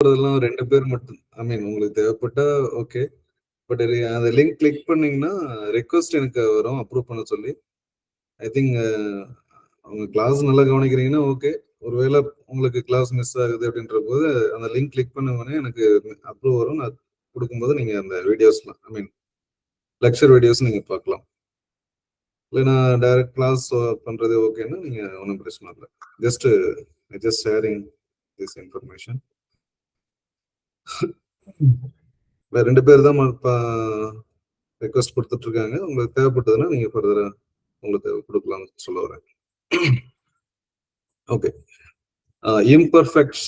அதெல்லாம் 2 பேர் மட்டும். ஐ மீன் உங்களுக்கு தேவைப்பட்டா ஓகே. பட் அந்த லிங்க் கிளிக் பண்ணீங்கன்னா, ரிக்வெஸ்ட் எனக்கு வரும் அப்ரூவ் பண்ண சொல்லி. ஐ திங்க் உங்க கிளாஸ் நல்லா கவனிக்கிறீங்கன்னா ஓகே. ஒருவேள உங்களுக்கு கிளாஸ் மிஸ் ஆகுது அப்படின்றபோது, அந்த லிங்க் கிளிக் பண்ண உடனே எனக்கு அப்ரூவ் வரும். நான் குடுக்கும்போது நீங்க அந்த வீடியோஸ்லாம் ஐ மீன் லெக்சர் வீடியோஸ் நீங்க பார்க்கலாம். இல்ல நான் டைரக்ட் கிளாஸ் பண்றது ஓகேன்னா, நீங்க ஒண்ணும் பிரச்சனை இல்ல. Just just sharing this information. வேற 2 பேர் தான் ரிக்வெஸ்ட் குடுத்துட்டு இருக்காங்க. உங்களுக்கு தேவைப்பட்டதுன்னா நீங்க ஃபர்தரா உங்களுக்கு குடுக்கலாம்னு சொல்ல வரேன். Okay. Imperfects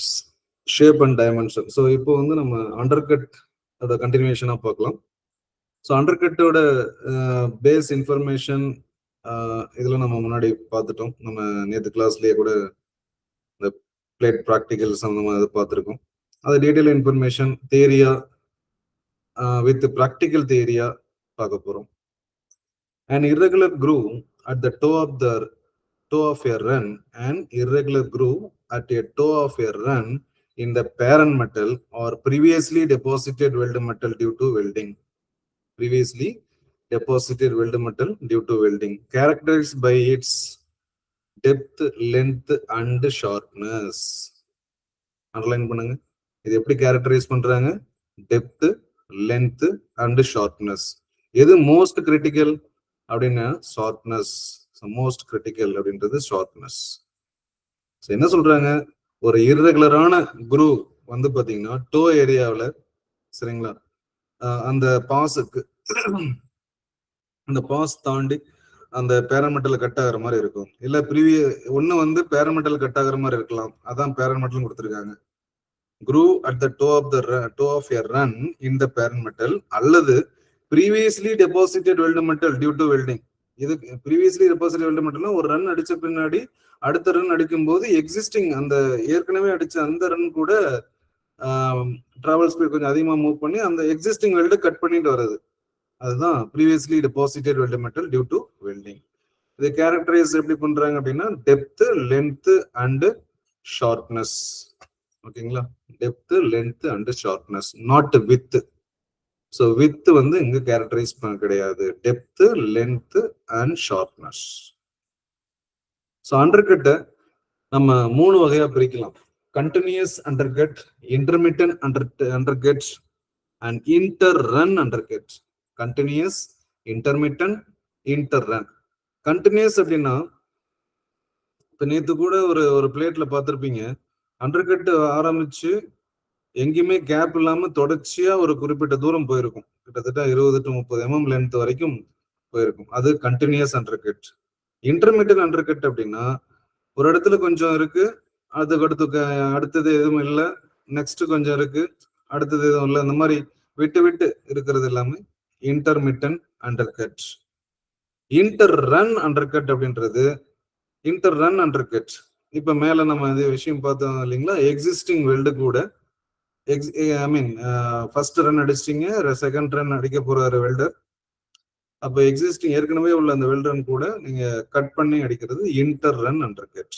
shape and dimension. So இப்போ வந்து நம்ம அண்டர் கட் அதோட கண்டினியூஷனா பார்க்கலாம். ஸோ அண்டர் கட்டோட பேஸ் இன்ஃபர்மேஷன் இதெல்லாம் நம்ம முன்னாடி பார்த்துட்டோம். நம்ம நேற்று கிளாஸ்லயே கூட இந்த பிளேட் ப்ராக்டிகல் சம்மந்தமாக அதை பார்த்துருக்கோம். அது டீட்டெயில் இன்ஃபர்மேஷன் தேரியா வித் ப்ராக்டிக்கல் தேரியா பார்க்க போறோம். An irregular groove at the toe of a run, an irregular groove at a toe of a run in the parent metal or previously deposited weld metal due to welding. Previously deposited weld metal due to welding, characterized by its depth, length and sharpness. Underline பண்ணுங்க. இது எப்படி characterise பண்றாங்க? Depth, length and sharpness. எது most critical அப்படின்னா sharpness. Most critical அப்படின்றது sharpness. என்ன சொல்றாங்க? ஒரு இர்ரெகுலரான குரூவ் வந்து பாத்தீங்கன்னா டோ ஏரியாவில் சரிங்களா, அந்த பாஸுக்கு அந்த பாஸ் தாண்டி அந்த பேரமெட்டல் கட் ஆகிற மாதிரி இருக்கும். இல்ல ஒண்ணு வந்து பேரமெட்டல் கட் ஆகிற மாதிரி இருக்கலாம். அதான் பேரமெட்டல் கொடுத்துருக்காங்க. groove at the toe of a run in the parent metal அல்லது previously deposited weld metal due to welding. இது previously deposited weld metal ஒரு ரன் அடிச்ச பின்னாடி அடுத்த ரன் அடிக்கும் போது எக்ஸிஸ்டிங் அந்த ஏற்கனவே அடிச்ச அந்த ரன் கூட டிராவல் ஸ்பீட் கொஞ்சம் அதிகமா மூவ் பண்ணி அந்த எக்ஸிஸ்டிங் வெல்டு கட் பண்ணிட்டு வருது. அதுதான் previously deposited weld metal due to welding. இது கேரக்டரைஸ் எப்படி பண்றாங்க அப்படின்னா டெப்த், லென்த் அண்ட் ஷார்ப்னஸ். ஓகேங்களா, depth, length and sharpness, not width. So width வந்து இங்க கேரக்டரைஸ் பண்ண கிடையாது. Depth, length and sharpness. So அண்டர்கட்டை நம்ம 3 வகையா பிரிக்கலாம். Continuous undercut, intermittent undercut and inter run undercut. Continuous, intermittent, inter run. Continuous அப்படின்னா இப்ப நேத்து கூட ஒரு பிளேட்ல பார்த்திருப்பீங்க, அண்டர்கட் ஆரம்பிச்சு எங்கேயுமே கேப் இல்லாம தொடர்ச்சியா ஒரு குறிப்பிட்ட தூரம் போயிருக்கும். கிட்டத்தட்ட 20 to 30 mm லென்த் வரைக்கும் போயிருக்கும். அது கண்டினியூஸ் அண்டர்கட். இன்டர்மீடியட் அண்டர்கட் அப்படின்னா ஒரு இடத்துல கொஞ்சம் இருக்கு, அடுத்தது எதுவும் இல்லை, நெக்ஸ்ட் கொஞ்சம் இருக்கு, அடுத்தது எதுவும் இல்லை, அந்த மாதிரி விட்டு விட்டு இருக்கிறது எல்லாமே intermittent undercut. Inter run undercut அப்படின்றது இன்டர் ரன் அண்டர்கட். இப்ப மேல நம்ம இந்த விஷயம் பார்த்தோம் இல்லைங்களா, எக்ஸிஸ்டிங் வெல்டு கூட ஐ மீன் ஃபர்ஸ்ட் ரன் அடிச்சிட்டீங்க, செகண்ட் ரன் அடிக்க போறாரு வெல்டர். அப்ப எக்ஸிஸ்டிங் ஏற்கனவே உள்ள அந்த வெல்டர் கூட நீங்க கட் பண்ணி அடிக்கிறது இன்டர் ரன் அண்டர்கட்.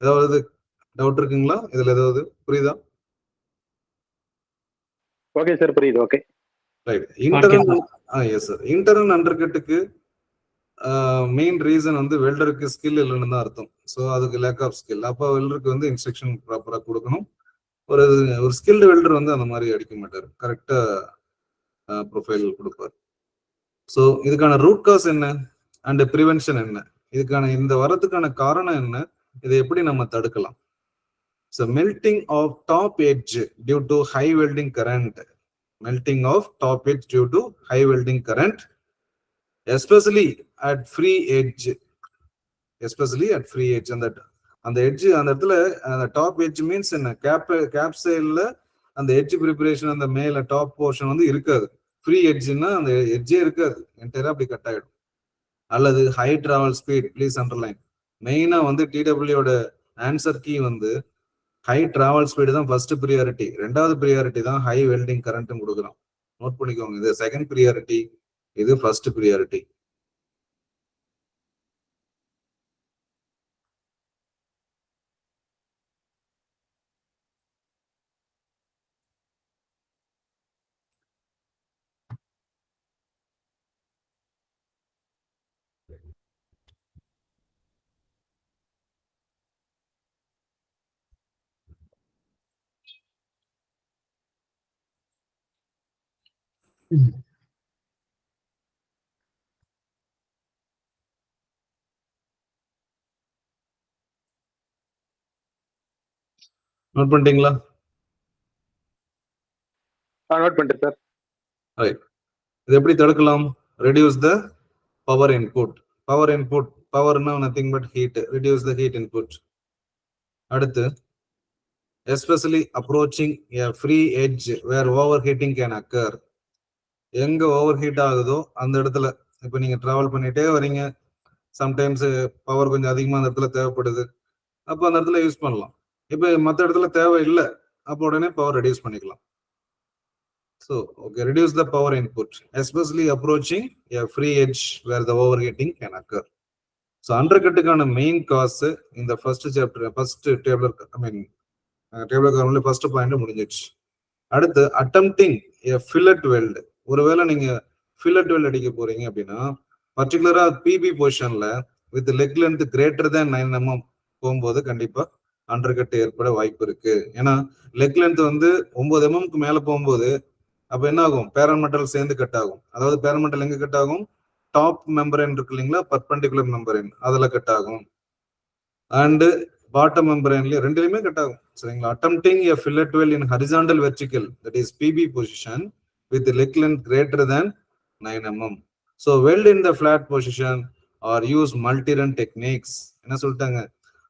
ஏதாவது டவுட் இருக்குங்களா? இதுல ஏதாவது புரியுதா? ஓகே சார், புரியுது. Okay right. Inter yes sir. Inter run அண்டர்கட்டுக்கு மெயின் ரீசன் வந்து வெல்டருக்கு ஸ்கில் இல்லைன்னு தான் அர்த்தம். ஸோ அதுக்கு லேக் ஆஃப் ஸ்கில். அப்போ வெல்டருக்கு வந்து இன்ஸ்ட்ரக்ஷன் ப்ராப்பரா கொடுக்கணும். ஒரு ஸ்கில்டு வெல்டர் வந்து அந்த மாதிரி அடிக்க மாட்டார், கரெக்டா ப்ரொஃபைல் கொடுப்பார். ஸோ இதுக்கான ரூட் காஸ் என்ன அண்ட் ப்ரிவென்ஷன் என்ன, இதுக்கான இந்த வரதுக்கான காரணம் என்ன, இதை எப்படி நம்ம தடுக்கலாம்? So melting of top edge due to high welding current. Melting of top edge due to high welding current, especially at free edge. Especially at free edge. அந்த எட்ஜ், அந்த இடத்துல அந்த டாப் எட்ஜ் மீன்ஸ் என்ன, cap சைட்ல அந்த edge preparation, அந்த மேல top portion வந்து இருக்காது. ஃப்ரீ எட்ஜ்னா அந்த எட்ஜே இருக்காது, என்டையரா அப்படி கட் ஆயிடும். அல்லது high travel speed. Please underline. மெயினா வந்து டிடபிள்யூட ஆன்சர் கீ வந்து ஹை டிராவல் ஸ்பீடு தான் ஃபர்ஸ்ட் ப்ரியாரிட்டி. 2வது ப்ரியாரிட்டி தான் ஹை வெல்டிங் கரண்ட் கொடுக்குறோம். நோட் பண்ணிக்கோங்க, இது செகண்ட் ப்ரியாரிட்டி, இது ஃபர்ஸ்ட் ப்ரியாரிட்டி. நோட் பண்ணிட்டீங்களா? நோட் பண்ணிட்டேன் சார். ரைட். இது எப்படி தடுக்கலாம்? Reduce the power input. Power input, பவர்னா nothing but heat. Reduce the heat input. அடுத்து especially approaching a free edge where overheating can occur. எங்க ஓவர் ஹீட் ஆகுதோ அந்த இடத்துல, இப்போ நீங்க டிராவல் பண்ணிட்டே வரீங்க, சம்டைம்ஸ் பவர் கொஞ்சம் அதிகமா அந்த இடத்துல தேவைப்படுது, அப்போ அந்த இடத்துல யூஸ் பண்ணலாம். இப்போ மற்ற இடத்துல தேவை இல்லை, அப்போ உடனே பவர் ரெடியூஸ் பண்ணிக்கலாம். So okay, reduce the power input especially approaching a free edge where the overheating can occur. So அண்டர்கட்டுக்கான மெயின் காஸ் இந்த first chapter, first table, I mean table first point முடிஞ்சிடுச்சு. அடுத்து attempting a fillet weld. ஒருவேளை நீங்க fillet weld அடிக்க போறீங்க அப்படின்னா, பர்டிகுலரா பிபி பொசிஷன்ல with leg length greater than 9 mm போகும்போது கண்டிப்பா அண்டர்கட் ஏற்பட வாய்ப்பு இருக்கு. ஏன்னா லெக் லென்த் வந்து 9 mm மேல போகும்போது அப்ப என்ன ஆகும்? பேரமெண்டல் சேர்ந்து கட் ஆகும். அதாவது பேரமெண்டல் எங்க கட் ஆகும்? டாப் மெம்பரேன் இருக்கு இல்லைங்களா, பர்பெண்டிகுலர் மெம்பரேன், அதுல கட் ஆகும். அண்ட் பாட்டம் மெம்பரேன்ல ரெண்டுலயுமே கட் ஆகும். சரிங்களா? Attempting a fillet weld in horizontal vertical, that is PB position with length greater than 9 mm. So weld in the flat position or use multi-run techniques. என்ன சொல்லிட்டாங்க?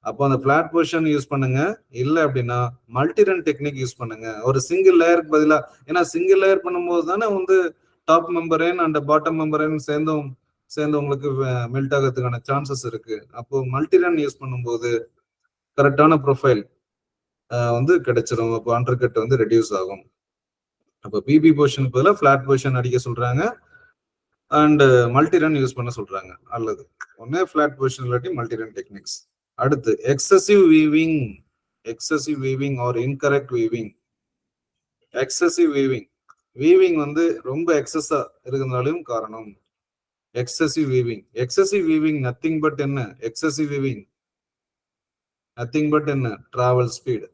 அப்போ அந்த flat position யூஸ் பண்ணுங்க, இல்ல அப்படின்னா மல்டி-ரன் டெக்னிக் யூஸ் பண்ணுங்க. ஒரு single லேயருக்கு பதிலா, ஏன்னா சிங்கிள் லேயர் பண்ணும்போது தானே வந்து top membrane and bottom membrane சேர்ந்து உங்களுக்கு மெல்ட் ஆகிறதுக்கான சான்சஸ் இருக்கு. அப்போ மல்டி-ரன் யூஸ் பண்ணும்போது கரெக்டான ப்ரொஃபைல் வந்து கிடைச்சிடும். அப்போ அண்டர்கட் வந்து ரெடியூஸ் ஆகும். அப்போ பிபி பொசிஷன் பதிலாக ஃபிளாட் பொசிஷன் அடிக்க சொல்றாங்க அண்ட் மல்டி ரன் யூஸ் பண்ண சொல்றாங்க. அல்லது ஒன்னே ஃபிளாட் பொசிஷன் இல்லாட்டி மல்டி ரன் டெக்னிக்ஸ். அடுத்து excessive weaving or incorrect weaving. Excessive weaving வந்து ரொம்ப எக்ஸஸா இருக்கிறதுனாலும் காரணம். எக்ஸசிவ் வீவிங் நத்திங் பட் என்ன? எக்ஸசிவ் வீவிங் நத்திங் பட் என்ன? Travel speed.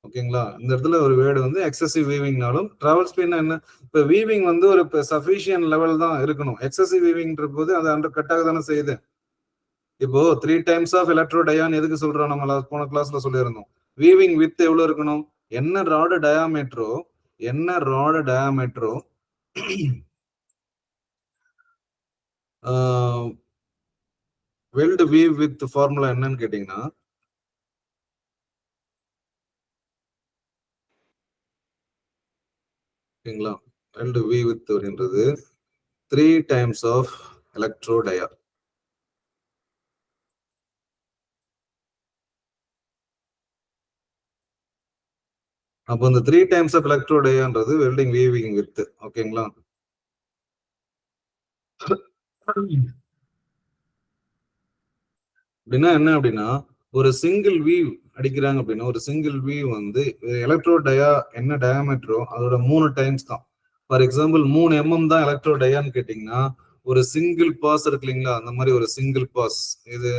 ஓகேங்களா? இந்த இடத்துல ஒரு வேர்டு வந்து எக்ஸசிவ் வீவிங்னாலும் டிராவல் ஸ்பீட்னா என்ன? இப்ப வீவிங் வந்து ஒரு சஃபிஷியன்ட் லெவல் தான் இருக்கணும். எக்ஸசிவ் வீவிங்ன்ற போது அது அண்டர் கட்டாக தானே செய்யுது. இப்போ 3 டைம்ஸ் ஆஃப் எலக்ட்ரோடயான் எதுக்கு சொல்றோம்? நம்ம போன கிளாஸ்ல சொல்லியிருந்தோம். வீவிங் வித் எவ்வளவு இருக்கணும்? என்ன ராடு டயாமீட்டரோ வெல்ட் வீவ் வித் ஃபார்முலா என்னன்னு கேட்டீங்கன்னா, ஓகேங்களா, வெல்ட் வீவ் வித் அப்படின்றது 3 டைம்ஸ் ஆஃப் எலக்ட்ரோடயா. அப்போ இந்த 3 டைம்ஸ் ஆஃப் எலக்ட்ரோடயான்றது வெல்டிங் வீவிங் வித். ஓகேங்களா? அப்படின்னா என்ன அப்படின்னா, ஒரு சிங்கிள் வீவ் அடிக்கிறாங்க அப்படின்னா, ஒரு சிங்கிள் வீவ் வந்து எலக்ட்ரோடயா என்ன டயாமீட்டரோ அதோட 3 டைம்ஸ் தான். ஃபார் எக்ஸாம்பிள் 3 mm தான் எலக்ட்ரோடயான்னு கேட்டீங்கன்னா, ஒரு சிங்கிள் பாஸ் இருக்கு இல்லைங்களா, அந்த மாதிரி ஒரு சிங்கிள் பாஸ், இது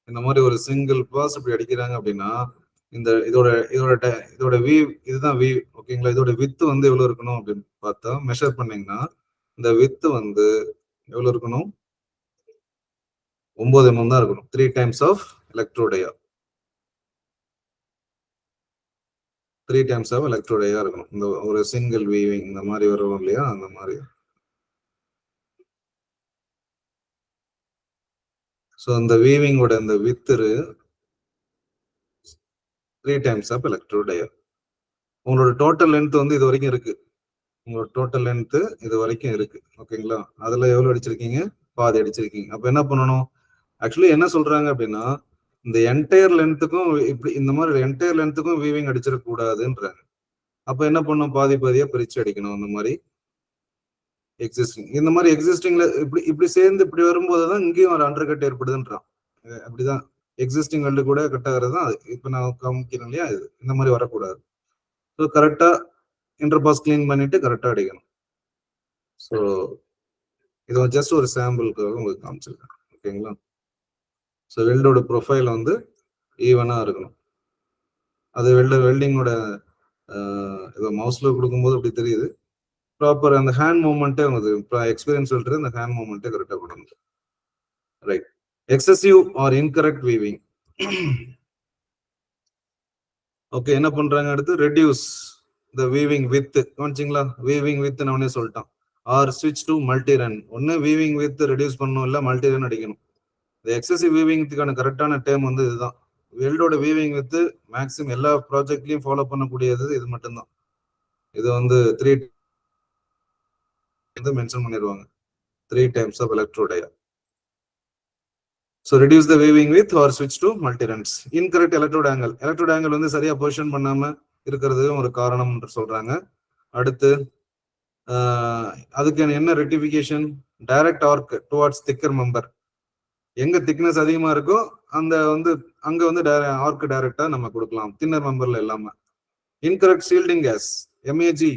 இந்த மாதிரி ஒரு சிங்கிள் பாஸ் இப்படி அடிக்கிறாங்க அப்படின்னா, இந்த இதோட வீவ், இதுதான் வீவ். ஓகேங்களா? இதோட வித்து வந்து எவ்வளவு இருக்கணும் அப்படின்னு பார்த்தா, மெஷர் பண்ணீங்கன்னா இந்த வித்து வந்து எவ்வளவு இருக்கணும்? 9 mm தான் இருக்கணும். 3 டைம்ஸ் ஆஃப் எலக்ட்ரோடயா. 3 டைம்ஸ் ஆஃப் எலக்ட்ரோடயா இருக்கணும். இந்த ஒரு சிங்கிள் வீவிங் இந்த மாதிரி வரும் இல்லையா, அந்த மாதிரி. ஸோ அந்த வீவிங்கோட அந்த வித்து 3 டைம்ஸ் ஆஃப் எலக்ட்ரோடயா. உங்களோட டோட்டல் லென்த் வந்து இது வரைக்கும் இருக்கு. உங்களோட டோட்டல் லென்த் இது வரைக்கும் இருக்கு. ஓகேங்களா? அதுல எவ்வளவு அடிச்சிருக்கீங்க? பாதி அடிச்சிருக்கீங்க. அப்ப என்ன பண்ணணும்? ஆக்சுவலி என்ன சொல்றாங்க அப்படின்னா, இந்த என்டையர் லென்த்துக்கும் இப்படி இந்த மாதிரி என்டையர் லென்த்துக்கும் வீவிங் அடிச்சிடக்கூடாதுன்றாங்க. அப்ப என்ன பண்ணும்? பாதி பாதியா பிரிச்சு அடிக்கணும். அந்த மாதிரி எக்ஸிஸ்டிங், இந்த மாதிரி எக்ஸிஸ்டிங்ல இப்படி சேர்ந்து இப்படி வரும்போதுதான் இங்கேயும் ஒரு அண்டர் கட் ஏற்படுதுன்றான். அப்படிதான் எக்ஸிஸ்டிங் வெல்டு கூட கட் ஆகிறது தான் அது. இப்ப நான் காமிக்கிறேன் இல்லையா, இது இந்த மாதிரி வரக்கூடாது. ஸோ கரெக்டா இன்டர் பாஸ் கிளீன் பண்ணிட்டு கரெக்டா அடிக்கணும். ஸோ இது ஜஸ்ட் ஒரு சாம்பிளுக்காக உங்களுக்கு காமிச்சிருக்கேன். ஓகேங்களா? ஸோ வெல்டோட ப்ரொஃபைல் வந்து ஈவனா இருக்கணும். அது வெல்டிங்கோட ஏதோ மவுஸ்ல கொடுக்கும்போது அப்படி தெரியுது. ப்ராப்பர் அந்த ஹேண்ட் மூவ்மெண்ட்டே உங்களுக்கு எக்ஸ்பீரியன்ஸ் சொல்லிட்டு அந்த ஹேண்ட் மூவ்மெண்ட்டே கரெக்டாக பண்ணணும். Right. Excessive or incorrect weaving. Okay, என்ன பண்றாங்க அடுத்து? Reduce the weaving width. கவனிச்சிங்களா? வீவிங் வித் நான் உடனே சொல்லிட்டான். ஆர் ஸ்விட்ச் டு மல்டி ரன். ஒன்னு வீவிங் வித் ரெடியூஸ் பண்ணணும், இல்ல மல்டி ரன் அடிக்கணும். இந்த எக்ஸசிவ் வீவிங்கான கரெக்டான டேர்ம் இதுதான். வெல்டோட வீவிங் வித் மேக்ஸிமம் எல்லா ப்ராஜெக்ட்லயும் ஃபாலோ பண்ணக்கூடியது இது மட்டும்தான். இது 3 மென்ஷன் பண்ணிடுவாங்க. 3 times of electrode dia. So reduce the weaving width or switch to multi-runs. Incorrect electrode angle. Electrode angle சரியா பொசிஷன் பண்ணாம இருக்கிறது ஒரு காரணம் என்று சொல்றாங்க. அடுத்து அதுக்கு என்ன rectification? Direct arc towards thicker member. எங்க திக்னஸ் அதிகமா இருக்கோ அந்த அங்க ஆர்க் டைரக்டா நம்ம கொடுக்கலாம், தின்னர் மெம்பர்ல இல்லாம. Incorrect shielding gas. MAG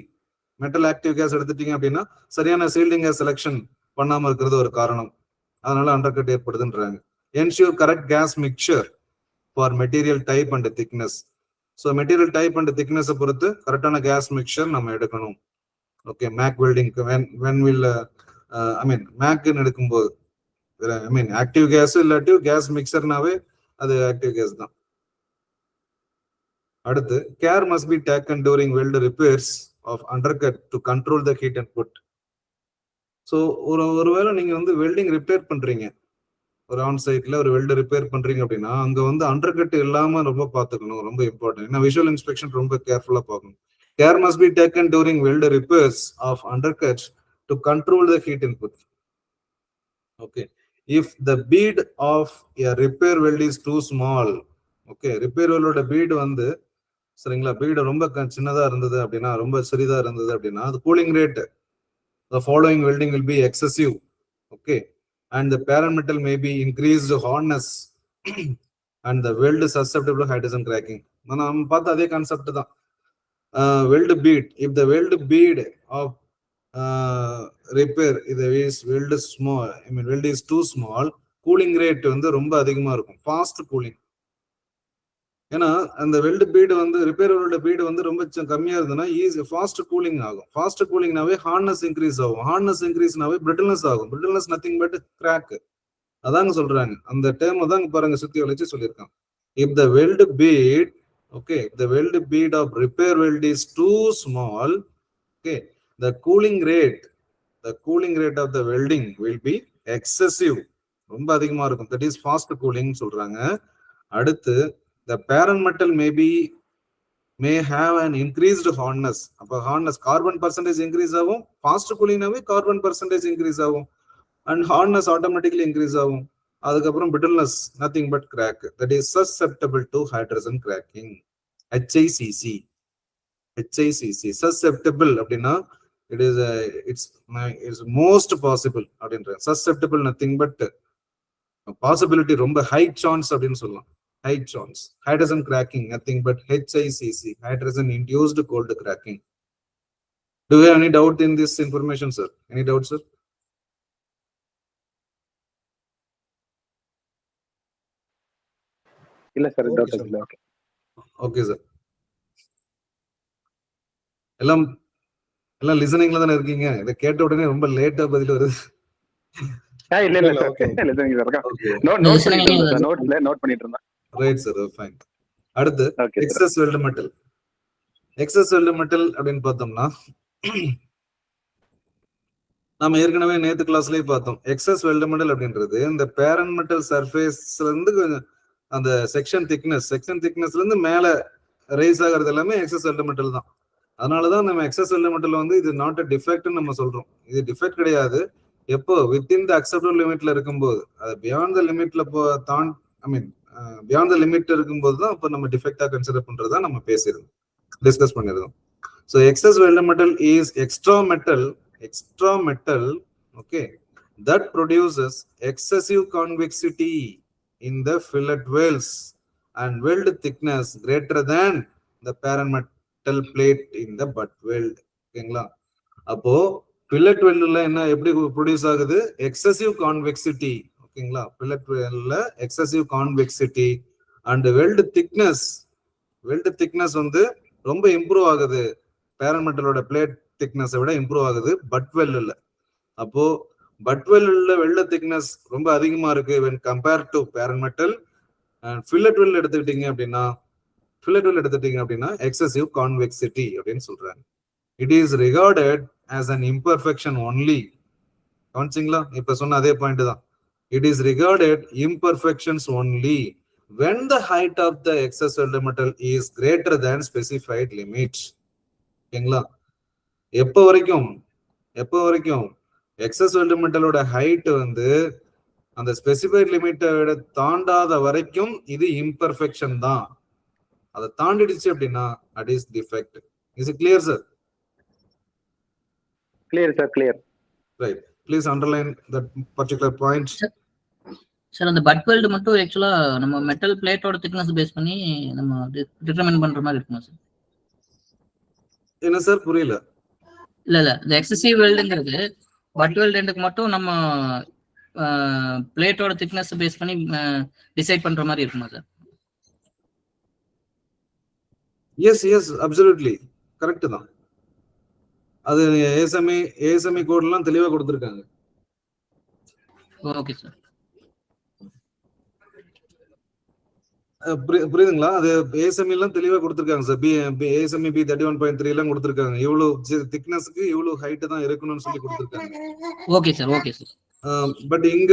metal active gas எடுத்துட்டீங்க அப்படின்னா சரியான சீல்டிங் கேஸ் செலக்ஷன் பண்ணாம இருக்கிறது ஒரு காரணம். அதனால undercut ஏற்படுதுன்றாங்க. Ensure correct gas mixture for material type and thickness. So material type and thickness பொறுத்து கரெக்டான gas mixture நம்ம எடுக்கணும். Okay, MAG welding when will MAG எடுக்கும்போது ஆக்டிவ் கேஸ் இல்லாட்டி கேஸ் மிக்சர்னாவே அது ஆக்டிவ் கேஸ் தான். அடுத்து care must be taken during weld repairs of undercut to control the heat input. So ஒருவேளை நீங்க வெல்டிங் ரிப்பேர் பண்றீங்க, ஒரு ஆன் சைட்ல ஒரு வெல்டர் ரிப்பேர் பண்றீங்க அப்படின்னா அங்க அண்டர்கட் இல்லாம ரொம்ப பாத்துக்கணும், ரொம்ப இம்பார்ட்டன்ட். ஏன்னா விஷுவல் இன்ஸ்பெக்ஷன் ரொம்ப கேர்ஃபுல்லா பார்க்கணும். Care must be taken during welder repairs of undercut to control the heat input. Okay, if the bead of a repair weld is too small. Okay, repair வெல்டோட bead சரிங்களா, bead ரொம்ப சின்னதா இருந்தது அப்படின்னா, ரொம்ப சிறிதா இருந்தது அப்படின்னா, அது cooling rate the following welding will be excessive. Okay, and the parent metal may be increased hardness and the weld susceptible to hydrogen cracking. நம்ம பார்த்த அதே கான்செப்ட் தான். weld bead, if the weld bead of repair is weld small, weld is too small, cooling rate ரொம்ப அதிகமா இருக்கும், fast cooling. ஏன்னா அந்த weld bead repair bead ரொம்ப கம்மியா இருந்ததுன்னா ஈஸி ஃபாஸ்ட் கூலிங் ஆகும். ஃபாஸ்ட் கூலிங்னாவே ஹார்ட்னஸ் இன்க்ரீஸ் ஆகும். ஹார்ட்னஸ் இன்க்ரீஸ்னாவே பிரிட்டில்னஸ் ஆகும். Brittleness nothing but crack. அதாங்க சொல்றாங்க. அந்த டேர்ம் தாங்க பாருங்க சுத்தி வளைச்சு சொல்லியிருக்காங்க. If the weld bead, okay, the weld bead of repair weld is too small, okay, the cooling rate of the welding will be excessive. ரொம்ப அதிகமா இருக்கும். தட் இஸ் ஃபாஸ்ட் கூலிங் சொல்றாங்க. அடுத்து the parent metal may have an increased hardness. அப்ப hardness carbon percentage increase ஆகும். fast cooling நாவே carbon percentage increase ஆகும் and hardness automatically increase ஆகும். அதுக்கப்புறம் brittleness nothing but crack, that is susceptible to hydrogen cracking. HICC susceptible அப்படின்னா it's most possible அப்படின்ற. susceptible nothing but possibility, ரொம்ப high chance அப்படின்னு சொல்லலாம். high chance. Hydrogen cracking nothing but HICC, hydrogen induced cold cracking. Do you have any doubt in this information, sir? Any doubt, sir? இல்ல sir, doubt இல்ல. Okay, okay sir. எல்லாம் லிசனிங்ல தானே இருக்கீங்க? இத கேட்ட உடனே ரொம்ப லேட்டா பதில் வருது. இல்ல இல்ல சார், லிசனிங் சார். நோட் பண்ணிட்டு இருந்தேன். Right sir, fine. அடுத்து excess weld metal. Excess weld metal அப்படின்னு பார்த்தோம்னா நம்ம ஏற்கனவே நேத்து கிளாஸ்லயே பார்த்தோம். எக்ஸஸ் வெல்ட் மெட்டல் அப்படின்றது இந்த பேரண்ட் மெட்டல் சர்ஃபேஸ்ல இருந்து அந்த செக்ஷன் திக்னஸ்ல இருந்து மேல ரைஸ் ஆகிறது எல்லாமே எக்ஸஸ் வெல்ட் மெட்டல் தான். அதனாலதான் நம்ம எக்ஸஸ் வெல்ட் மெட்டல் இது நாட் அ டிஃபெக்ட்னு நம்ம சொல்றோம். இது டிஃபெக்ட் கிடையாது. எப்போ வித்தின் த அக்செப்டபிள் லிமிட்ல இருக்கும்போது, அது பியாண்ட் த லிமிட்ல பியாண்ட் த லிமிட் இருக்கும்போது தான் அப்ப நம்ம டிஃபெக்டா கன்சிடர் பண்றதா நம்ம டிஸ்கஸ் பண்ணிருந்தோம். So excess welded metal is extra metal, okay, that produces excessive convexity in the fillet welds and weld thickness greater than the parent metal plate in the butt weld. ஓகேங்களா? அப்போ fillet weldல என்ன எப்படி produce ஆகுது? Excessive convexity. ஓகேங்களா? fillet weldல excessive convexity and weld thickness ரொம்ப improve ஆகுது. Parent மெட்டலோட பிளேட் திக்னஸை விட இம்ப்ரூவ் ஆகுது பட்வெல்ல. அப்போ பட்வெல்ல வெள்ள திக்னஸ் ரொம்ப அதிகமா இருக்கு when compared to parent metal. Fillet well எடுத்துக்கிட்டீங்க அப்படின்னா எக்ஸசிவ் கான்வெக்சிட்டி அப்படின்னு சொல்றாங்க. It is rewarded as an imperfection only. கவனிச்சிங்களா? இப்ப சொன்ன அதே பாயிண்ட் தான். It is rewarded imperfections only when the height of the excess welded metal is greater than specified limit. ஓகேங்களா? எப்போ வரைக்கும் எக்ஸஸ் வெல்டு மெட்டலோட ஹைட் வந்து அந்த ஸ்பெசிஃபைட் லிமிட்டை தாண்டாத வரைக்கும் இது இம்பர்ஃபெக்ஷன் தான். அதை தாண்டிடுச்சு அப்படின்னா at is defect. Is it clear sir? Clear sir, clear. Right, please underline that particular point. Sir அந்த பட் வெல்ட் மட்டும் ஆக்சுவலா நம்ம மெட்டல் பிளேட்டோட திக்னஸ் பேஸ் பண்ணி நம்ம டிட்டர்மைன் பண்ற மாதிரி இருக்குமா சார்? என்ன சார் புரியல? இல்ல இந்த எக்ஸசிவ் வெல்டுங்கிறது பட் வெல்டுக்கு மட்டும் நம்ம பிளேட்டோட திக்னஸ் பேஸ் பண்ணி டிசைட் பண்ற மாதிரி இருக்குமா சார்? எஸ் அப்சல்யூட்லி கரெக்ட் தான். அது ஏஎஸ்எம்இ கோட்லாம் தெளிவா கொடுத்திருக்காங்க. Okay sir. புரியுதுங்களா? அது ஏஎஸ்எம்இ எல்லாம் தெளிவா கொடுத்திருக்காங்க சார். ஏஎஸ்எம்இ பி 31.3 எல்லாம் கொடுத்திருக்காங்க. இவ்வளவு திக்னஸ்க்கு இவ்வளவு ஹைட் தான் இருக்கணும்னு சொல்லி கொடுத்திருக்காங்க. Okay sir. பட் இங்க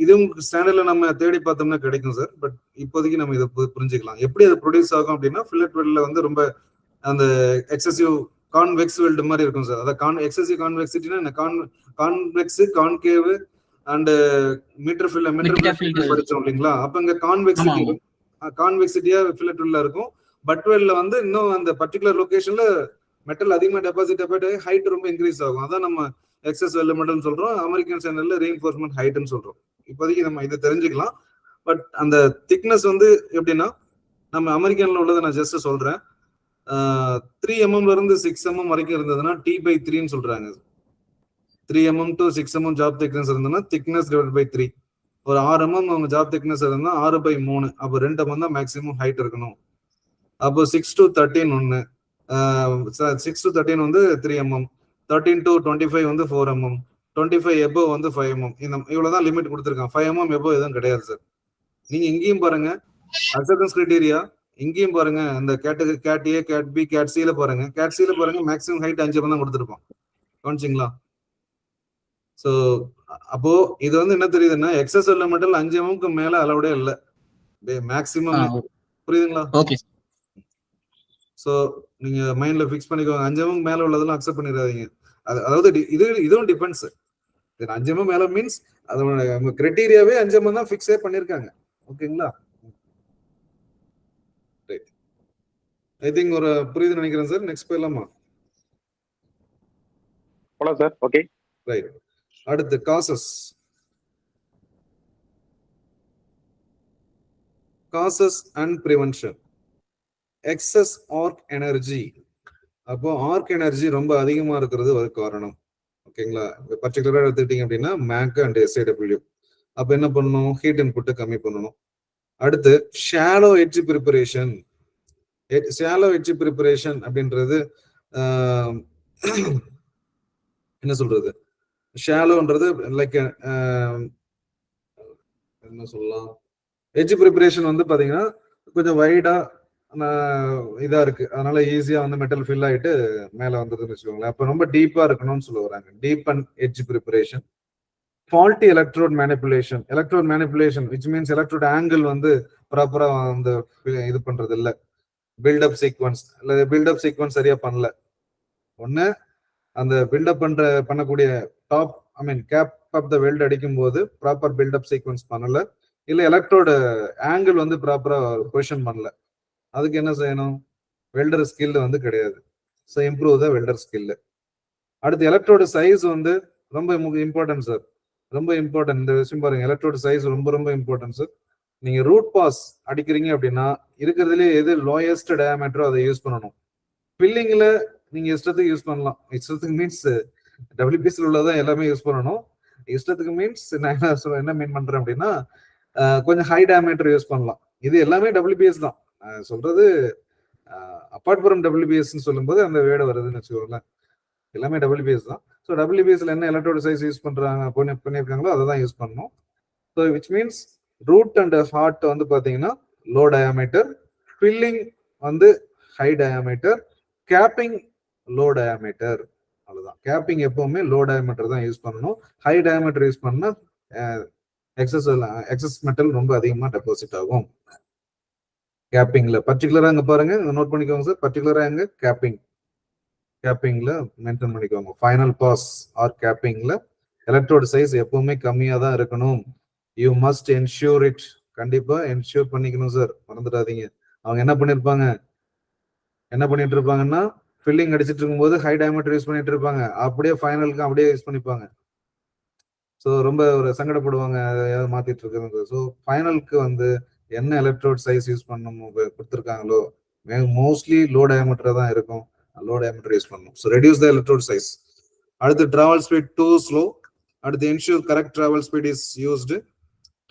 இதுவும் ஸ்டாண்டர்ட்ல நம்ம தேடி பார்த்தோம்னா கிடைக்கும் சார். பட் இப்போதைக்கு நம்ம இதை புரிஞ்சுக்கலாம். எப்படி அது ப்ரொடியூஸ் ஆகும் அப்படின்னா ஃபில்லட் வெல்ட்ல வந்து ரொம்ப அந்த எக்ஸசிவ் கான்வெக்ஸ் வெல்ட் மாதிரி இருக்கும் சார். அதாவது எக்ஸசிவ் கான்வெக்சிட்டினா கான்வெக்ஸ், கான்கேவ் அண்ட் மீட்டர் படிச்சோம் இல்லைங்களா? அப்ப இங்க கான்வெக்சிட்டியா ஃபில்லட் வெல்ல இருக்கும். பட் வெல்ல வந்து இன்னும் அந்த பர்டிகுலர் லொகேஷன்ல மெட்டல் அதிகமா டெபாசிட் ஹைட் ரொம்ப இன்க்ரீஸ் ஆகும். அதான் நம்ம எக்ஸஸ் வெல்ட் மெட்டல் சொல்றோம். அமெரிக்கன் ஸ்டாண்டர்ட்ல ரீஇன்ஃபோர்ஸ்மெண்ட் ஹைட்னு சொல்றோம். இப்போதைக்கு நம்ம இதை தெரிஞ்சுக்கலாம். பட் அந்த திக்னஸ் வந்து எப்படின்னா நம்ம அமெரிக்கன்ல உள்ளதை நான் ஜஸ்ட் சொல்றேன். 3 mm இருந்து 6 mm வரைக்கும் இருந்ததுன்னா T/3 சொல்றாங்க. 3 mm to 6 mm job thickness இருந்ததுன்னா திக்னஸ் டிவைட் பை 3. ஒரு 6 mm அவங்க ஜாப் திக்னஸ் இருந்தா 6/3. அப்போ 2 mm தான் மேக்ஸிமம் ஹைட் இருக்கணும். அப்போ 6 to 13 ஒன்னு, 6 to 13 வந்து 3 mm, 13 to 25 வந்து 4 mm, 25 above வந்து 5 mm. இவ்வளவுதான் லிமிட் கொடுத்துருக்காங்க. 5 mm above எதுவும் கிடையாது சார். நீங்க இங்கேயும் பாருங்க அக்செப்டன்ஸ் கிரைட்டீரியா, இங்கேயும் பாருங்க அந்த கேட்டகரி கேட் ஏ, கேட் பி, கேட் சில பாருங்க. கேட் சில பாருங்க மேக்ஸிமம் ஹைட் 5 mm தான் கொடுத்துருப்போம். கவனிச்சிங்களா? ஸோ அப்போ இது வந்து என்ன தெரியுதுன்னா எக்ஸஸ் வெல்ட் மெட்டல் 5 mm மேல அளவுடே இல்லை மேக்ஸிமம். புரியுதுங்களா? ஓகே. ஸோ நீங்க மைண்ட்ல ஃபிக்ஸ் பண்ணிக்கோங்க. 5 mm மேல உள்ளதெல்லாம் அக்செப்ட் பண்ணிடாதீங்க. அதாவது இதுவும் டிபெண்ட்ஸ். 5 mm மேல மீன்ஸ் அதோட கிரைட்டீரியாவே 5 mm தான் ஃபிக்ஸே பண்ணிருக்காங்க. ஓகேங்களா? ரைட், ஐ திங்க் ஒரு புரியுது நினைக்கிறேன் சார். நெக்ஸ்ட் போயிடலாமா? போலாம் சார். Okay, right. அடுத்து causes and prevention. Excess arc energy. அப்போ ஆர்க் எனர்ஜி ரொம்ப அதிகமா இருக்கிறது ஒரு காரணம். ஓகேங்களா? பர்டிகுலரா எடுத்துக்கிட்டீங்க அப்படின்னா மேக் அண்ட் SAW. அப்ப என்ன பண்ணணும்? ஹீட் இன்புட் கம்மி பண்ணணும். அடுத்து shallow edge preparation. Shallow edge preparation அப்படின்றது என்ன சொல்றது? ஷாலோன்றது லைக் என்ன சொல்லலாம், எட்ஜ் ப்ரிப்பரேஷன் வந்து பாத்தீங்கன்னா கொஞ்சம் வைடா இதா இருக்கு. அதனால ஈஸியா வந்து மெட்டல் ஃபில் ஆயிட்டு மேல வந்ததுன்னு வச்சுக்கோங்களேன். அப்ப ரொம்ப டீப்பா இருக்கணும்னு சொல்ல வராங்க. Deep and edge preparation. Faulty electrode manipulation which means electrode angle வந்து ப்ராப்பரா வந்து இது பண்றது இல்ல. பில்டப் சீக்வன்ஸ் சரியா பண்ணல. ஒண்ணு அந்த பில்டப் பண்ணக்கூடிய top cap of the weld அடிக்கும் போது ப்ராப்பர் பில்டப் சீக்வன்ஸ் பண்ணல, இல்ல எலக்ட்ரோட ஆங்கிள் வந்து ப்ராப்பரா பொசிஷன் பண்ணல. அதுக்கு என்ன செய்யணும்? வெல்டர் ஸ்கில் வந்து கிடையாது. So improve the welder skill. அடுத்து எலக்ட்ரோட சைஸ் வந்து ரொம்ப இம்பார்ட்டன்ட் சார். ரொம்ப இம்பார்ட்டன்ட் இந்த விஷயம் பாருங்க. எலக்ட்ரோட சைஸ் ரொம்ப இம்பார்ட்டன்ட் சார். நீங்க ரூட் பாஸ் அடிக்கிறீங்க அப்படின்னா இருக்கிறதுலே எது லோயஸ்ட் டயாமீட்டரோ அதை யூஸ் பண்ணணும். பில்லிங்ல நீங்க இஷ்டத்துக்கு யூஸ் பண்ணலாம். இஷ்டத்துக்கு மீன்ஸ் WPSல உள்ளதான் எல்லாமே யூஸ் பண்ணணும். இஷ்டத்துக்கு மீன்ஸ் நான் என்ன மீன் பண்றேன் அப்படின்னா கொஞ்சம் ஹை டயாமீட்டர் யூஸ் பண்ணலாம். இது எல்லாமே WPS தான் சொல்றது. அப்பார்ட் ஃப்ரம் WPS சொல்லும் போது அந்த வேர்டு வருதுன்னு வச்சுக்கோங்களேன். எல்லாமே WBS தான். ஸோ WBSல என்ன எலக்ட்ரோடு சைஸ் யூஸ் பண்றாங்க பண்ணியிருக்காங்களோ அதை தான் யூஸ் பண்ணணும். So which means root and hot வந்து பார்த்தீங்கன்னா லோ டயாமீட்டர், ஃபில்லிங் வந்து high diameter, capping low diameter. அவ்வளவுதான். கேப்பிங் எப்பவுமே லோ டயாமீட்டர் தான் யூஸ் பண்ணணும். ஹை டயாமீட்டர் யூஸ் பண்ணா எக்ஸஸ் மெட்டல் ரொம்ப அதிகமா டெபாசிட் ஆகும். கேப்பிங்ல பர்டிகுலரா அங்க பாருங்க, நோட் பண்ணிக்கோங்க சார். பர்டிகுலரா எங்க கேப்பிங்ல மென்ஷன் பண்ணிக்கோங்க. ஃபைனல் பாஸ் ஆர் கேப்பிங்ல எலக்ட்ரோடு சைஸ் எப்பவுமே கம்மியா தான் இருக்கணும். You must ensure it. கண்டிப்பா என்ஷூர் பண்ணிக்கணும் சார், மறந்துடாதீங்க. அவங்க என்ன பண்ணிட்டு இருப்பாங்கன்னா, ஃபில்லிங் அடிச்சிட்டு இருக்கும்போது ஹை டயாமீட்டர் யூஸ் பண்ணிட்டு இருப்பாங்க, அப்படியே ஃபைனலுக்கு அப்படியே யூஸ் பண்ணிப்பாங்க. ஸோ ரொம்ப ஒரு சங்கடப்படுவாங்க மாத்திட்டு இருக்கிறது. ஸோ ஃபைனலுக்கு வந்து என்ன எலக்ட்ரோட் சைஸ் யூஸ் பண்ணணும் கொடுத்துருக்காங்களோ மோஸ்ட்லி லோ டயாமீட்டர் தான் இருக்கும். லோ டயாமீட்டர் யூஸ் பண்ணணும். ஸோ ரெடியூஸ் த எலக்ட்ரோட் சைஸ். அடுத்து டிராவல் ஸ்பீட் டூ ஸ்லோ. அடுத்து ensure correct travel speed is used.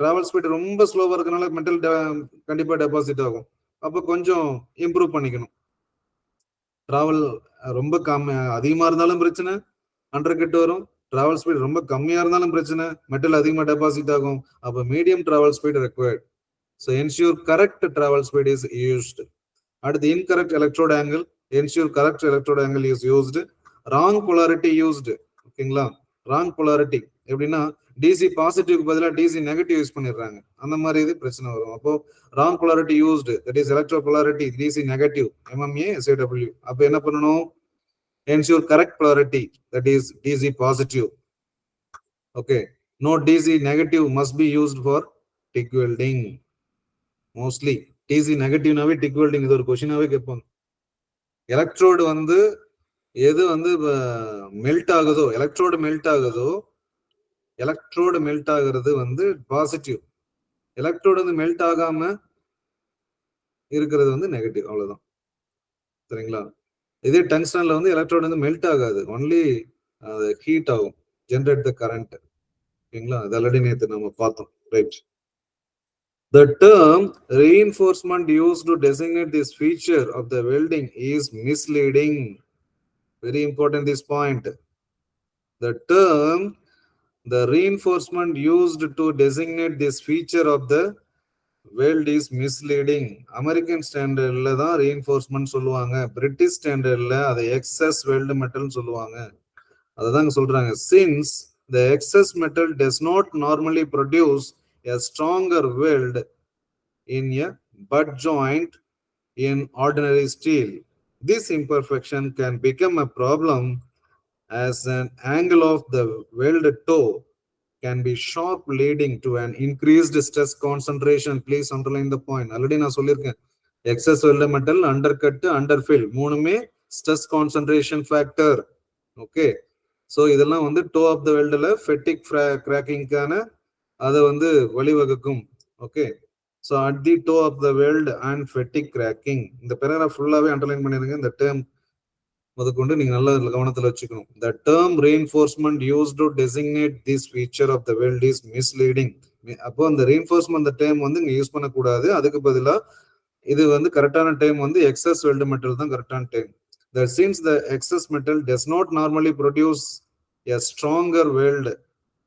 Travel speed ரொம்ப ஸ்லோவா இருக்கனால மெட்டல் கண்டிப்பா டெபாசிட் ஆகும். அப்போ கொஞ்சம் இம்ப்ரூவ் பண்ணிக்கணும். டிராவல் ரொம்ப அதிகமா இருந்தாலும் பிரச்சனை, அண்டர் கட் வரும். டிராவல் ஸ்பீட் ரொம்ப கம்மியா இருந்தாலும் பிரச்சனை, மெட்டல் அதிகமா டெபாசிட் ஆகும். அப்போ medium travel speed required. So ensure correct travel speed is used. அடுத்து incorrect electrode angle. Ensure correct electrode angle is used. Wrong polarity used. ஓகேங்களா? ராங் போலாரிட்டி எப்படின்னா டிசி பாசிட்டிவ்க்கு பதிலாக டிசி நெகட்டிவ் யூஸ் பண்ணிடுறாங்க. அந்த மாதிரி இது பிரச்சனை வரும். அப்போ wrong polarity used, that is electro polarity DC negative, MMA SAW. அப்போ என்ன பண்ணணும்? Ensure correct polarity, that is DC positive. Okay, no DC negative must be used for TIG welding. Mostly DC negative நாவே TIG welding இது ஒரு கொஸ்டினாவே கேட்பாங்க. Electrode வந்து எது வந்து melt ஆகுதோ, எலக்ட்ரோடு மெல்ட் ஆகுறது வந்து பாசிட்டிவ். எலக்ட்ரோடு வந்து மெல்ட் ஆகாம இருக்கிறது வந்து நெகட்டிவ். அவ்வளவுதான். சரிங்களா? இதே டங்ஸ்டன்ல வந்து எலக்ட்ரோடு வந்து மெல்ட் ஆகாது, ஒன்லி ஹீட் ஆகும், ஜெனரேட் த கரண்ட். ஓகேங்களா? அது ஆல்ரெடி நேற்று நம்ம பார்த்தோம். Right. The term reinforcement used to designate this feature of the welding is misleading. Very important this point. The term, the reinforcement used to designate this feature of the weld is misleading. American standardல தான் reinforcement சொல்லுவாங்க, British ஸ்டாண்டர்ட்ல அதை excess weld metal சொல்லுவாங்க. அதுதான் சொல்றாங்க. Since the excess metal does not normally produce a stronger weld in a butt joint in ordinary steel, this imperfection can become a problem as an angle of the weld toe can be sharp, leading to an increased stress concentration. Please underline the point. Already நான் சொல்லியிருக்கேன், excess weld metal, undercut, underfill மூணுமே stress concentration factor. Okay, so இதெல்லாம் வந்து toe of the weldல fatigue cracking-க்கான அதை வந்து வழிவகுக்கும். Okay, so at the toe of the weld and fatigue cracking. இந்த paragraph ஃபுல்லாவே அண்டர்லைன் பண்ணிருங்க. இந்த டேர்ம் முதற்கொண்டு நீங்க நல்ல கவனத்துல வச்சுக்கணும். The term reinforcement used to designate this feature of the weld is misleading. அப்போ அந்த reinforcement அந்த டேர்ம் வந்து இங்க யூஸ் பண்ணக்கூடாது. அதுக்கு பதிலா இது வந்து கரெக்டான டேர்ம் வந்து excess weld metal தான் கரெக்டான term. That since the excess metal does not normally produce a stronger weld.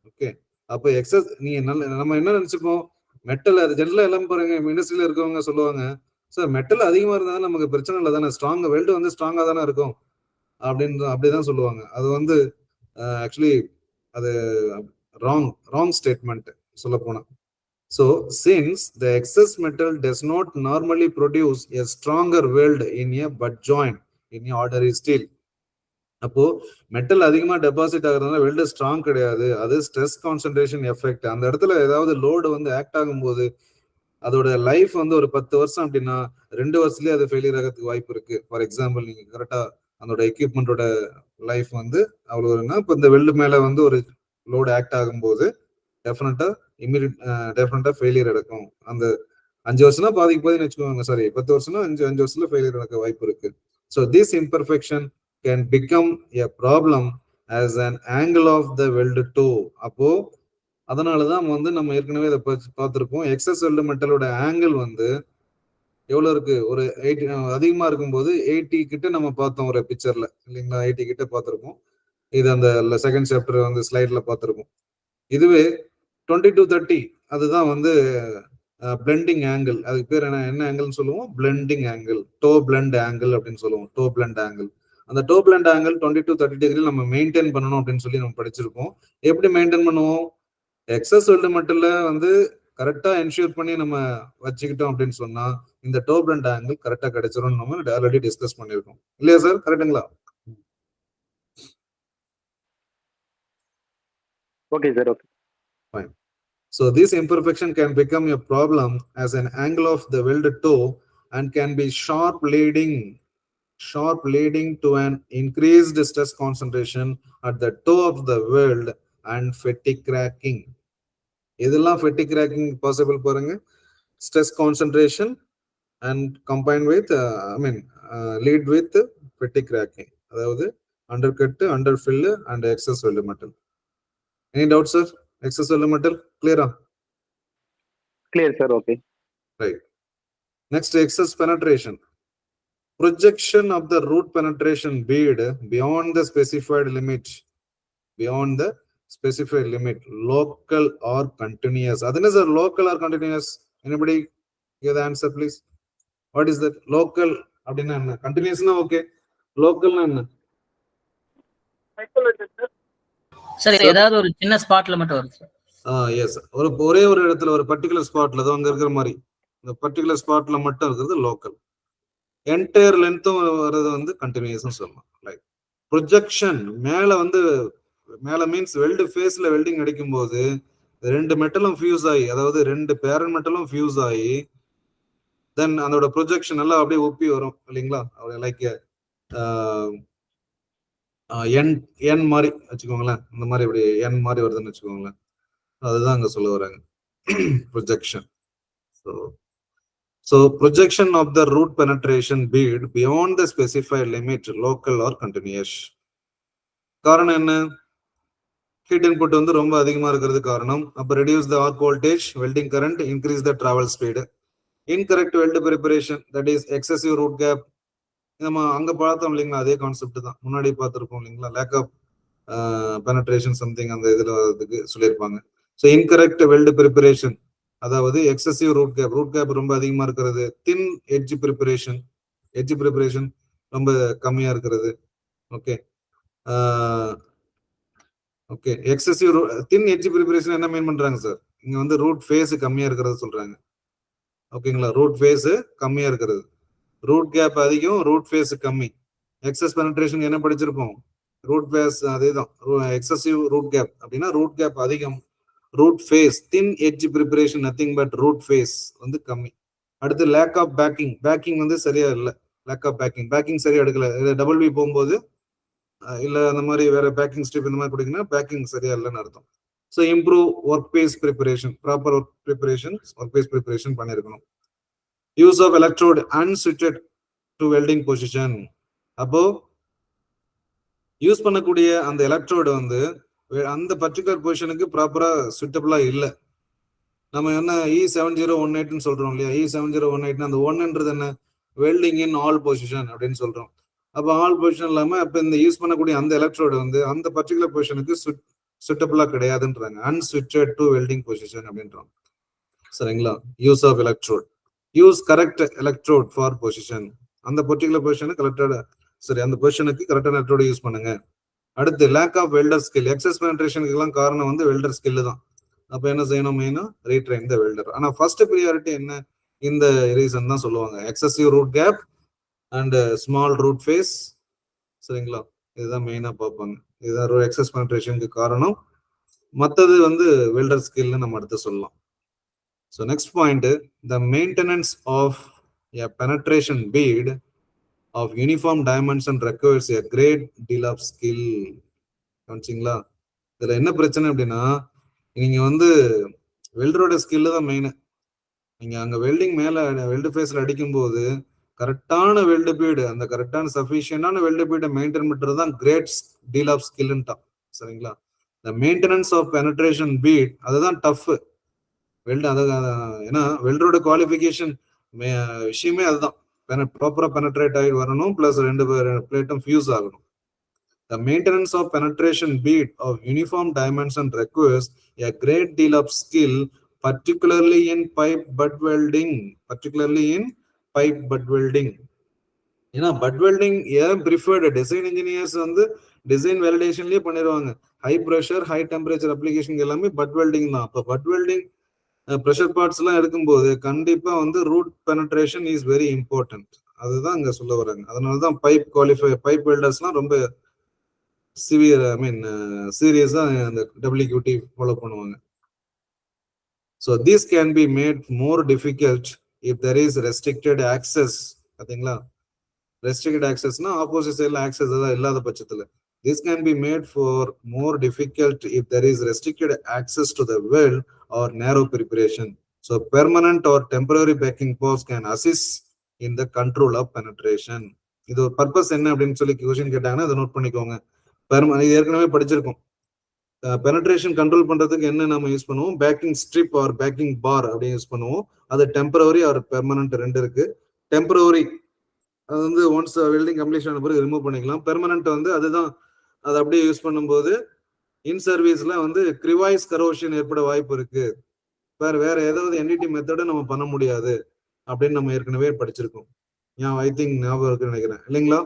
Okay, அப்போ எக்ஸஸ் நீங்க நம்ம என்ன நினைச்சுப்போம், மெட்டல் அது ஜெனரலா எல்லாம் பாருங்க, இண்டஸ்ட்ரியில இருக்கவங்க சொல்லுவாங்க, சார் மெட்டல் அதிகமா இருந்தா நமக்கு பிரச்சனை இல்லை தானே, ஸ்ட்ராங் வெல்டு வந்து ஸ்ட்ராங்கா தானே இருக்கும் அப்படின்னு அப்படிதான் சொல்லுவாங்க. அது வந்து ஆக்சுவலி அது ராங் ஸ்டேட்மெண்ட் சொல்ல போனா. So since the excess metal does not normally produce a stronger weld in a butt joint in a ordinary steel, அப்போ மெட்டல் அதிகமா டெபாசிட் ஆகுறதுனால வெல்டு ஸ்ட்ராங் கிடையாது, அது ஸ்ட்ரெஸ் கான்சென்ட்ரேஷன் எஃபெக்ட். அந்த இடத்துல ஏதாவது லோடு வந்து ஆக்ட் ஆகும்போது அதோட லைஃப் வந்து ஒரு 10 வருஷம் அப்படின்னா 2 வருஷத்துலயே அது ஃபெயிலியர் ஆகிறதுக்கு வாய்ப்பு இருக்கு. ஃபார் எக்ஸாம்பிள், நீங்க கரெக்டா அதோட எக்யூப்மெண்டோட லைஃப் வந்து அவ்வளவு வருங்க. இப்போ இந்த வெல்டு மேல வந்து ஒரு லோடு ஆக்ட் ஆகும்போது டெஃபினட்டா ஃபெயிலியர் நடக்கும். அந்த 5 வருஷம்னா பாதிக்கு வச்சுக்கோங்க, சாரி 10 வருஷம்னா 5 வருஷத்துல ஃபெயிலியர் நடக்க வாய்ப்பு இருக்கு. So this imperfection can become a problem as an angle of the weld toe. அப்போ அதனாலதான் வந்து நம்ம ஏற்கனவே இதை பார்த்திருப்போம், எக்ஸஸ் வெல்டு மெட்டலோட ஆங்கிள் வந்து எவ்வளவு இருக்கு, ஒரு 80 அதிகமா இருக்கும்போது 80 கிட்ட நம்ம பார்த்தோம் ஒரு பிக்சர்ல இல்லைங்களா, 80 கிட்ட பார்த்திருப்போம். இது அந்த செகண்ட் சாப்டர் வந்து ஸ்லைட்ல பார்த்திருப்போம். இதுவே 20 to 30 அதுதான் வந்து பிளெண்டிங் ஆங்கிள். அதுக்கு பேர் என்ன ஆங்கிள்னு சொல்லுவோம், blending angle, to blend angle அப்படின்னு சொல்லுவோம். டோ பிளெண்ட் ஆங்கிள், அந்த to blend angle 20 to 30 degree நம்ம மெயின்டைன் பண்ணணும் அப்படின்னு சொல்லி நம்ம படிச்சிருக்கோம். எப்படி மெயின்டைன் பண்ணுவோம், எக்ஸஸ் வெல்டு மட்டும் வந்து கரெக்டா என்ஷூர் பண்ணி நம்ம வச்சுக்கிட்டோம் அப்படின்னு சொன்னா இந்த டோ பிளெண்ட் ஆங்கிள் கரெக்டா கிடைச்சிரும். நம்ம ஆல்ரெடி டிஸ்கஸ் பண்ணிருக்கோம் இல்லையா சார், கரெக்ட்டுங்களா? Okay sir, okay. Fine. So this imperfection can become a problem as an angle of the weld toe and can be sharp leading to an increased stress concentration at the toe of the weld and fatigue cracking. இதெல்லாம் fatigue cracking possible பாருங்க, stress concentration and combined with lead with fatigue cracking, அதாவது undercut, underfill and excess weld metal. Any doubt sir, excess weld metal clear? Clear sir, okay. Right. Next, excess penetration. Projection of the root penetration bead beyond the specified limit. Beyond the specified limit, local or continuous. That is a local or continuous. Anybody give the answer, please? What is that? Local. Continuous na okay. Local na. Sir ஏதாவது ஒரு சின்ன ஸ்பாட்ல மட்டும் வரும் sir. S, ஒரே ஒரு இடத்துல ஒரு பர்டிகுலர் ஸ்பாட்ல தான் அங்க இருக்கிற மாதிரி இந்த பர்டிகுலர் ஸ்பாட்ல மட்டும் இருக்கிறது லோக்கல். என்டையர் லென்த்தும் வர்றது வந்து கண்டினியூஸ் சொல்லலாம். லைக் ப்ரொஜெக்ஷன் மேல மீன்ஸ் வெல்டு ஃபேஸ்ல வெல்டிங் அடிக்கும் போது ரெண்டு மெட்டலும் ஃபியூஸ் ஆகி, அதாவது ரெண்டு பேரன் மெட்டலும் ஃபியூஸ் ஆகி தென் அதோட ப்ரொஜெக்ஷன் எல்லாம் அப்படியே ஒப்பி வரும் இல்லைங்களா, லைக் என் மாதிரி வச்சுக்கோங்களேன், இந்த மாதிரி இப்படி என் மாதிரி வருதுன்னு வச்சுக்கோங்களேன், அதுதான் அங்க சொல்ல வராங்க projection. So projection of the root penetration bead beyond the specified limit, local or continuous. காரணம் என்ன, ஹீட் இன்புட் வந்து ரொம்ப அதிகமா இருக்கிறது காரணம். அப்ப reduce the arc voltage, welding current, increase the travel speed. Incorrect weld preparation, that is excessive root gap. நம்ம அங்க பார்த்தோம் இல்லைங்களா, அதே கான்செப்ட் தான் முன்னாடி பார்த்திருப்போம் இல்லைங்களா, லேக் ஆஃப் பெனட்ரேஷன் சம்திங் அந்த இதுல அதுக்கு சொல்லியிருப்பாங்க. ஸோ இன்கரெக்ட் வெல்டு ப்ரிப்பரேஷன், அதாவது எக்ஸசிவ் ரூட் கேப் ரொம்ப அதிகமா இருக்கிறது. தின் எட்ஜ் ப்ரிப்பரேஷன் ரொம்ப கம்மியா இருக்கிறது. ஓகே ஓகே, எக்ஸசிவ் தின் எட்ஜ் ப்ரிப்பரேஷன் என்ன மீன் பண்றாங்க சார், இங்க வந்து ரூட் ஃபேஸ் கம்மியா இருக்கிறது சொல்றாங்க. ஓகேங்களா, ரூட் ஃபேஸ் கம்மியா இருக்கிறது, ரூட் கேப் அதிகம், ரூட் ஃபேஸ் கம்மி. எக்ஸஸ் பெனட்ரேஷன் என்ன படிச்சிருப்போம், ரூட் ஃபேஸ் அதேதான். எக்ஸசிவ் ரூட் கேப் அப்படின்னா ரூட் கேப் அதிகம், root face thin edge preparation nothing but root face வந்து கம்மி. அடுத்து லேக் ஆஃப் பேக்கிங் வந்து சரியா இல்லை, லேக் ஆஃப் பேக்கிங் சரியா எடுக்கல. டபுள் பி போகும்போது இல்ல அந்த மாதிரி வேற பேக்கிங் ஸ்ட்ரிப் இந்த மாதிரி கொடுத்தீங்கன்னா பேக்கிங் சரியா இல்லைன்னு அர்த்தம். So improve work face preparation, proper work face preparation பண்ணிருக்கணும். Use of electrode unsuited to welding position, அப்போ யூஸ் பண்ணக்கூடிய அந்த எலக்ட்ரோடு வந்து அந்த பர்டிகுலர் பொசிஷனுக்கு ப்ராப்பரா சுட்டபிளா இல்லை. நம்ம என்ன E7018 சொல்றோம் இல்லையா, E7018 அந்த ஒன்ன்றது என்ன, வெல்டிங் இன் ஆல் பொசிஷன் அப்படின்னு சொல்றோம். அப்போ ஆல் பொசிஷன் இல்லாம அப்ப இந்த யூஸ் பண்ணக்கூடிய அந்த எலக்ட்ரோடு வந்து அந்த பர்டிகுலர் பொசிஷனுக்கு சுட்டபிளா கிடையாதுன்றாங்க, அன்சுட்டட் டு வெல்டிங் பொசிஷன் அப்படின்றாங்க. சரிங்களா, use of electrode, use correct electrode for position, அந்த பர்டிகுலர் பொசிஷனுக்கு கரெக்டான அந்த பொசிஷனுக்கு கரெக்டான எலக்ட்ரோடு யூஸ் பண்ணுங்க. அடுத்து lack of welder skill, excess பெனட்ரேஷனுக்கு எல்லாம் காரணம் வந்து வெல்டர் ஸ்கில் தான். அப்ப என்ன செய்யணும், மெயினா ரீட்ரைன் த வெல்டர். ஆனா ஃபர்ஸ்ட் ப்ரியாரிட்டி என்ன, இந்த ரீசன் தான் சொல்லுவாங்க, excessive root gap and small root face. சரிங்களா, இதுதான் மெயினா பார்ப்பாங்க, இதுதான் எக்ஸஸ் பெனட்ரேஷனுக்கு காரணம். மற்றது வந்து வெல்டர் ஸ்கில்னு நம்ம அடுத்து சொல்லலாம். So next point, the maintenance of a penetration bead of uniform dimension requires a great deal of skill. கவனிச்சிங்களா, இதுல என்ன பிரச்சனை அப்படின்னா, நீங்க வந்து வெல்டரோட ஸ்கில் தான் மெயின். நீங்க அங்க வெல்டிங் மேல வெல்டு ஃபேஸ்ல அடிக்கும் போது கரெக்டான வெல்டு பீடு, அந்த கரெக்டான சஃபிஷியன்டான வெல்டு பீடை மெயின்டைன் பண்றது தான் கிரேட் டீல் ஆஃப் ஸ்கில்ன்ட்டான். சரிங்களா, the maintenance of penetration bead அதுதான் டஃப் வெல்டு. ஏன்னா வெல்டரோட குவாலிஃபிகேஷன் விஷயமே அதுதான். ப்ராப்பரா பெனட்ரேட் ஆகி வரணும், பிளஸ் 2 பிளேட்டும் ஃபியூஸ் ஆகணும். The maintenance of penetration bead of uniform dimension requires a great deal of skill, particularly in pipe butt welding. ஏன்னா பட் வெல்டிங் ஏன் ப்ரிஃபர்டு டிசைன் இன்ஜினியர்ஸ் வந்து டிசைன் வேலிடேஷன்லயே பண்ணிடுவாங்க. High pressure high temperature application எல்லாமே but welding தான். அப்போ but welding pressure parts எல்லாம் எடுக்கும்போது கண்டிப்பா வந்து root penetration is very important. அதுதான் இங்க சொல்ல வராங்க. அதனாலதான் பைப் வெல்டர்ஸ்லாம் ரொம்ப சீரியஸா அந்த WQT ஃபாலோ பண்ணுவாங்க. So this can be made more difficult if there is restricted access. பாத்தீங்களா, ரெஸ்ட்ரிக்டட் ஆக்சஸ்னா ஆப்போசிட் சைட்ல ஆக்சஸ் இல்லாத பட்சத்துல. This can be made for more difficult if there is restricted access to the weld or narrow preparation. So permanent or temporary backing posts can assist in the control of penetration. இது ஒரு purpose என்ன அப்படின்னு சொல்லி question கேட்டாங்கன்னா அதை note பண்ணிக்கோங்க. ஏற்கனவே படிச்சிருக்கோம். பெனட்ரேஷன் கண்ட்ரோல் பண்றதுக்கு என்ன நம்ம யூஸ் பண்ணுவோம், பேக்கிங் ஸ்ட்ரிப் ஆர் பேக்கிங் பார் அப்படின்னு யூஸ் பண்ணுவோம். அது டெம்பரவரி ஆர் பெர்மனன்ட் ரெண்டு இருக்கு. டெம்பரவரி அது வந்து ஒன்ஸ் வெல்டிங் கம்ப்ளீஷன் ஆன பிறகு ரிமூவ் பண்ணிக்கலாம். பெர்மனன்ட் வந்து அதுதான், அதை அப்படியே யூஸ் பண்ணும்போது இன் சர்வீஸ்ல வந்து கிரிவாய்ஸ் கரோஷன் ஏற்பட வாய்ப்பு இருக்கு. வேற ஏதாவது என்டிடி மெத்தட நம்ம பண்ண முடியாது அப்படின்னு நம்ம ஏற்கனவே படிச்சிருக்கோம். ஐ திங்க் ஞாபகம் இருக்குன்னு நினைக்கிறேன், இல்லைங்களா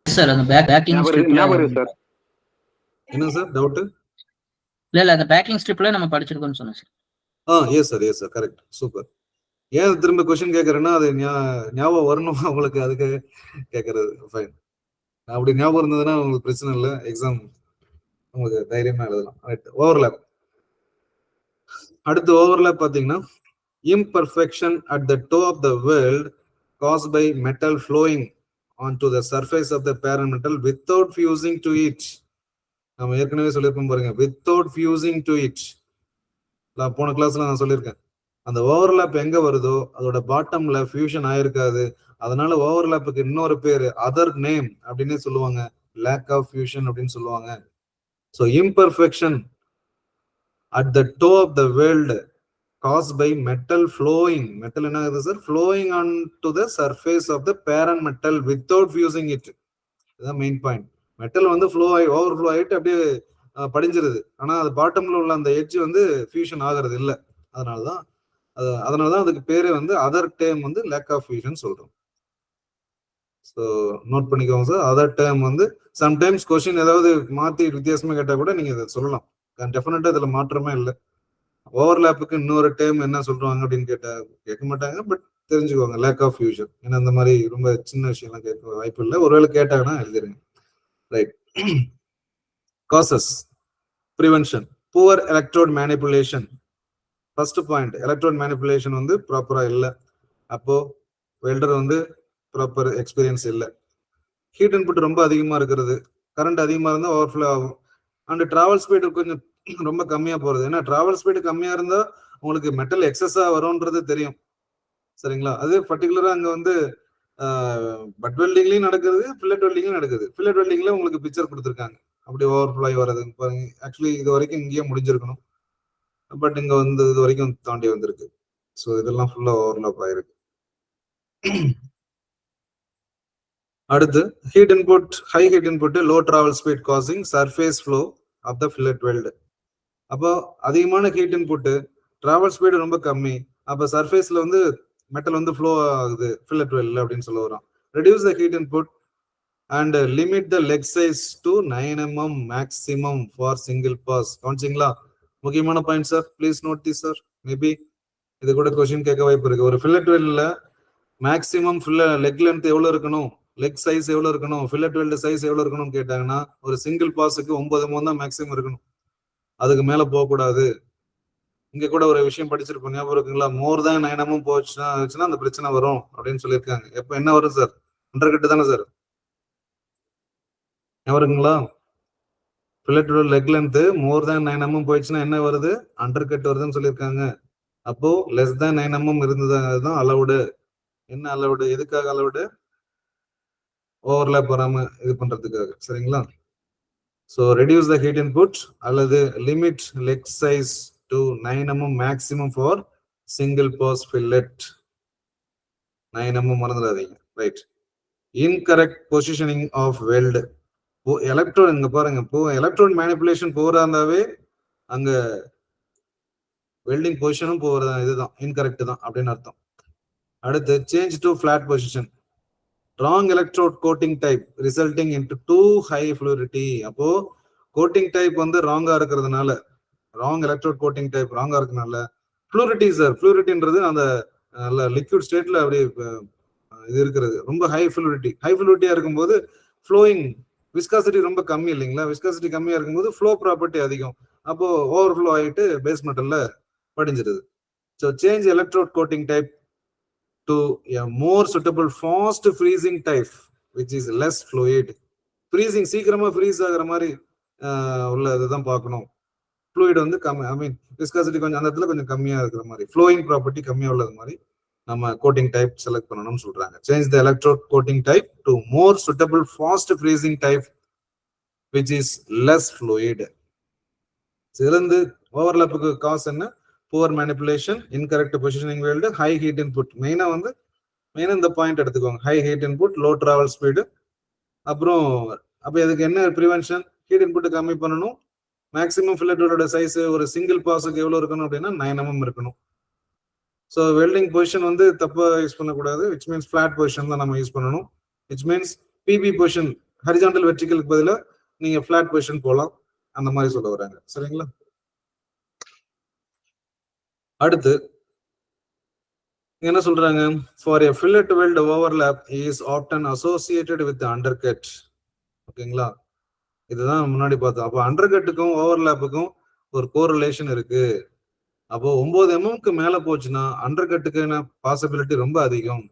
சார்? அந்த பேக்கிங் ஸ்ட்ரிப் என்ன சார் டவுட்? இல்ல அந்த பேக்கிங் ஸ்ட்ரிப்ல நம்ம படிச்சிருக்கோம்னு சொன்னேன் sir. Yes sir correct, super. ஏன் திரும்ப क्वेश्चन கேட்கறேன்னா அது ஞாபகம் வரணும் அவங்களுக்கு, அதுக்கு கேட்கறது. ஃபைன், அப்படி ஞாபகம் இருந்ததுன்னா உங்களுக்கு பிரச்சனை இல்லை, எக்ஸாம் உங்களுக்கு தைரியமா எழுதலாம். ஓவர்லேப். அடுத்து ஓவர்லேப் பாத்தீங்கன்னா imperfection at the toe of the weld caused by metal flowing onto the surface of the parent metal without fusing to it. நம்ம ஏற்கனவே சொல்லியிருப்போம் பாருங்க, வித்தவுட் ஃபியூசிங் டு இட். போன கிளாஸ்ல நான் சொல்லியிருக்கேன், அந்த ஓவர்லேப் எங்க வருதோ அதோட பாட்டம்ல ஃபியூஷன் ஆயிருக்காது. அதனால ஓவர்லேப்புக்கு இன்னொரு பேரு, அதர் நேம் அப்படின்னு சொல்லுவாங்க, லேக் ஆஃப் ஃபியூஷன் அப்படின்னு சொல்லுவாங்க. So imperfection at the toe of the weld caused by metal flowing. metal என்ன ஆகுது sir? flowing on to the surface of the parent metal without fusing it. இதுதான் மெயின் பாயிண்ட். மெட்டல் வந்து flow ஆகி overflow ஆகிட்டு அப்படியே படிஞ்சிருது. ஆனா அது பாட்டம்ல உள்ள அந்த எட்ஜ் வந்து ஃபியூஷன் ஆகிறது இல்லை. அதனாலதான் அதுக்கு பேரு வந்து அதர் டேர்ம் வந்து லேக் ஆஃப் ஃபியூஷன் சொல்றோம். ஸோ நோட் பண்ணிக்கோங்க சார். அதர் டேர்ம் வந்து சம்டைம்ஸ் கொஸ்டின் ஏதாவது மாத்தி வித்தியாசமா கேட்டா கூட நீங்க இதை சொல்லலாம். டெஃபினட்டா இதுல மாற்றமே இல்லை. ஓவர்லேப்புக்கு இன்னொரு டேர்ம் என்ன சொல்றாங்க அப்படின்னு கேட்க மாட்டாங்க, பட் தெரிஞ்சுக்கோங்க லேக் ஆஃப் ஃபியூஷன். ஏன்னா இந்த மாதிரி ரொம்ப சின்ன விஷயம்லாம் கேட்க வாய்ப்பு இல்லை. ஒருவேளை கேட்டாங்கன்னா எழுதிருங்க. Right. Causes prevention, poor electrode manipulation. First point, electrode manipulation வந்து ப்ராப்பரா இல்லை. அப்போ வெல்டர் வந்து ப்ராப்பர் எக்ஸ்பீரியன்ஸ் இல்லை. ஹீட் இன்புட் ரொம்ப அதிகமா இருக்கிறது, கரண்ட் அதிகமா இருந்தா ஓவர்ஃப்ளோ ஆகும். அண்ட் டிராவல் ஸ்பீடு கொஞ்சம் ரொம்ப கம்மியா போறது. ஏன்னா டிராவல் ஸ்பீடு கம்மியா இருந்தா உங்களுக்கு மெட்டல் எக்ஸஸா வரும்ன்றது தெரியும், சரிங்களா? அது பர்டிகுலரா அங்க வந்து பட் வெல்டிங்லயும் நடக்குது, ஃபில்லட் வெல்டிங்லயும் நடக்குது. ஃபில்லட் வெல்டிங்ல உங்களுக்கு பிக்சர் கொடுத்துருக்காங்க அப்படி ஓவர்ஃப்ளோ ஆகி வர்றது. ஆக்சுவலி இது வரைக்கும் இங்கேயே முடிஞ்சிருக்கணும், பட் இங்க வந்து இது வரைக்கும் தாண்டி வந்திருக்கு. ஸோ இதெல்லாம் ஃபுல்லா ஓவர்லாப் ஆயிருக்கு. அடுத்து heat input, high heat input, low travel speed causing surface flow of the fillet weld. அப்போ அதிகமான ஹீட் இன்புட், டிராவல் ஸ்பீடு ரொம்ப கம்மி, அப்போ சர்ஃபேஸ்ல வந்து மெட்டல் வந்து ஃப்ளோ ஆகுது ஃபில்லட் வெல்ல அப்படின்னு சொல்ல வரோம். Reduce the heat input and limit the leg size to 9 mm maximum for single pass. கவனிச்சிங்களா? முக்கியமான point sir, please note this sir. Maybe இது கூட கொஸ்டின் கேட்க வாய்ப்பு இருக்கு. ஒரு ஃபில்லட் வெல்ல மேக்ஸிமம் லெக் லென்த் எவ்வளவு இருக்கணும், லெக் சைஸ் எவ்வளவு இருக்கணும், ஃபில்லட் வெல்ட் சைஸ் எவ்வளவு இருக்கணும்னு கேட்டாங்கன்னா ஒரு சிங்கிள் பாஸுக்கு 9 mm தான் மேக்ஸிமம் இருக்கணும், அதுக்கு மேல போகக்கூடாது. இங்க கூட ஒரு விஷயம் படிச்சிருப்போம், ஞாபகம் இருக்குங்களா? மோர் தான் 9 mm போச்சுன்னா அந்த பிரச்சனை வரும் அப்படின்னு சொல்லியிருக்காங்க. எப்ப என்ன வரும் சார்? அண்டர் கட்டு தானே சார்? ஞாபகம் இருக்குங்களா? ஃபில்லட் லெக் லென்த் மோர் தேன் 9 mm போயிடுச்சுன்னா என்ன வருது? அண்டர் கட் வருதுன்னு சொல்லியிருக்காங்க. அப்போ லெஸ் தேன் 9 mm இருந்ததுதான் அலவுடு. என்ன அலவுடு? எதுக்காக அலவுடு? ஓவர்லேப் வராம இது பண்றதுக்காக, சரிங்களா? So reduce the heat input அல்லது limit leg size to 9 mm maximum for single pass fillet. 9 mm மறந்துடாதீங்க. Right. Incorrect positioning of weld. Electrode இங்க பாருங்க, இப்போ எலக்ட்ரோன் மேனிபுலேஷன் போறா இருந்தாவே அங்க வெல்டிங் பொசிஷனும் போறதா, இதுதான் இன்கரெக்ட் தான் அப்படின்னு அர்த்தம். அடுத்து change to flat position. Wrong electrode coating type resulting into too high fluidity. அப்போ கோட்டிங் டைப் வந்து ராங்கா இருக்கிறதுனால, ராங் எலக்ட்ரோட் கோட்டிங் டைப் ராங்கா இருக்கிறதுனால ஃப்ளூரிட்டி சார், ஃப்ளூரிட்டின்றது அந்த லிக்விட் ஸ்டேட்ல அப்படியே இது இருக்கிறது ரொம்ப ஹை ஃப்ளூரிட்டியா இருக்கும்போது ஃப்ளோயிங் விஸ்காசிட்டி ரொம்ப கம்மி இல்லைங்களா? விஸ்காசிட்டி கம்மியா இருக்கும்போது ஃப்ளோ ப்ராப்பர்ட்டி அதிகம். அப்போ ஓவர் ஃப்ளோ ஆகிட்டு பேஸ் மெட்டல்ல படிஞ்சிருது. So change electrode coating type to a more suitable fast freezing type which is less fluid. freezing சீக்கிரமா ஃப்ரீஸ் ஆகுற மாதிரி உள்ள இதுதான் பார்க்கணும். ஃப்ளூயிட் வந்து கம்மி, ஐ மீன் விஸ்காசிட்டி கொஞ்சம் அந்த இடத்துல கொஞ்சம் கம்மியா இருக்கிற மாதிரி, ஃப்ளோயிங் ப்ராப்பர்ட்டி கம்மியா உள்ளது மாதிரி நம்ம கோட்டிங் டைப் செலக்ட் பண்ணணும்னு சொல்றாங்க. Change the electrode coating type to more suitable fast freezing type which is less fluid. சிறந்து ஓவர்லாப்புக்கு காஸ் என்ன? Poor manipulation, incorrect positioning weld, high heat input. மெயினா இந்த பாயிண்ட் எடுத்துக்கோங்க. High heat input, low travel speed. அப்புறம் அப்ப இதுக்கு என்ன prevention? Heat input கம்மி பண்ணணும். மேக்ஸிமம் ஃபில்லட்டோட சைஸ் ஒரு சிங்கிள் பாஸுக்கு எவ்வளவு இருக்கணும் அப்படின்னா 9 mm இருக்கணும். ஸோ வெல்டிங் பொசிஷன் வந்து தப்பா யூஸ் பண்ணக்கூடாது. விச் மீன்ஸ் ஃபிளாட் பொசிஷன் தான் நம்ம யூஸ் பண்ணணும். Which means PB position horizontal வெர்டிகலுக்கு பதிலாக நீங்க ஃபிளாட் பொசிஷன் போகலாம், அந்த மாதிரி சொல்ல வராங்க. சரிங்களா? அடுத்து என்ன சொல்றாங்க? For a fillet weld overlap is option associated with undercut. ஓகேங்களா? இதுதான் முன்னாடி பார்த்தோம். அப்போ அண்டர்கட்டுக்கும் ஓவர்லாப்புக்கும் ஒரு கோரிலேஷன் இருக்கு. அப்போ 9 mm மேல போச்சுன்னா அண்டர்கட்டுக்கான பாசிபிலிட்டி ரொம்ப அதிகம்.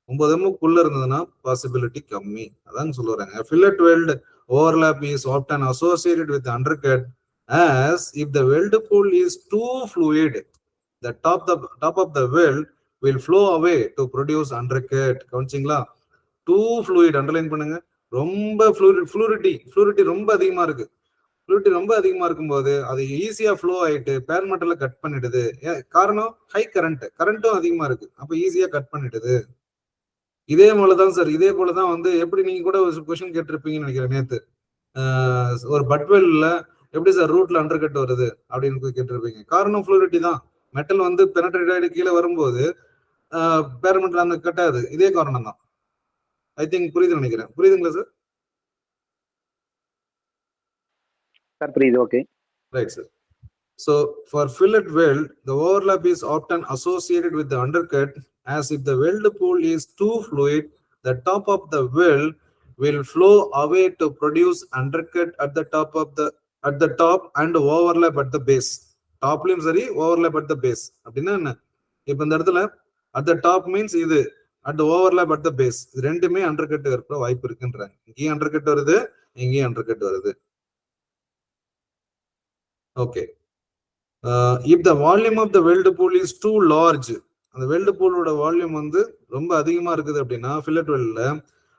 9 mm இருந்ததுன்னா பாசிபிலிட்டி கம்மி. அதான் சொல்லுறாங்க. Fillet weld overlap is often associated with undercut as if the weld pool is too fluid. The top of the weld will flow away to produce undercut. கவனிச்சிங்களா? too fluid underline பண்ணுங்க. ரொம்ப ஃப்ளூரிட்டி ரொம்ப அதிகமா இருக்கு. ஃப்ளூரிட்டி ரொம்ப அதிகமா இருக்கும்போது அது ஈஸியா ஃப்ளோ ஆயிட்டு பேர் மெட்டல்ல கட் பண்ணிடுது. காரணம் ஹை கரண்ட்டும் அதிகமா இருக்கு. அப்ப ஈஸியா கட் பண்ணிடுது. இதே போலதான் சார், இதே போலதான் வந்து எப்படி நீங்க கூட ஒரு கொஸ்டின் கேட்டிருப்பீங்கன்னு நினைக்கிறேன் நேத்து. ஒரு பட்வெல்ல எப்படி சார் ரூட்ல அண்டர் கட் வருது அப்படின்னு கேட்டிருப்பீங்க. காரணம் ஃப்ளூரிட்டி தான். மெட்டல் வந்து பெனட்ரேட் ஆகிட்டு கீழே வரும்போது பேர் மெட்டல் அந்த கட்டாது. இதே காரணம் தான். ஐ திங்க் புரியுதுன்னு நினைக்கிறேன். புரியுதுங்களா சார்? சார் புரியுது. Okay, right sir. So for fillet weld, the overlap is often associated with the undercut as if the weld pool is too fluid, the top of the weld will flow away to produce undercut at the top and overlap at the base. Topலயும் சரி, overlap at the base. அப்படின்னா என்ன? இப்ப இந்த இடத்துல at the top means இது, at the overlap at the base. இது ரெண்டுமே undercut இருக்க வாய்ப்பு இருக்குன்றாங்க. இங்கேயும் அண்டர்கட் வருது, இங்கேயும் அண்டர்கட் வருது. Okay. If the volume of the weld pool is too large, அந்த வெல்ட் பூலோட வால்யூம் வந்து ரொம்ப அதிகமா இருக்குது அப்படின்னா ஃபில்லட் வெல்ட்ல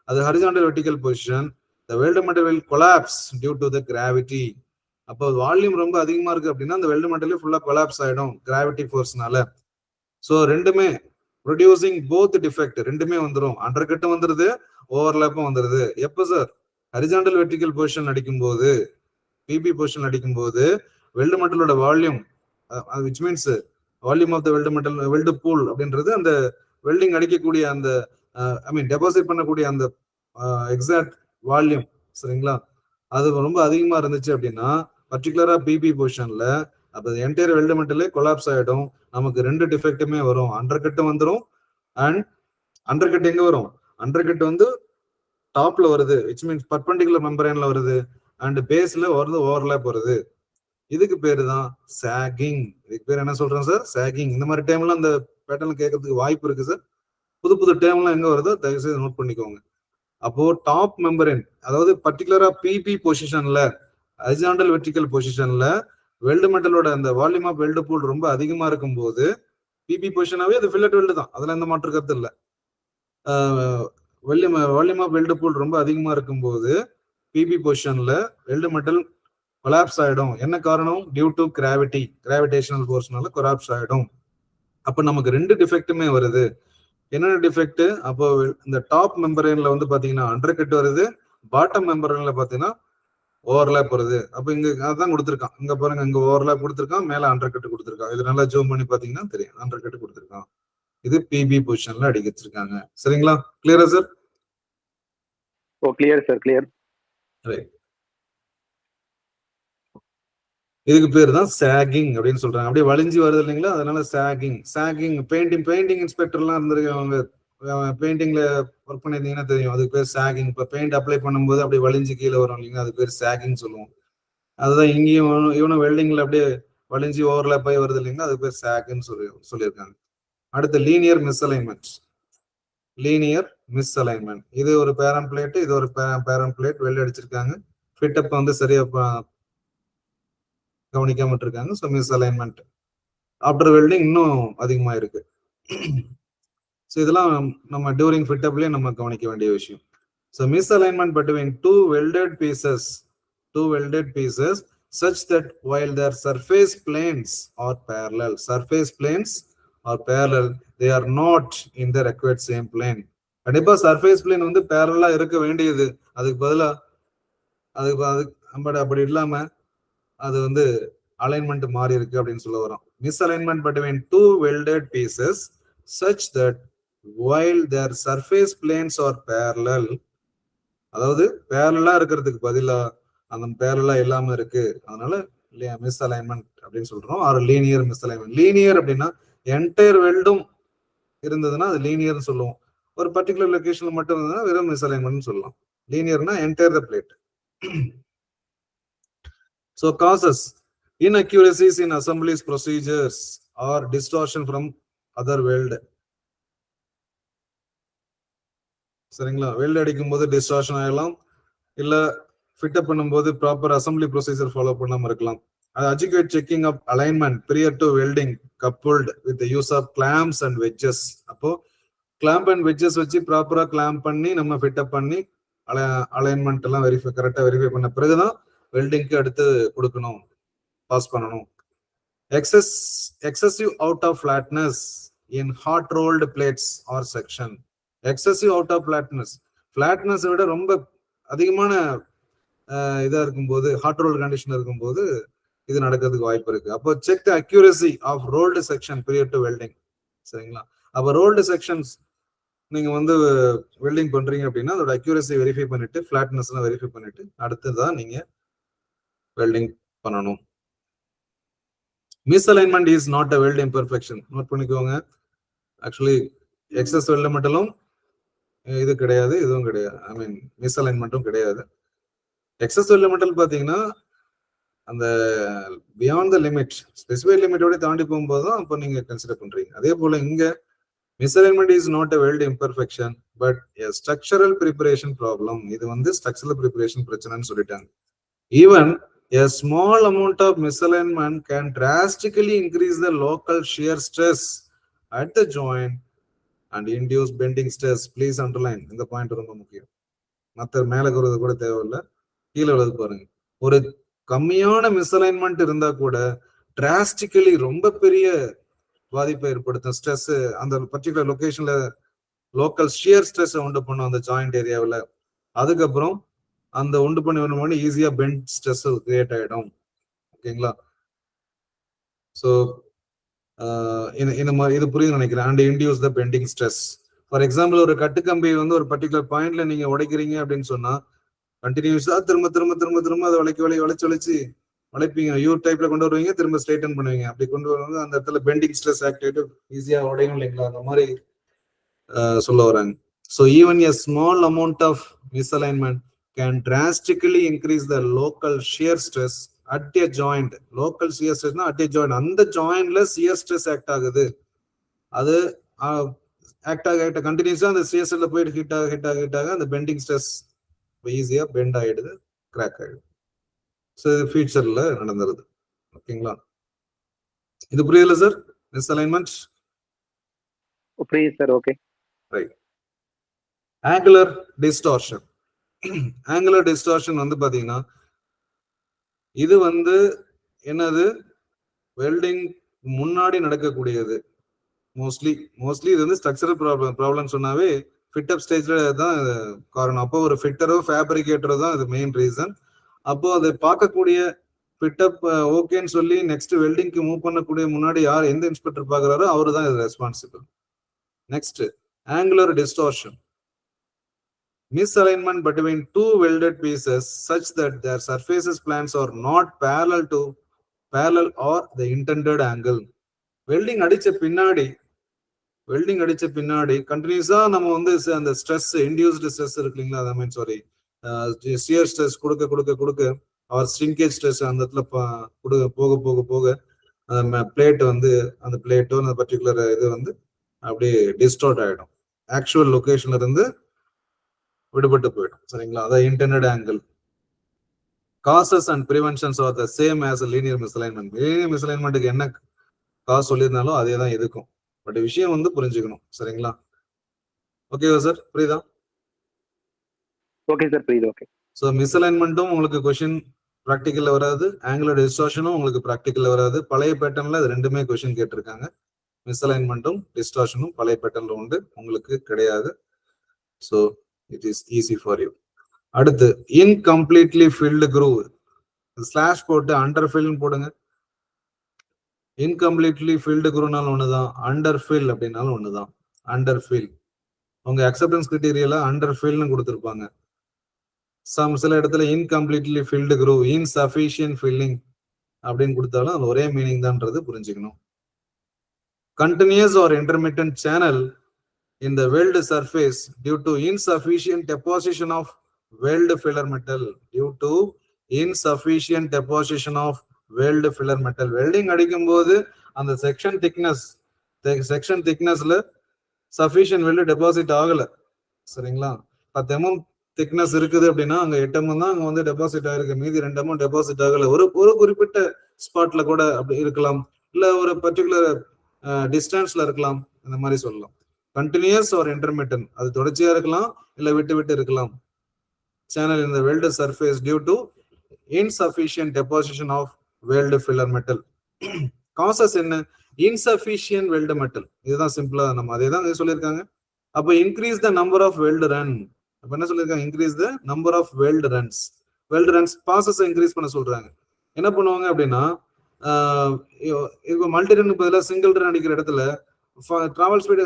அது horizontal vertical position, the weld metal will collapse due to the gravity. அப்போ வால்யூம் ரொம்ப அதிகமா இருக்கு அப்படின்னா அந்த வெல்ட் மெட்டலே ஃபுல்லா கொலாப்ஸ் ஆயிடும் கிராவிட்டி ஃபோர்ஸ்னால. ஸோ ரெண்டுமே ப்ரொடியூசிங் போத் டிஃபெக்ட், ரெண்டுமே வந்துடும். அண்டர்கட்டும் வந்துருது, ஓவர்லாப்பும் வந்துருது. எப்போ சார்? ஹரிசாண்டல் வெர்டிகல் பொசிஷன் அடிக்கும்போது, பிபி பொசிஷன் அடிக்கும்போது வெல்ட் மெட்டலோட volume, which means volume of the weld pool அப்படின்றது அந்த வெல்டிங் அடிக்கக்கூடிய அந்த ஐ மீன் டெபாசிட் பண்ணக்கூடிய அந்த எக்ஸாக்ட் வால்யூம். சரிங்களா? அது ரொம்ப அதிகமா இருந்துச்சு அப்படின்னா பர்டிகுலரா பிபி பொசிஷன்ல அப்ப என்டையர் வெல்ட் மெட்டலே கொலாப்ஸ் ஆயிடும். நமக்கு ரெண்டு டிஃபெக்ட்டுமே வரும். அண்டர்கட்டும் வந்துடும். அண்ட் அண்டர்கட் எங்க வரும்? அண்டர்கட் வந்து டாப்ல வருது, விச் மீன்ஸ் பர்பெண்டிகுலர் மெம்பரேன்ல வருது. அண்ட் பேஸ்ல வருது, ஓவர்லாப் வருது. இதுக்கு பேரு தான் சாகிங். இதுக்கு பேர் என்ன சொல்றேன் சார்? சாகிங். இந்த மாதிரி டைம்ல அந்த பேட்டர்ன் கேட்கறதுக்கு வாய்ப்பு இருக்கு சார். புது டைம்லாம் எங்க வருதோ தயவு செய்து நோட் பண்ணிக்கோங்க. அப்போ டாப் மெம்பரேன், அதாவது பர்டிகுலரா பிபி பொசிஷன்ல, ஹரிசாண்டல் வெர்டிகல் பொசிஷன்ல வெல்ட் மெட்டலோட அந்த வால்யூம் ஆஃப் வெல்ட் பூல் ரொம்ப அதிகமா இருக்கும் போது, பிபி பொசிஷனாவே அது ஃபில்லட் வெல்ட் தான், அதுல எந்த மாற்று கருத்து இல்லை. வால்யூம் ஆஃப் வெல்ட் பூல் ரொம்ப அதிகமா இருக்கும் போது பிபி பொசிஷன்ல வெல்ட் மெட்டல் கொலாப்ஸ் ஆயிடும். என்ன காரணம்? டியூ டு கிராவிடேஷனல் ஃபோர்ஸ்னால கொலாப்ஸ் ஆயிடும். அப்ப நமக்கு ரெண்டு டிஃபெக்ட்டுமே வருது. என்னென்ன டிஃபெக்ட்? அப்போ இந்த டாப் மெம்பரேன்ல வந்து பாத்தீங்கன்னா அண்டர் கட் வருது, பாட்டம் மெம்பரேன்ல பாத்தீங்கன்னா ஓவர்லேப் வருது. அப்ப இங்க அதான் கொடுத்துருக்கான். இங்க பாருங்க, இங்க ஓவர்லேப் கொடுத்துருக்கான், மேல அண்டர் கட் கொடுத்துருக்கான். இது நல்லா ஜூம் பண்ணி பாத்தீங்கன்னா தெரியும், அண்டர் கட் கொடுத்துருக்கான். இது பிபி பொசிஷன்ல அடிக்க வச்சிருக்காங்க. சரிங்களா? கிளியரா சார்? ஓ கிளியர் சார், கிளியர். ரைட். இதுக்கு பேர் தான் சாகிங் அப்படின்னு சொல்றாங்க. அப்படியே வளைஞ்சி வருது இல்லைங்களா, அதனால சாகிங். சாகிங் பெயிண்டிங் இன்ஸ்பெக்டர்லாம் இருந்திருக்கவங்க, பெயிண்டிங்ல ஒர்க் பண்ணியிருந்தீங்கன்னா தெரியும், அதுக்கு பேர் சாகிங். இப்போ பெயிண்ட் அப்ளை பண்ணும்போது அப்படியே வளைஞ்சு கீழே வரும் இல்லைங்களா, அது பேர் சாகிங் சொல்லுவோம். அதுதான் இங்கேயும் இவனும் வெல்டிங்ல அப்படியே வளைஞ்சி ஓவர்லேப் ஆகி வருது இல்லைங்களா, அது பேர் சாக்னு சொல்லியிருக்காங்க. அடுத்து லீனியர் மிஸ்அலைன்மெண்ட். லீனியர் மிஸ்அலைன்மெண்ட், இது ஒரு பேரம் பிளேட், இது ஒரு பேரம் பிளேட் வெள்ளை அடிச்சிருக்காங்க. ஃபிட்டப் வந்து சரியா கவனிக்காம இருக்காங்க. So misalignment. ஆஃப்டர் வெல்டிங் இன்னும் அதிகமா இருக்கு. ஸோ இதெல்லாம் நம்ம டியூரிங் ஃபிட்டப்லயே நம்ம கவனிக்க வேண்டிய விஷயம். So misalignment between two welded pieces such that while their surface planes are parallel, they are not in the required same plane. கண்டிப்பா சர்ஃபேஸ் பிளேன் வந்து பேரலா இருக்க வேண்டியது, அதுக்கு பதிலா அப்படி இல்லாம அது வந்து அலைன்மெண்ட் மாறி இருக்கு அப்படின்னு சொல்ல வரோம். Misalignment between two welded pieces such that while their surface planes are parallel, அதாவது பேரலா இருக்கிறதுக்கு பதிலா அந்த பேரலா இல்லாம இருக்கு, அதனால மிஸ்அலைன்மெண்ட் அப்படின்னு சொல்றோம். Or linear misalignment. லீனியர் அப்படின்னா என்டையர் வெல்டும் இருந்ததுன்னா அது லீனியர்னு சொல்லுவோம். ஒரு பர்டிகுலர் லொகேஷன்ல மட்டும் இருந்ததுன்னா வெறும் மிஸ்அலைன்மெண்ட் சொல்லலாம். லீனியர்னா entire the plate. So causes inaccuracies in assemblies procedures or distortion from other weld. சரிங்களா? வெல்ட் அடிக்கும் போது டிஸ்டார்ஷன் ஆகலாம், இல்ல ஃபிட் அப் பண்ணும்போது ப்ராப்பர் அசம்பிளி ப்ரொசீஜர் ஃபாலோ பண்ணாம இருக்கலாம். Adequate checking of alignment prior to welding coupled with the use of clamps and wedges. அப்போ clamp and wedges வச்சு ப்ராப்பரா கிளாம்ப் பண்ணி நம்ம ஃபிட் அப் பண்ணி அலைன்மெண்ட் எல்லாம் கரெக்டா வெரிஃபை பண்ண பிறகுதான் வெல்டிங்க்கு அடுத்து கொடுக்கணும், பாஸ் பண்ணணும். Excessive out of flatness in hot rolled plates or section. Excessive out of flatness விட ரொம்ப அதிகமான இதா இருக்கும்போது, ஹாட் ரோல் கண்டிஷன் இருக்கும்போது இது நடக்கிறதுக்கு வாய்ப்பு இருக்கு. அப்போ check the accuracy of rolled section period to welding. சரிங்களா? அப்போ ரோல்டு செக்ஷன்ஸ் நீங்க வந்து வெல்டிங் பண்றீங்க அப்படின்னா அதோட அக்யூரசி வெரிஃபை பண்ணிட்டு, ஃபிளாட்னஸ் எல்லாம் வெரிஃபை பண்ணிட்டு அடுத்துதான் நீங்க வெல்டிங் பண்ணணும். Misalignment is not a weld imperfection. Note பண்ணிக்கோங்க. ஆக்சுவலி எக்ஸஸ் வெல்ட் மட்டும் இது கிடையாது, இதுவும் கிடையாது. ஐ மீன் மிஸ்அலைன்மெண்ட்டும் கிடையாது. எக்ஸஸ் வெல்ட் மட்டும் பாத்தீங்கன்னா அந்த பியாண்ட் த லிமிட், ஸ்பெசிஃபைட் லிமிட்டோட தாண்டி போகும்போது தான் அப்போ நீங்க கன்சிடர் பண்றீங்க. அதே போல இங்க misalignment is not a weld imperfection but a structural preparation problem. இது வந்து structural preparation பிரச்சனைன்னு சொல்லிட்டாங்க. Even a small amount of misalignment can drastically increase the local shear stress at the joint and induce bending stress. Please underline, இந்த point ரொம்ப முக்கியம். மற்ற மேல கூறது கூட தேவையில்லை, கீழே உள்ளது பாருங்க. ஒரு கம்மியான மிஸ்அலைன்மெண்ட் இருந்தா கூட டிராஸ்டிக்கலி ரொம்ப பெரிய பாதிப்பை ஏற்படுத்தும். ஸ்ட்ரெஸ் அந்த பர்டிகுலர் லொகேஷன்ல லோக்கல் ஷியர் ஸ்ட்ரெஸ் உண்டு பண்ணும் அந்த ஜாயிண்ட் ஏரியாவில். அதுக்கப்புறம் அந்த உண்டு பண்ணி ஈஸியா பெண்ட் ஸ்ட்ரெஸ் கிரியேட் ஆயிடும். ஓகேங்களா? ஸோ இந்த மாதிரி இது புரியுது நினைக்கிறேன். And induce the bending stress. For example, ஒரு கட்டுக்கம்பி வந்து ஒரு பர்டிகுலர் பாயிண்ட்ல நீங்க உடைக்கிறீங்க அப்படின்னு சொன்னா கண்டினியூஸா திரும்ப திரும்ப திரும்ப திரும்ப அதை வளைச்சு வளைப்பீங்க. யூ டைப்ல கொண்டு வருவீங்க, திரும்ப ஸ்ட்ரைட்டன் பண்ணுவீங்க. அப்படி கொண்டு வருவாங்க, அந்த இடத்துல பெண்டிங் ஸ்ட்ரெஸ் ஆக்டிவேட் ஈஸியா உடையும் இல்லைங்களா, அந்த மாதிரி சொல்ல வராங்க. So even a small amount of misalignment can drastically increase the local shear stress at a joint. Local shear ஸ்ட்ரெஸ்னா அட் எ ஜாயிண்ட், அந்த ஜாயிண்ட்ல ஷியர் ஸ்ட்ரெஸ் ஆக்ட் ஆகுது. அது ஆக்ட் ஆக கண்டினியூஸா அந்த ஷியர் ஸ்ட்ரெஸ்ல போயிட்டு ஹிட் ஆக அந்த பெண்டிங் ஸ்ட்ரெஸ் ஈஸியா பெண்ட் ஆயிடுது, கிராக் ஆயிடுது. ஸோ இது ஃபியூச்சர்ல நடந்துருது. ஓகேங்களா? இது புரியுதுல சார்? மிஸ்அலைன்மெண்ட் புரியுது sir. Okay, right. Angular distortion. Angular distortion வந்து பாத்தீங்கன்னா இது வந்து என்னது, வெல்டிங் முன்னாடி நடக்கக்கூடியது. மோஸ்ட்லி இது வந்து ஸ்ட்ரக்சரல் ப்ராப்ளம் சொன்னாவே ஃபிட் அப் ஸ்டேஜ்ல தான் காரணம். அப்போ ஒரு ஃபிட்டரோ ஃபேப்ரிகேட்டரோ தான் இது மெயின் ரீசன். அப்போ அதை பார்க்கக்கூடிய ஃபிட் அப் ஓகேன்னு சொல்லி நெக்ஸ்ட் வெல்டிங்க்கு மூவ் பண்ணக்கூடிய முன்னாடி யார் எந்த இன்ஸ்பெக்டர் பாக்குறாரோ அவரு தான் இது responsible. Next angular distortion, misalignment between two welded pieces such that their surfaces planes are not parallel or the intended angle. Welding அடிச்ச பின்னாடி கண்டினியூஸா நம்ம வந்து அந்த ஸ்ட்ரெஸ், இன்டியூஸ்டு ஸ்ட்ரெஸ் இருக்கு இல்லைங்களா, ஐ மீன் சாரி சியர் ஸ்ட்ரெஸ் கொடுக்க அவர் ஸ்ட்ரிங்கேஜ் ஸ்ட்ரெஸ் அந்த இடத்துல போக பிளேட் வந்து அந்த பிளேட்டோ அந்த பர்டிகுலர் இது வந்து அப்படியே டிஸ்டார்ட் ஆயிடும், ஆக்சுவல் லொகேஷன்ல இருந்து விடுபட்டு போயிடும். சரிங்களா, அதான் intended angle. Causes and preventions are the same as linear misalignment. Linear மிஸ்அலைன்மெண்ட்டுக்கு என்ன காசு சொல்லியிருந்தாலும் அதே தான் இருக்கும். பட் விஷயம் வந்து புரிஞ்சுக்கணும். சரிங்களா, ஓகேவா சார், புரியுதா? ஓகே சார், புரியுது. ஓகே. ஸோ மிஸ்அலைன்மெண்ட்டும் உங்களுக்கு கொஸ்டின் ப்ராக்டிக்கல்ல வராது, ஆங்குலர் டிஸ்டார்ஷனும் உங்களுக்கு ப்ராக்டிக்கல்ல வராது. பழைய பேட்டர்ன்ல அது ரெண்டுமே கொஸ்டின் கேட்டிருக்காங்க. மிஸ்அலைன்மெண்ட்டும் டிஸ்டார்ஷனும் பழைய பேட்டர்ன்ல உண்டு, உங்களுக்கு கிடையாது. So it is easy for you. அடுத்து incompletely filled groove, ஸ்லாஷ் போட்டு அண்டர் ஃபில் போடுங்க. இன்கம்ப்ளீட்லி ஃபில்டு குரூனாலும் ஒண்ணுதான், அண்டர் ஃபில் அப்படின்னாலும் ஒண்ணுதான். அண்டர் ஃபில் உங்க அக்செப்டன்ஸ் கிரைட்டீரியால அண்டர் ஃபில்னு கொடுத்துருப்பாங்க. சில இடத்துல incompletely filled groove, insufficient filling அப்படின்னு கொடுத்தாலும் அது ஒரே மீனிங் தான்ன்றது புரிஞ்சுக்கணும். Continuous or intermittent channel in the weld surface due to insufficient deposition of weld filler metal. Welding அடிக்கும் போது அந்த செக்ஷன் திக்னஸ்ல சஃபிஷியன்ட் வெல்டு டெபாசிட் ஆகல. சரிங்களா, 10 mm திக்னஸ் இருக்குது அப்படின்னா அங்க 8 mm தான் அங்க வந்து டெபாசிட் ஆயிருக்கு, மீதி 2 mm டெபாசிட் ஆகல. ஒரு குறிப்பிட்ட ஸ்பாட்ல கூட அப்படி இருக்கலாம், இல்ல ஒரு பர்டிகுலர் டிஸ்டன்ஸ்ல இருக்கலாம், இந்த மாதிரி சொல்லலாம். கண்டினியூஸ் ஆர் இன்டர்மிட்டன்ட், அது தொடர்ச்சியா இருக்கலாம் இல்ல விட்டு இருக்கலாம். சேனல் இந்த weld surface due to insufficient deposition of weld filler metal. Causes என்ன? Insufficient weld metal. இதுதான் சிம்பிளா நம்ம அதே தான் சொல்லியிருக்காங்க. அப்போ increase the number of weld run. அப்ப என்ன சொல்லியிருக்காங்க? Increase the number of weld runs. Weld runs passes increase பண்ண சொல்றாங்க. என்ன பண்ணுவாங்க அப்படின்னா, இப்போ மல்டி ரன் பதிலாக சிங்கிள் ரன் அடிக்கிற இடத்துல டிராவல் ஸ்பீடு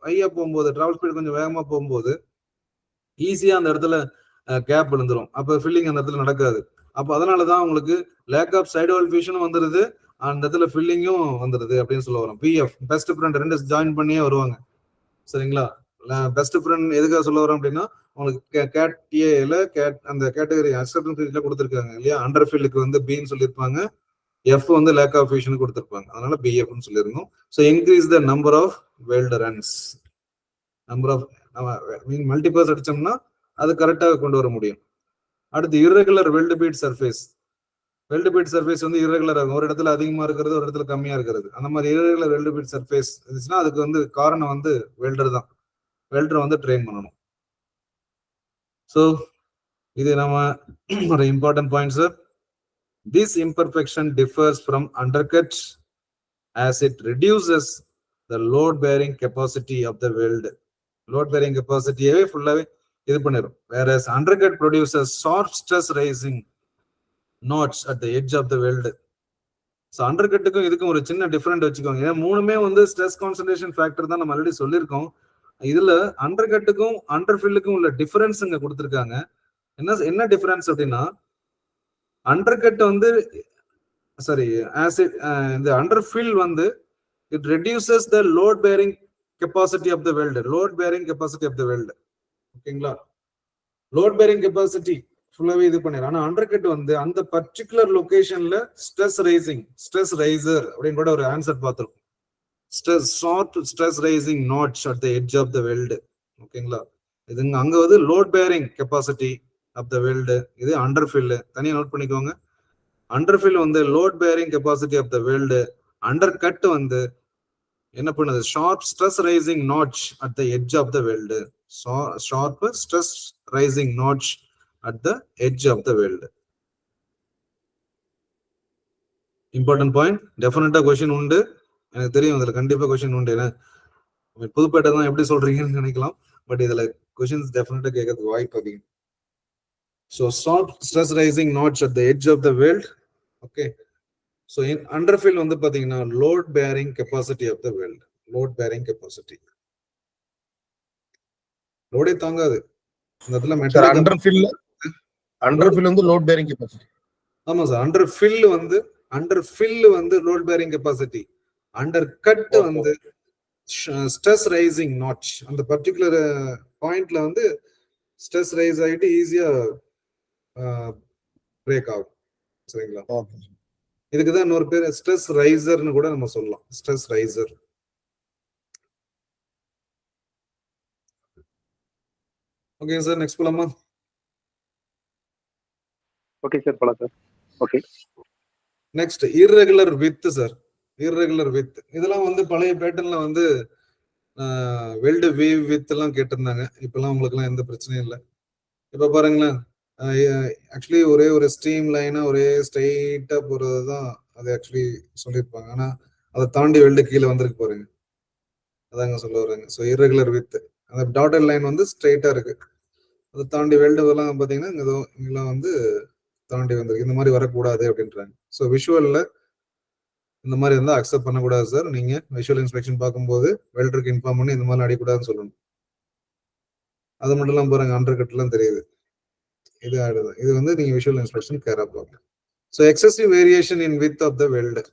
ஐயா போகும்போது, டிராவல் ஸ்பீடு கொஞ்சம் வேகமா போகும்போது ஈஸியா அந்த இடத்துல கேப் விழுந்துரும். அப்ப ஃபில்லிங் அந்த இடத்துல நடக்காது. அப்ப அதனாலதான் உங்களுக்கு லேக் ஆஃப் சைடு வால் ஃபியூஷனும் வந்துருது, அந்த இடத்துல ஃபில்லிங்கும் வந்துருது அப்படின்னு சொல்ல வரோம். பிஎஃப் பெஸ்ட் ஃப்ரெண்ட் ரெண்டு ஜாயின் பண்ணியே வருவாங்க. சரிங்களா, பெஸ்ட் ஃப்ரெண்ட் எதுக்காக சொல்ல வரோம் அப்படின்னா, உங்களுக்கு கேட் ஏல அந்த கேட்டகரி அக்செப்டன்ஸ் கொடுத்துருக்காங்க இல்லையா. அண்டர் ஃபீல்டுக்கு வந்து பின்னு சொல்லியிருப்பாங்க, எஃப் வந்து லேக் ஆஃப் ஃபியூஷன் கொடுத்துருப்பாங்க, அதனால பிஎஃப்னு சொல்லியிருந்தோம். So increase the number of weld runs. Number of multiples அடிச்சோம்னா அது கரெக்டாக கொண்டு வர முடியும். அடுத்து irregular weld bead surface. Weld bead surface வந்து இர்ரெகுலர் ஆகும், ஒரு இடத்துல அதிகமா இருக்கிறது, ஒரு இடத்துல கம்மியா இருக்கிறது. அந்த மாதிரி இர்ரெகுலர் வெல்டு பீட் சர்ஃபேஸ் இருந்துச்சுன்னா அதுக்கு வந்து காரணம் வந்து வெல்டர் தான். வெல்டரை வந்து ட்ரெயின் பண்ணணும். ஸோ இது நம்ம ஒரு important point sir. This imperfection differs from undercut as it reduces the load bearing capacity of the weld. Load bearing capacity full-ஆவே இது பண்ணிரும். Whereas undercut produces sharp stress raising knots at the edge of the weld. So undercutக்கும் இதுக்கும் ஒரு சின்ன different வச்சுக்கோங்க. ஏன்னா மூணுமே வந்து stress concentration factor தான் நம்ம ஆல்ரெடி சொல்லியிருக்கோம். இதுல அண்டர்கட்டுக்கும் அண்டர்ஃபில்லுக்கும் உள்ள டிஃபரன்ஸ் இங்க கொடுத்துருக்காங்க. என்ன டிஃபரன்ஸ் அப்படின்னா, அண்டர்கட் வந்து சாரி ஆசிட் இந்த அண்டர்ஃபில் வந்து it reduces the load bearing capacity of the weld. Load bearing capacity of the weld, ஓகேங்களா. லோட் பேரிங் கெப்பாசிட்டி ஃபுல்லாவே இது பண்ணிடும். ஆனா அண்டர்கட் வந்து அந்த பர்டிகுலர் லொகேஷன்ல ஸ்ட்ரெஸ் ரைசர் அப்படின்னு கூட ஒரு ஆன்சர் பார்த்துருக்கோம். Stress rising notch at the edge of the weld, ஓகேங்களா. இது அங்க வந்து load bearing capacity of the weld, இது அண்டர்ஃபில். தனியா நோட் பண்ணிக்கோங்க. அண்டர்ஃபில் வந்து load bearing capacity of the weld, under cut வந்து என்ன பண்ணுது, sharp stress rising notch at the edge of the weld. Sharp stress rising notch at the edge of the weld. Important point, டெஃபினட்டா question உண்டு. எனக்கு தெரியும் இதுல கண்டிப்பா question உண்டு. ஏன்னா புதுப்பேட்டை தான் எப்படி சொல்றீங்கன்னு நினைக்கலாம், பட் இதுல கொஸ்டின்ஸ் டெஃபினட்டா கேட்கறதுக்கு வாய்ப்பு அதிகம். So salt stress rising notch at the edge of the weld. Okay. So in underfill வந்து பாத்தீங்கன்னா load bearing capacity of the weld. Load bearing capacity. லோடே தாங்காது. இந்த இடத்துல மெட்டல் அண்டர்ஃபில் வந்து லோட் பேரிங் கெபாசிட்டி. ஆமா சார், அண்டர்ஃபில் வந்து load bearing capacity. Under cut வந்து stress rising notch. அந்த பர்டிகுலர் பாயிண்ட்ல வந்து ஸ்ட்ரெஸ் ரைஸ் ஆகிட்டு ஈஸியா பிரேக் ஆகும். சரிங்களா? இதுக்குதான் இன்னொரு பேர் ஸ்ட்ரெஸ் ரைசர்னு கூட நம்ம சொல்லலாம். Stress riser. Okay sir, next போலாமா? ஓகே சார், போலாம் sir. Okay, next irregular with sir. Irregular with இதெல்லாம் வந்து பழைய பேட்டர்ன்ல வந்து வெல்டு வீவ் வித் எல்லாம் கேட்டிருந்தாங்க. இப்பெல்லாம் உங்களுக்கு எல்லாம் எந்த பிரச்சனையும் இல்லை. இப்ப பாருங்களேன், ஆக்சுவலி ஒரே ஒரு ஸ்ட்ரீம் லைனா ஒரே ஸ்ட்ரைட்டா போறதுதான் அது ஆக்சுவலி சொல்லியிருப்பாங்க. ஆனா அதை தாண்டி வெல்டு கீழே வந்திருக்கு பாருங்க, அதாங்க சொல்ல வர்றாங்க. ஸோ இர்ரெகுலர் வித் அந்த டாட்டட் லைன் வந்து ஸ்ட்ரைட்டா இருக்கு, அதை தாண்டி வெல்டு எல்லாம் பாத்தீங்கன்னா இங்கெல்லாம் வந்து தாண்டி வந்திருக்கு. இந்த மாதிரி வரக்கூடாது அப்படின்றாங்க. ஸோ விஷுவல்ல இந்த மாதிரி இருந்தால் அக்செப்ட் பண்ணக்கூடாது சார். நீங்க விஷுவல் இன்ஸ்பெக்ஷன் பார்க்கும்போது வெல்டருக்கு இன்ஃபார்ம் பண்ணி இந்த மாதிரி அடிக்கூடாதுன்னு சொல்லணும். அது மட்டும் இல்லாம பாருங்க, அண்டர் கட்லாம் தெரியுது. இது வந்து நீங்க விஷுவல் இன்ஸ்பெக்ஷன் கேரா பார்க்கணும். So excessive variation in width of the weld.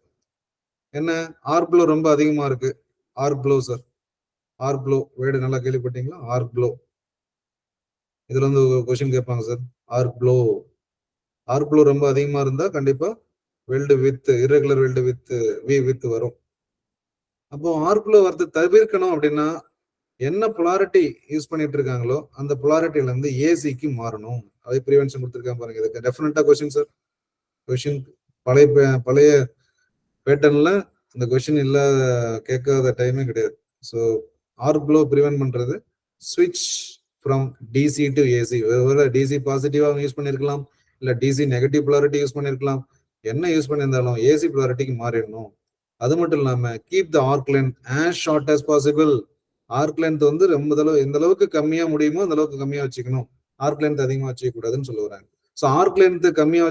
என்ன ஆர்க் ப்ளோ ரொம்ப அதிகமா இருக்கு. Arc blow sir, arc blow word நல்லா கேள்விப்பட்டீங்களா? Arc blow. இதுல வந்து கொஸ்டின் கேட்பாங்க சார். ஆர்க் ப்ளோ ரொம்ப அதிகமா இருந்தா கண்டிப்பா weld width irregular weld width வி வித் வரும். அப்போ ஆர்க் ப்ளோ வரது தவிர்க்கணும் அப்படின்னா என்ன பொலாரிட்டி யூஸ் பண்ணிட்டு இருக்காங்களோ அந்த பொலாரிட்டில இருந்து ஏசிக்கு மாறணும். அதை ப்ரிவென்ஷன் கொடுத்துருக்காங்க பாருங்க. இதுக்கு டெஃபினட்டா கொஸ்டின் சார். கொஸ்டின் பழைய பேட்டர்ன்ல இந்த கொஸ்டின் இல்ல கேட்காத டைமே கிடையாது. ஸோ ஆர்க் ப்ளோ ப்ரிவென்ட் பண்றது ஸ்விட்ச் from DC to AC. DC பாசிட்டிவா யூஸ் பண்ணிருக்கலாம், இல்ல டிசி நெகட்டிவ் பொலாரிட்டி யூஸ் பண்ணிருக்கலாம். என்ன யூஸ் பண்ணியிருந்தாலும் ஏசி பொலாரிட்டிக்கு மாறிடணும். அது மட்டும் இல்லாம keep the arc length as short as possible. Arc length வந்து எந்த அளவுக்கு கம்மியா முடியுமோ அந்த அளவுக்கு கம்மியா வச்சுக்கணும். ஆர்க் லென்த் அதிகமா வச்சுக்க கூடாதுன்னு சொல்ல வராங்க. ஸோ ஆர்க் லென்த் கம்மியா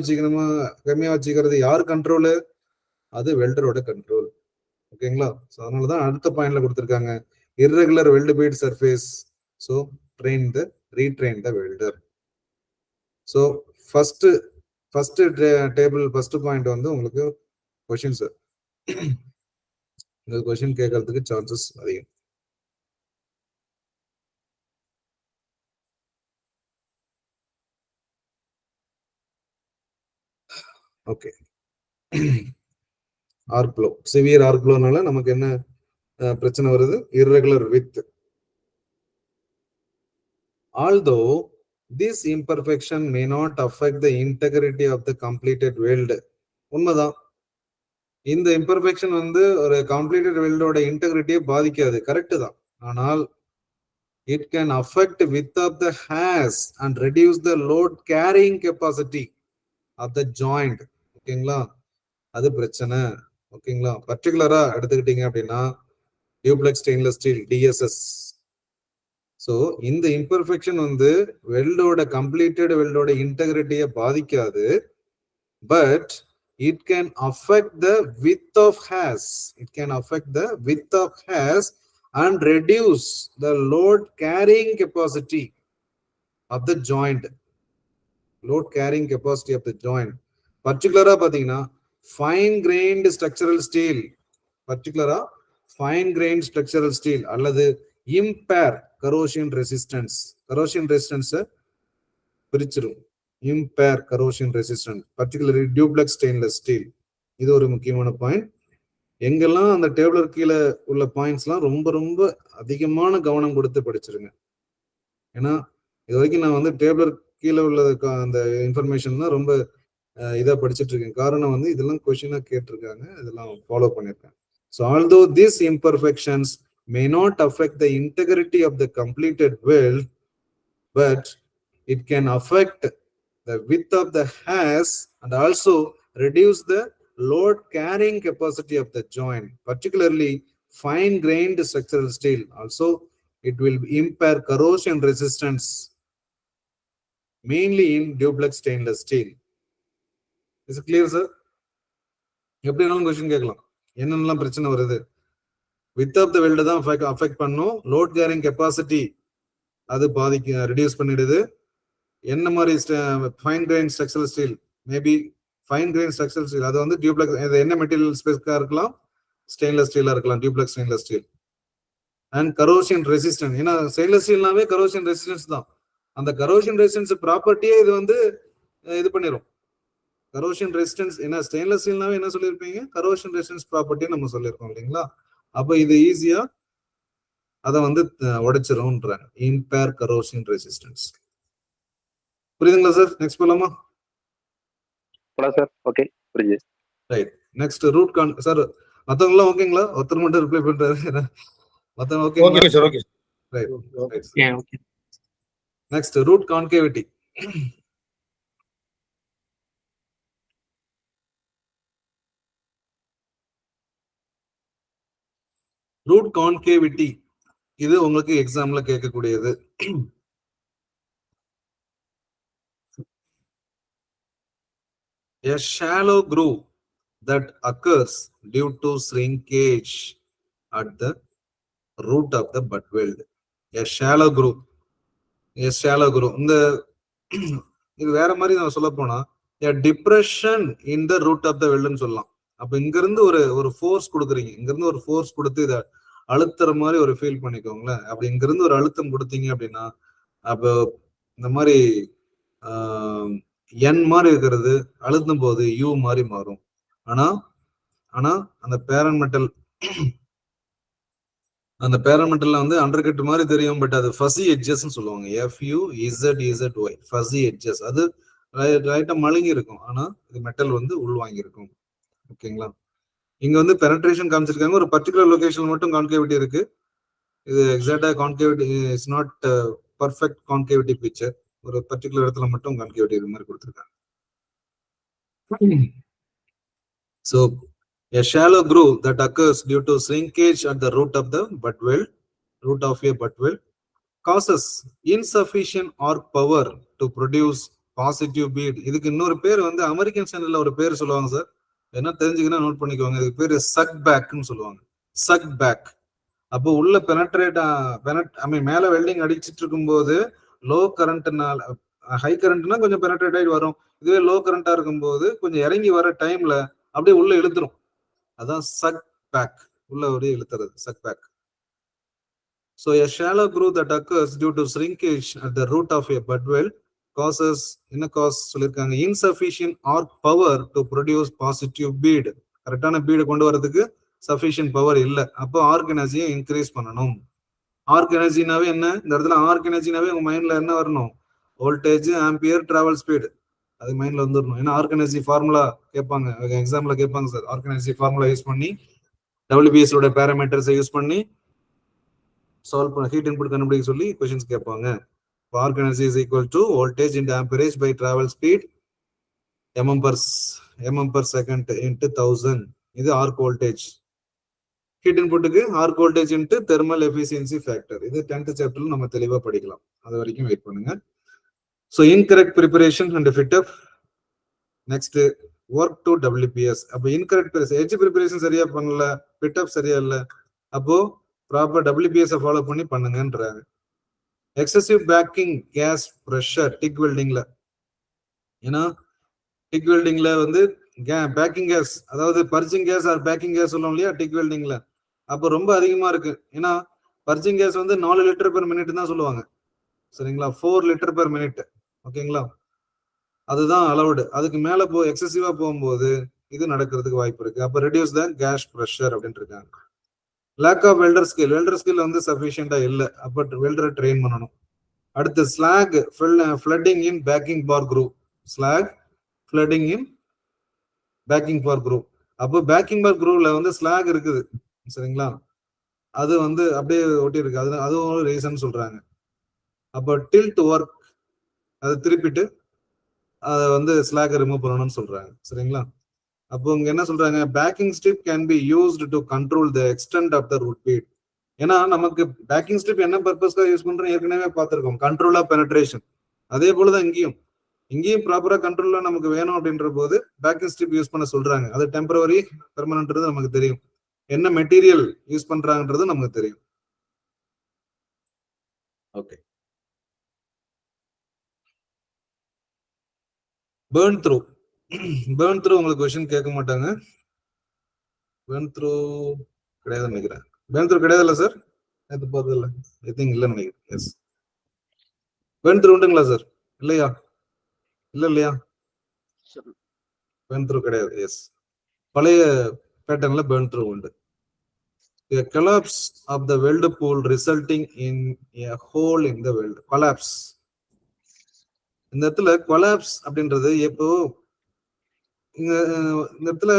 வச்சுக்கிறது யார் கண்ட்ரோலு? அது வெல்டரோட கண்ட்ரோல். ஓகேங்களா? ஸோ அதனாலதான் அடுத்த பாயிண்ட்ல கொடுத்துருக்காங்க irregular weld bead surface. So retrain the welder. So first table first point வந்து உங்களுக்கு கொஸ்டின் சார். இந்த கொஸ்டின் கேட்கறதுக்கு சான்சஸ் அதிகம். Okay, arc blow, severe arc ப்ளோனால நமக்கு என்ன பிரச்சனை வருது? Irregular width. Although this imperfection may not affect the integrity of the completed weld. உண்மைதான், இந்த இம்பர்ஃபெக்ஷன் வந்து ஒரு கம்ப்ளீட்டட் வெல்டோட இன்டெகிரிட்டியை பாதிக்காது, கரெக்ட் தான். ஆனால் it can affect width of the has and reduce the load carrying capacity of the joint. ஓகேங்களா? அது பிரச்சனை. ஓகேங்களா? பர்டிகுலரா எடுத்துக்கிட்டீங்க அப்படின்னா duplex stainless steel TDS. So இந்த இம்பர்ஃபெக்ஷன் வந்து வெல்டோட கம்ப்ளீட்டட் வெல்டோட இன்டெகிரிட்டியை பாதிக்காது, but it can affect the width of has. It can affect the width of has and reduce the load carrying capacity of the joint. Load carrying capacity of the joint. Particularly பாத்தீங்கன்னா fine grained structural steel, particularly fine grained structural steel அல்லது impair corrosion resistance. corrosion resistance பிரிச்சிரும். impair corrosion resistance, particularly duplex stainless steel. இது ஒரு முக்கியமான point. எங்கெல்லாம் அந்த டேபிளர் கீழே உள்ள பாயிண்ட்ஸ்லாம் ரொம்ப ரொம்ப அதிகமான கவனம் கொடுத்து படிச்சிருங்க. ஏன்னா இது வரைக்கும் நான் வந்து டேபிளர் கீழே உள்ள அந்த இன்ஃபர்மேஷன் தான் ரொம்ப இதா படிச்சுட்டு இருக்கேன். காரணம் வந்து இதெல்லாம் கொஸ்டினா கேட்டிருக்காங்க, இதெல்லாம் ஃபாலோ பண்ணிருக்கேன். So although these imperfections may not affect the integrity of the completed weld, but it can affect the width of the has and also reduce the load carrying capacity of the joint, particularly fine grained structural steel. Also, it will impair corrosion resistance, mainly in duplex stainless steel. Is it clear, sir? எப்படினாலும் question கேட்கலாம், என்னென்னலாம் பிரச்சனை வருது. Width of the weld தான் affect பண்ணும். Load carrying capacity அது பாதிக்க reduce பண்ணிடுது. என்ன மாதிரி fine grain structural steel, maybe fine grain structural steel அது வந்து டியூப்ளெக்ஸ், என்ன மெட்டீரியல் ஸ்பெசிஃபிக்கா இருக்கலாம், ஸ்டெயின்லெஸ் ஸ்டீலா இருக்கலாம், duplex stainless steel. And corrosion resistance, ஏன்னா ஸ்டெயின்லெஸ் ஸ்டீல்னாவே கரோஷன் ரெசிஸ்டன்ஸ் தான். அந்த கரோஷன் ரெசிஸ்டன்ஸ் ப்ராப்பர்ட்டியே இது வந்து இது பண்ணிடும். கரோஷன் ரெசிஸ்டன்ஸ், ஏன்னா ஸ்டெயின்லெஸ் ஸ்டீல்னாவே என்ன சொல்லியிருப்பீங்க, கரோஷன் ரெசிஸ்டன்ஸ் ப்ராப்பர்ட்டி நம்ம சொல்லியிருக்கோம் இல்லைங்களா. அப்ப இது ஈஸியா அதை வந்து உடைச்சிரும்ன்றாங்க. Impair corrosion resistance. புரியுதுங்களா சார்? நெக்ஸ்ட் போலாமா சார்? ஓகே, புரியுது. Right. Next root con. Sir மத்தவங்க எல்லாம் ஓகேங்களா? ஒருத்தர் மட்டும் ரிப்ளை பண்றாரு. மத்தவங்க okay sir? Okay. Right. Okay. Next root concavity. Root concavity இது உங்களுக்கு எக்ஸாம்ல கேட்கக்கூடியது. A shallow groove that occurs due to shrinkage at the root of the butt weld. A shallow groove. இந்த இது வேற மாதிரி நான் சொல்ல போனா a depression in the root of the weld ன்னு சொல்லலாம். அப்ப இங்க இருந்து ஒரு ஃபோர்ஸ் கொடுக்குறீங்க, இங்க இருந்து ஒரு ஃபோர்ஸ் கொடுத்து இதை அழுத்துற மாதிரி ஒரு ஃபீல் பண்ணிக்கோங்களேன். அப்படி இங்க இருந்து ஒரு அழுத்தம் கொடுத்தீங்க அப்படின்னா, அப்ப இந்த மாதிரி என் மாதிரி இருக்கிறது அழுத்தும் போது யூ மாதிரி மாறும். ஆனா அந்த பேரமெண்டல்ல வந்து அண்டர்கட் மாதிரி தெரியும், பட் அது ஃபஸி எட்ஜஸ் சொல்லுவாங்க. FUZZY fuzzy edges. அது ரைட்டா மழுங்கி இருக்கும், ஆனா இது மெட்டல் வந்து உள்வாங்கி இருக்கும். ஓகேங்களா. இங்க வந்து பெனட்ரேஷன் காமிச்சிருக்காங்க, ஒரு பர்டிகுலர் லொகேஷன் மட்டும் கான்கேவிட்டி இருக்கு. இது எக்ஸாக்டா concavity is not perfect concavity picture. ஒரு பர்டிகுலர் இடத்துல மட்டும் கான்கேவிட்டி இது மாதிரி கொடுத்திருக்காங்க. So a shallow groove that occurs due to shrinkage at the root of a butt weld causes insufficient arc power to produce positive bead. இதுக்கு இன்னொரு பேர் வந்து அமெரிக்கன் ஸ்டாண்டர்ட்ல ஒரு பேர் சொல்லுவாங்க சார், என்ன தெரிஞ்சுக்கன்னா நோட் பண்ணிக்கோங்க. இதுக்கு பேரு சக் பேக்னு சொல்லுவாங்க. Suck back. அப்போ உள்ள மேல வெல்டிங் அடிச்சிட்டு இருக்கும்போது லோ கரண்ட்னால, ஹை கரண்ட்னா கொஞ்சம் பெனட்ரேட் ஆகி வரும். இதுவே லோ கரண்டா இருக்கும்போது கொஞ்சம் இறங்கி வர டைம்ல அப்படியே உள்ள இழுத்துரும். அதான் சக் பேக், உள்ள ஒரு இழுத்துறது, suck back. So a shallow groove that occurs due to shrinkage at the root of a butt weld causes, என்ன காஸ் சொல்லிருக்காங்க, insufficient arc power to produce positive bead. கரெக்டான பீடு கொண்டு வரதுக்கு சஃபிஷியன்ட் பவர் இல்லை. அப்போ ஆர்க் எனர்ஜியை increase பண்ணணும். Arc எனர்ஜினாவே என்ன, இந்த இடத்துல ஆர்க் எனர்ஜினாவே உங்க மைண்ட்ல என்ன வரணும், வோல்டேஜ், ஆம்பியர், டிராவல் ஸ்பீடு, அது மைண்ட்ல வந்துடணும். ஏன்னா ஆர்க் எனர்ஜி ஃபார்முலா கேட்பாங்க எக்ஸாம்ல, கேட்பாங்க sir. Arc energy formula use பண்ணி WBS ஓட பேராமீட்டர்ஸை யூஸ் பண்ணி சால்வ் பண்ண, ஹீட் இன்புட் கண்டுபிடிக்க சொல்லி क्वेश्चंस கேட்பாங்க. Arc energy is equal to voltage into amperage by travel speed mm per second into 1000. இது ஆர்க் வோல்டேஜ். ஹீட் இன்புட்டுக்கு arc voltage into thermal efficiency factor. இது 10th சாப்டர்ல நம்ம தெளிவா படிக்கலாம். அது வரைக்கும் வெயிட் பண்ணுங்க. So incorrect preparation and fit up. Next, work to WPS. அப்போ incorrect edge preparation சரியா பண்ணல, fit up சரியா இல்ல, அப்போ ப்ராப்பர் WPS ஃபாலோ பண்ணி பண்ணுங்கன்றாங்க. Excessive backing gas pressure TIG வெல்டிங்ல, ஏன்னா டிக் வெல்டிங்ல வந்து பேக்கிங் கேஸ், அதாவது purging gas or backing gas சொல்லுவோம் இல்லையா டிக் வெல்டிங்ல, அப்போ ரொம்ப அதிகமா இருக்கு. ஏன்னா பர்ஜிங் கேஸ் வந்து 4 லிட்டர் பெர் மினிட் தான் சொல்லுவாங்க, சரிங்களா, 4 லிட்டர் பெர் மினிட். ஓகேங்களா, அதுதான் அலவுடு. அதுக்கு மேல எக்ஸசிவா போகும்போது இது நடக்கிறதுக்கு வாய்ப்பு இருக்கு. அப்ப ரெடியூஸ் த கேஸ் ப்ரெஷர் அப்படின்னு இருக்காங்க. லேக் ஆஃப் வெல்டர் ஸ்கில் வந்து சஃபிஷியண்டா இல்லை. அப்ப வெல்டரை ட்ரெயின் பண்ணணும். அடுத்து slag flooding in backing bar groove. Slag flooding in backing bar groove. அப்போ பேக்கிங் பார் குரூவ்ல வந்து ஸ்லாக் இருக்குது, சரிங்களா, அது வந்து அப்படியே ஒட்டி இருக்கு. அதுவும் ஒரு ரீசன் சொல்றாங்க. அப்போ டில்ட் ஒர்க், அதை திருப்பிட்டு அதை வந்து ஸ்லாக் ரிமூவ் பண்ணணும்னு சொல்றாங்க, சரிங்களா. அப்போ இங்க என்ன சொல்றாங்க, backing strip can be used to control the extent of the root bead. ஏன்னா நமக்கு பேக்கிங் ஸ்ட்ரிப் என்ன பர்பஸ்க்காக யூஸ் பண்றோம் ஏற்கனவே பார்த்திருக்கோம், கண்ட்ரோல் ஆஃப் பெனட்ரேஷன். அதே போலதான் இங்கேயும் ப்ராப்பரா கண்ட்ரோல்ல நமக்கு வேணும் அப்படின்ற போது பேக்கிங் ஸ்ட்ரிப் யூஸ் பண்ண சொல்றாங்க. அது டெம்பரவரி பெர்மனன்ட்ன்றது நமக்கு தெரியும், என்ன மெட்டீரியல் யூஸ் பண்றாங்கன்றது நமக்கு தெரியும். ஓகே, பேர்ன் த்ரூ உங்களுக்கு கொஸ்டின் கேட்க மாட்டாங்க. பேர்ன் த்ரூ கிடையாது நினைக்கிறேன். பேர்ன் த்ரூ கிடையாது இல்ல சார், இது பார்த்தது இல்லை, ஐ திங்க் இல்லைன்னு நினைக்கிறேன். எஸ், பேர்ன் த்ரூ உண்டுங்களா சார்? இல்லையா? இல்லையா, பேர்ன் த்ரூ கிடையாது. எஸ், பழைய பேட்டர்ன்ல பேர்ன் த்ரூ உண்டு. A collapse of the weld pool resulting in a hole in the weld. Collapse. இந்த இடத்துல கொலாப்ஸ் அப்படின்றது எப்போ இந்த இடத்துல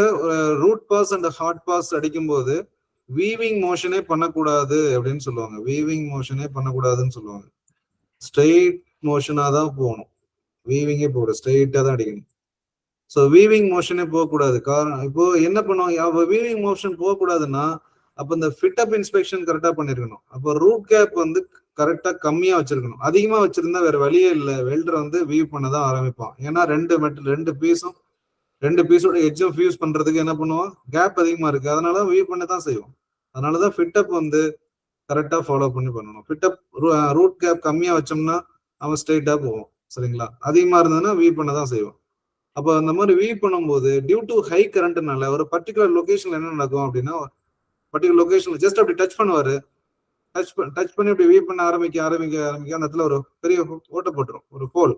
root pass and hot pass அடிக்கும் போது வீவிங் மோஷனே பண்ணக்கூடாது அப்படின்னு சொல்லுவாங்க. வீவிங் மோஷனே பண்ணக்கூடாதுன்னு சொல்லுவாங்க. ஸ்ட்ரெயிட் மோஷனா தான் போகணும், வீவிங்கே போகக்கூடாது, ஸ்ட்ரெயிட்டா தான் அடிக்கணும். ஸோ வீவிங் மோஷனே போகக்கூடாது. காரணம் இப்போ என்ன பண்ணுவோம், வீவிங் மோஷன் போகக்கூடாதுன்னா அப்ப இந்த ஃபிட் அப் இன்ஸ்பெக்ஷன் கரெக்டா பண்ணிருக்கணும். அப்போ ரூட் கேப் வந்து கரெக்டா கம்மியா வச்சிருக்கணும். அதிகமா வச்சிருந்தா வேற வழியே இல்லை, வெல்டர் வந்து வீவ் பண்ணதான் ஆரம்பிப்பான். ஏன்னா ரெண்டு பீஸோட எட்ஜும் ஃபியூஸ் பண்றதுக்கு என்ன பண்ணுவோம், கேப் அதிகமா இருக்கு, அதனால வீவ் பண்ண தான் செய்வோம். அதனாலதான் ஃபிட் அப் வந்து கரெக்டா ஃபாலோ பண்ணணும். ஃபிட் அப் ரூட் கேப் கம்மியா வச்சோம்னா அவன் ஸ்ட்ரெயிட்டா போவோம், சரிங்களா? அதிகமா இருந்ததுன்னா வீவ் பண்ண தான் செய்வோம். அப்போ அந்த மாதிரி வீவ் பண்ணும்போது டியூ டு ஹை கரண்ட்னால ஒரு பர்டிகுலர் லொகேஷன்ல என்ன நடக்கும் அப்படின்னா, பர்டிகுலர் லொகேஷன்ல ஜஸ்ட் அப்படி டச் பண்ணுவாரு, டச் பண்ணி அப்படி வீவ் பண்ண ஆரம்பிக்க அந்த இடத்துல ஒரு பெரிய ஓட்டை போட்டுரும், ஒரு ஹோல்,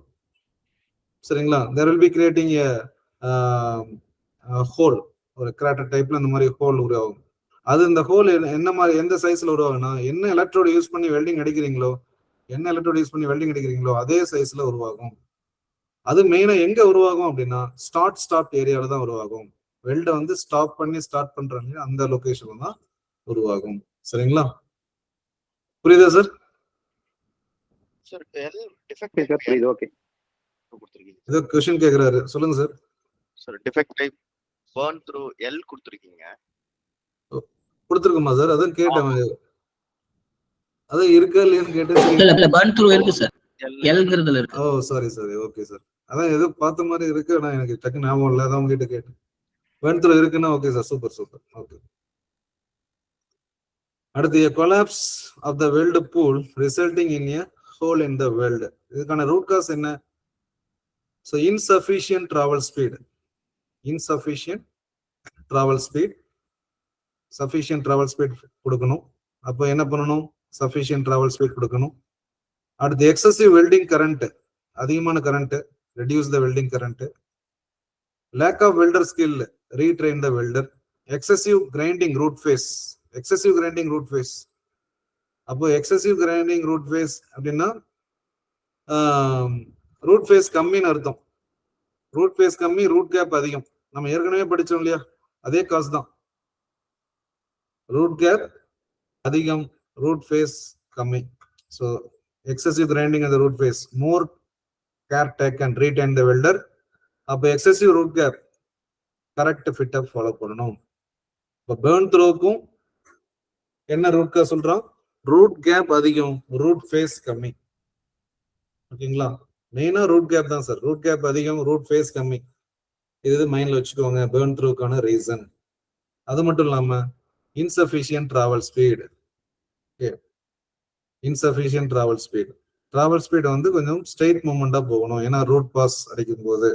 சரிங்களா? there will be creating a hole, ஒரு கிராட்டர் டைப்ல அந்த மாதிரி ஹோல் உருவாகும். அது இந்த ஹோல் என்ன மாதிரி எந்த சைஸ்ல உருவாகும்னா, என்ன எலக்ட்ரோடு யூஸ் பண்ணி வெல்டிங் அடிக்கிறீங்களோ அதே சைஸ்ல உருவாகும். அது மெயினா எங்க உருவாகும் அப்படின்னா ஸ்டார்ட் ஏரியால தான் உருவாகும். வெல்ட வந்து ஸ்டாப் பண்ணி ஸ்டார்ட் பண்றாங்க அந்த லொகேஷன்ல தான் உருவாகும், சரிங்களா? புரியுதா சார்? ஓகே, ஏதோ क्वेश्चन கேக்குறாரு, சொல்லுங்க sir. Sir defect type burn through L கொடுத்திருக்கீங்க. கொடுத்திருக்குமா சார்? அதான் கேட்டேன், அதான் இருக்கா இல்லையான்னு கேட்டேன். இல்ல பர்ன் த்ரூ இருக்கு சார், எல்ங்கிறதுல இருக்கு. Oh sorry, okay sir. அதான் ஏதோ பார்த்த மாதிரி இருக்கு, ஆனா எனக்கு டக்கு ஞாபகம் இல்லை, அதான் உங்ககிட்ட கேட்டேன். பர்ன் த்ரூ இருக்குன்னா ஓகே சார், சூப்பர். ஓகே, அடுத்து a collapse of the weld pool resulting in a hole in the weld. இதுக்கான ரூட் காஸ் என்ன? So insufficient travel speed. Sufficient travel speed கொடுக்கணும். அப்போ என்ன பண்ணணும், sufficient travel speed கொடுக்கணும். அடுத்து excessive welding current, அதிகமான current, reduce the welding current. lack of welder skill, retrain the welder. excessive grinding root phase. அப்போ excessive grinding root face அப்படின்னா root face கம்மின்னு அர்த்தம். ரூட் ஃபேஸ் கம்மி, ரூட் கேப் அதிகம். நம்ம ஏற்கனவே படிச்சோம் இல்லையா, அதே காசு தான். ரூட் கேப் அதிகம், ரூட் ஃபேஸ் கம்மி. ஸோ எக்ஸசிவ் கிரைண்டிங் அந்த root face, more care take and retrain the welder. அப்போ excessive root gap, correct fit up follow பண்ணணும். இப்போ பேர்ன் த்ரோக்கும் என்ன ரூட் கா சொல்றான், ரூட் கேப் அதிகம், ரூட் ஃபேஸ் கம்மி. ஓகேங்களா? மெயினா ரூட் கேப் தான் சார். ரூட் கேப் அதிகம், ரூட் ஃபேஸ் கம்மி. இது மைண்ட்ல வச்சுக்கோங்க பேர்ன் த்ரூக்கான ரீசன். அது மட்டும் இல்லாம insufficient travel speed. Travel speed வந்து கொஞ்சம் ஸ்ட்ரெயிட் மூவ்மெண்டா போகணும். ஏன்னா ரூட் பாஸ் அடிக்கும் போது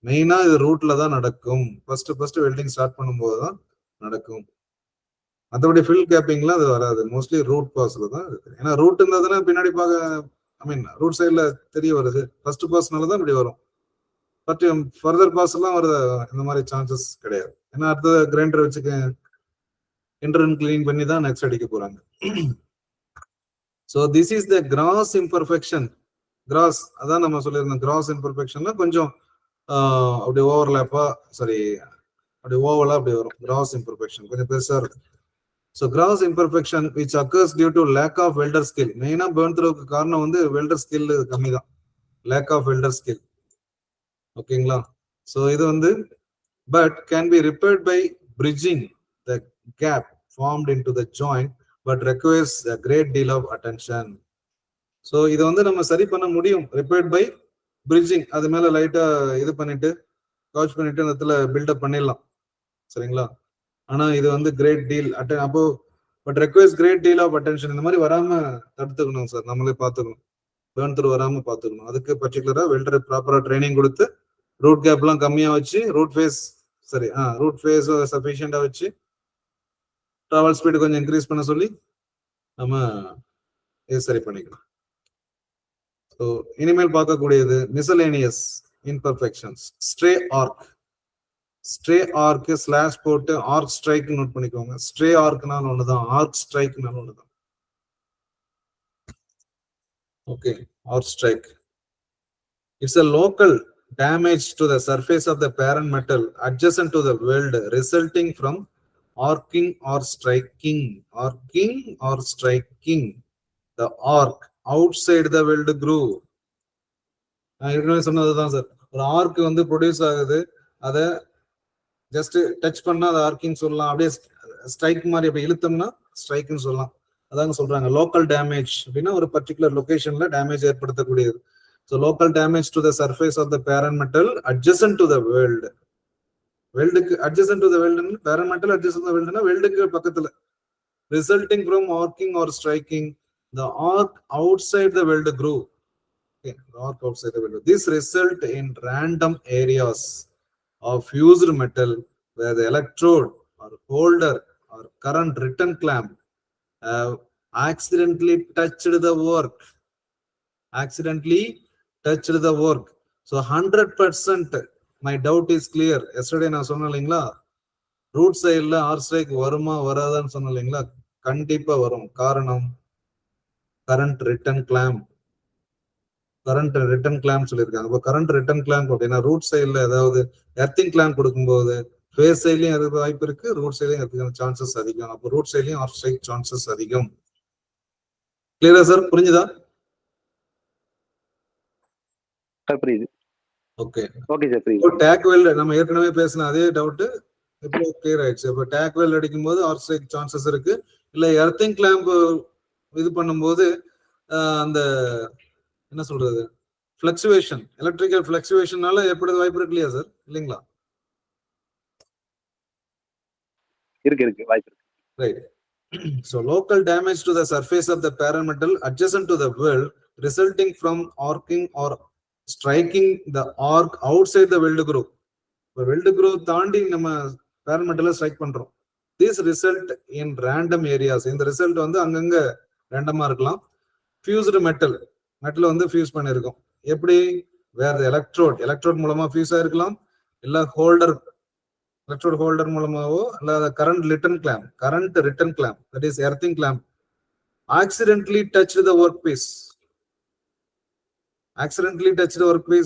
மெயினா இது ரூட்ல தான் நடக்கும். ஃபர்ஸ்ட் வெல்டிங் ஸ்டார்ட் பண்ணும்போது தான் நடக்கும். மற்றபடி ஃபில் கேப்பிங்லாம் அது வராது, மோஸ்ட்லி ரூட் பாஸ்ல தான் இருக்கு. ஏன்னா ரூட் இருந்ததுன்னா பின்னாடி ரூட் சைட்ல தெரிய வருது, ஃபர்ஸ்ட் பாஸ்னால தான் இப்படி வரும். பட் ஃபர்தர் பாஸ் எல்லாம் வருது, இந்த மாதிரி சான்சஸ் கிடையாது. ஏன்னா அடுத்த கிரைண்டர் வச்சுக்க இன்டர்ன் கிளீன் பண்ணி தான் நெக்ஸ்ட் அடிக்க போறாங்க. So this is the cross imperfection. Cross அதான் நம்ம சொல்லியிருந்தோம், கிராஸ் இம்பர்ஃபெக்ஷன்ல கொஞ்சம் அப்படி ஓவர்லேப்பா, சாரி அப்படி ஓவலா அப்படி வரும். கிராஸ் இம்பர்ஃபெக்ஷன் கொஞ்சம் பெருசா இருக்கு. So gross imperfection which occurs due to lack of welder skill. மெயினா பேர்ன் த்ரோக்கு காரணம் வந்து வெல்டர் ஸ்கில் கம்மி தான், lack of welder skill. ஓகேங்களா? ஸோ இது வந்து but can be repaired by bridging the gap formed into the joint, but requires a great deal of attention. So இது வந்து நம்ம சரி பண்ண முடியும், repaired by bridging. அது மேல லைட்டா இது பண்ணிட்டு கவுச் பண்ணிட்டு அந்த இடத்துல பில்டப் பண்ணிடலாம், சரிங்களா? ஆனா இது வந்து கிரேட் டீல் அப்போ but requires great deal of attention. இந்த மாதிரி வராம தடுத்துக்கணும் சார், நம்மளே பார்த்துக்கணும், பேர்ன் த்ரூ வராம பார்த்துக்கணும். அதுக்கு பர்டிகுலரா வெல்டர் ப்ராப்பரா ட்ரைனிங் கொடுத்து ரூட் கேப் எல்லாம் கம்மியா வச்சு ரூட் ஃபேஸ் சஃபிஷியண்டா வச்சு டிராவல் ஸ்பீடு கொஞ்சம் இன்க்ரீஸ் பண்ண சொல்லி நம்ம இது சரி பண்ணிக்கலாம். ஸோ இனிமேல் பார்க்கக்கூடியது miscellaneous imperfections. Stray arc slash போட்டு ஆர்க் ஸ்ட்ரைக் நோட் பண்ணிக்கோங்க. ஸ்ட்ரே ஆர்க்னால ஒண்ணுதான், ஆர்க் ஸ்ட்ரைக்னால ஒண்ணுதான். Okay, arc strike it's a local damage to the surface of the parent metal adjacent to the weld resulting from arcing or striking the arc outside the weld groove. நான் ஏற்கனவே சொன்னதுதான் sir, ஒரு arc வந்து produce ஆகுது, அதை just touch பண்ணா அது arching சொல்லலாம், அப்படியே ஸ்ட்ரைக் மாதிரி அப்படி இழுத்தோம்னா ஸ்ட்ரைக்னு சொல்லலாம். அதாங்க சொல்றாங்க லோக்கல் டேமேஜ் அப்படின்னா ஒரு பர்டிகுலர் லொகேஷன்ல டேமேஜ் ஏற்படுத்தக்கூடியது. So local damage to the surface of the parent metal adjacent to the weld. வெல்டுக்கு adjacent to the weld, parent metal adjacent to the weld னா வெல்டுக்கு பக்கத்துல. Resulting from arcing or striking the arc outside the weld groove. Okay, the arc outside the weld. This result in random areas of fused metal where the electrode or holder or current return clamp have accidentally touched the work. So 100% my doubt is clear. Yesterday நான் சொன்னேன் இல்லைங்களா, root சைட்ல R strike வருமா வராதான்னு சொன்னேன் இல்லைங்களா? கண்டிப்பா வரும். காரணம் கரண்ட் ரிட்டர்ன் கிளாம்ப் சொல்லியிருக்காங்க. இப்போ கரண்ட் ரிட்டர்ன் கிளாம்ப் அப்படின்னா ரூட் சைட்ல ஏதாவது எர்த்திங் கிளாம்ப் கொடுக்கும்போது ஃபேஸ் சைட்லயும் இருக்க வாய்ப்பு இருக்கு, ரூட் சைட்லயும் இருக்கிற சான்சஸ் அதிகம். அப்போ ரூட் சைட்லயும் ஆர் ஸ்ட்ரைக் சான்சஸ் அதிகம். கிளியரா சார்? புரிஞ்சுதா? புரியுது. ஓகே ஓகே சார், புரியுது. டேக் வெல்ட் நம்ம ஏற்கனவே பேசின அதே டவுட் இப்போ கிளியர் ஆயிடுச்சு. இப்போ டேக் வெல்ட் அடிக்கும் போது ஆர் ஸ்ட்ரைக் சான்சஸ் இருக்கு. இல்ல எர்த்திங் கிளாம்ப் இது பண்ணும்போது அந்த என்ன சொல்றது ஃபிளக்சுவேஷன், எலக்ட்ரிக்கல் ஃபிளக்சுவேஷனால எப்படி வாய்ப்பு இருக்கு இல்லையா சார்? இல்லைங்களா? இருக்கு வாய்ப்பு இருக்கு. Right. So local damage to the surface of the parent metal adjacent to the weld resulting from arcing or striking the arc outside the weld groove. weld groove தாண்டி நம்ம parent metal ஸ்ட்ரைக் பண்றோம். This result in random areas. இந்த result வந்து அங்கங்க ரேண்டமா இருக்கலாம். Fused metal வந்து fuse பண்ணிருக்கோம். எப்படி? வேற எலக்ட்ரோட் மூலமா ஃபியூஸ் ஆயிருக்கலாம், இல்ல எலக்ட்ரோட் ஹோல்டர் மூலமாவோ, இல்ல current return clamp that is earthing clamp accidentally touched the workpiece.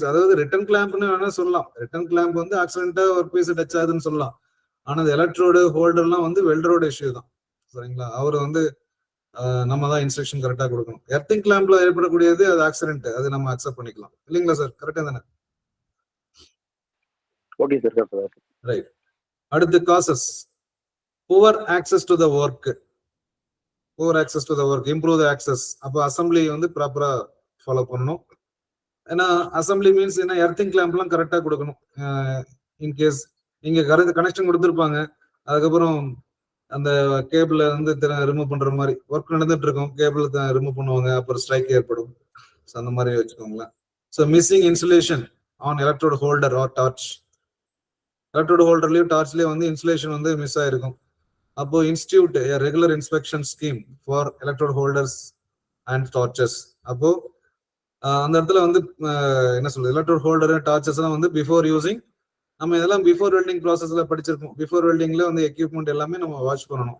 அதாவது ரிட்டர்ன் கிளாம்ப்னு வேணா சொல்லலாம். ரிட்டர்ன் கிளாம்ப் வந்து ஆக்சிடென்டா ஒர்க் பீஸ் டச் ஆகுதுன்னு சொல்லலாம். ஆனா அது எலக்ட்ரோடு ஹோல்டர்லாம் வந்து வெல்டரோட இஷ்யூ தான், சரிங்களா? அவர் வந்து நம்ம தான் இன்ஸ்ட்ரக்ஷன் கரெக்டா கொடுக்கணும். எர்த்திங் கிளாம்ப்ல ஏற்படக்கூடியது அது ஆக்சிடென்ட், அது நம்ம அக்செப்ட் பண்ணிக்கலாம் இல்லைங்களா சார்? கரெக்டா தானே? Okay sir. ரைட். அடுத்து causes. Poor access to the work, improve the access. அப்போ அசம்பிளி வந்து ப்ராப்பரா ஃபாலோ பண்ணணும். ஏன்னா அசம்பிளி மீன்ஸ் என்ன, எர்த்திங் கிளாம்ப் எல்லாம் கரெக்டா கொடுக்கணும். இன்கேஸ் நீங்க கனெக்ஷன் கொடுத்துருப்பாங்க, அதுக்கப்புறம் அந்த கேபிள வந்து ரிமூவ் பண்ற மாதிரி ஒர்க் நடந்துட்டு இருக்கும், கேபிள் ரிமூவ் பண்ணுவாங்க, அப்புறம் ஸ்ட்ரைக் ஏற்படும். அந்த மாதிரி வச்சுக்கோங்களேன். So missing insulation on electrode holder or torch. Electrode ஹோல்டர்லயும் டார்ச்லயும் வந்து இன்சுலேஷன் வந்து மிஸ் ஆயிருக்கும். அப்போ institute regular inspection scheme for electrode holders and torches. அப்போ அந்த இடத்துல வந்து என்ன சொல்றது, எலக்ட்ரோட் ஹோல்டர் டார்ச்சஸ் எல்லாம் வந்து பிஃபோர் யூசிங், நம்ம இதெல்லாம் பிஃபோர் வெல்டிங் ப்ராசஸ்ல படிச்சிருக்கோம். பிஃபோர் வெல்டிங்ல வந்து எக்யூப்மெண்ட் எல்லாமே நம்ம வாட்ச் பண்ணணும்.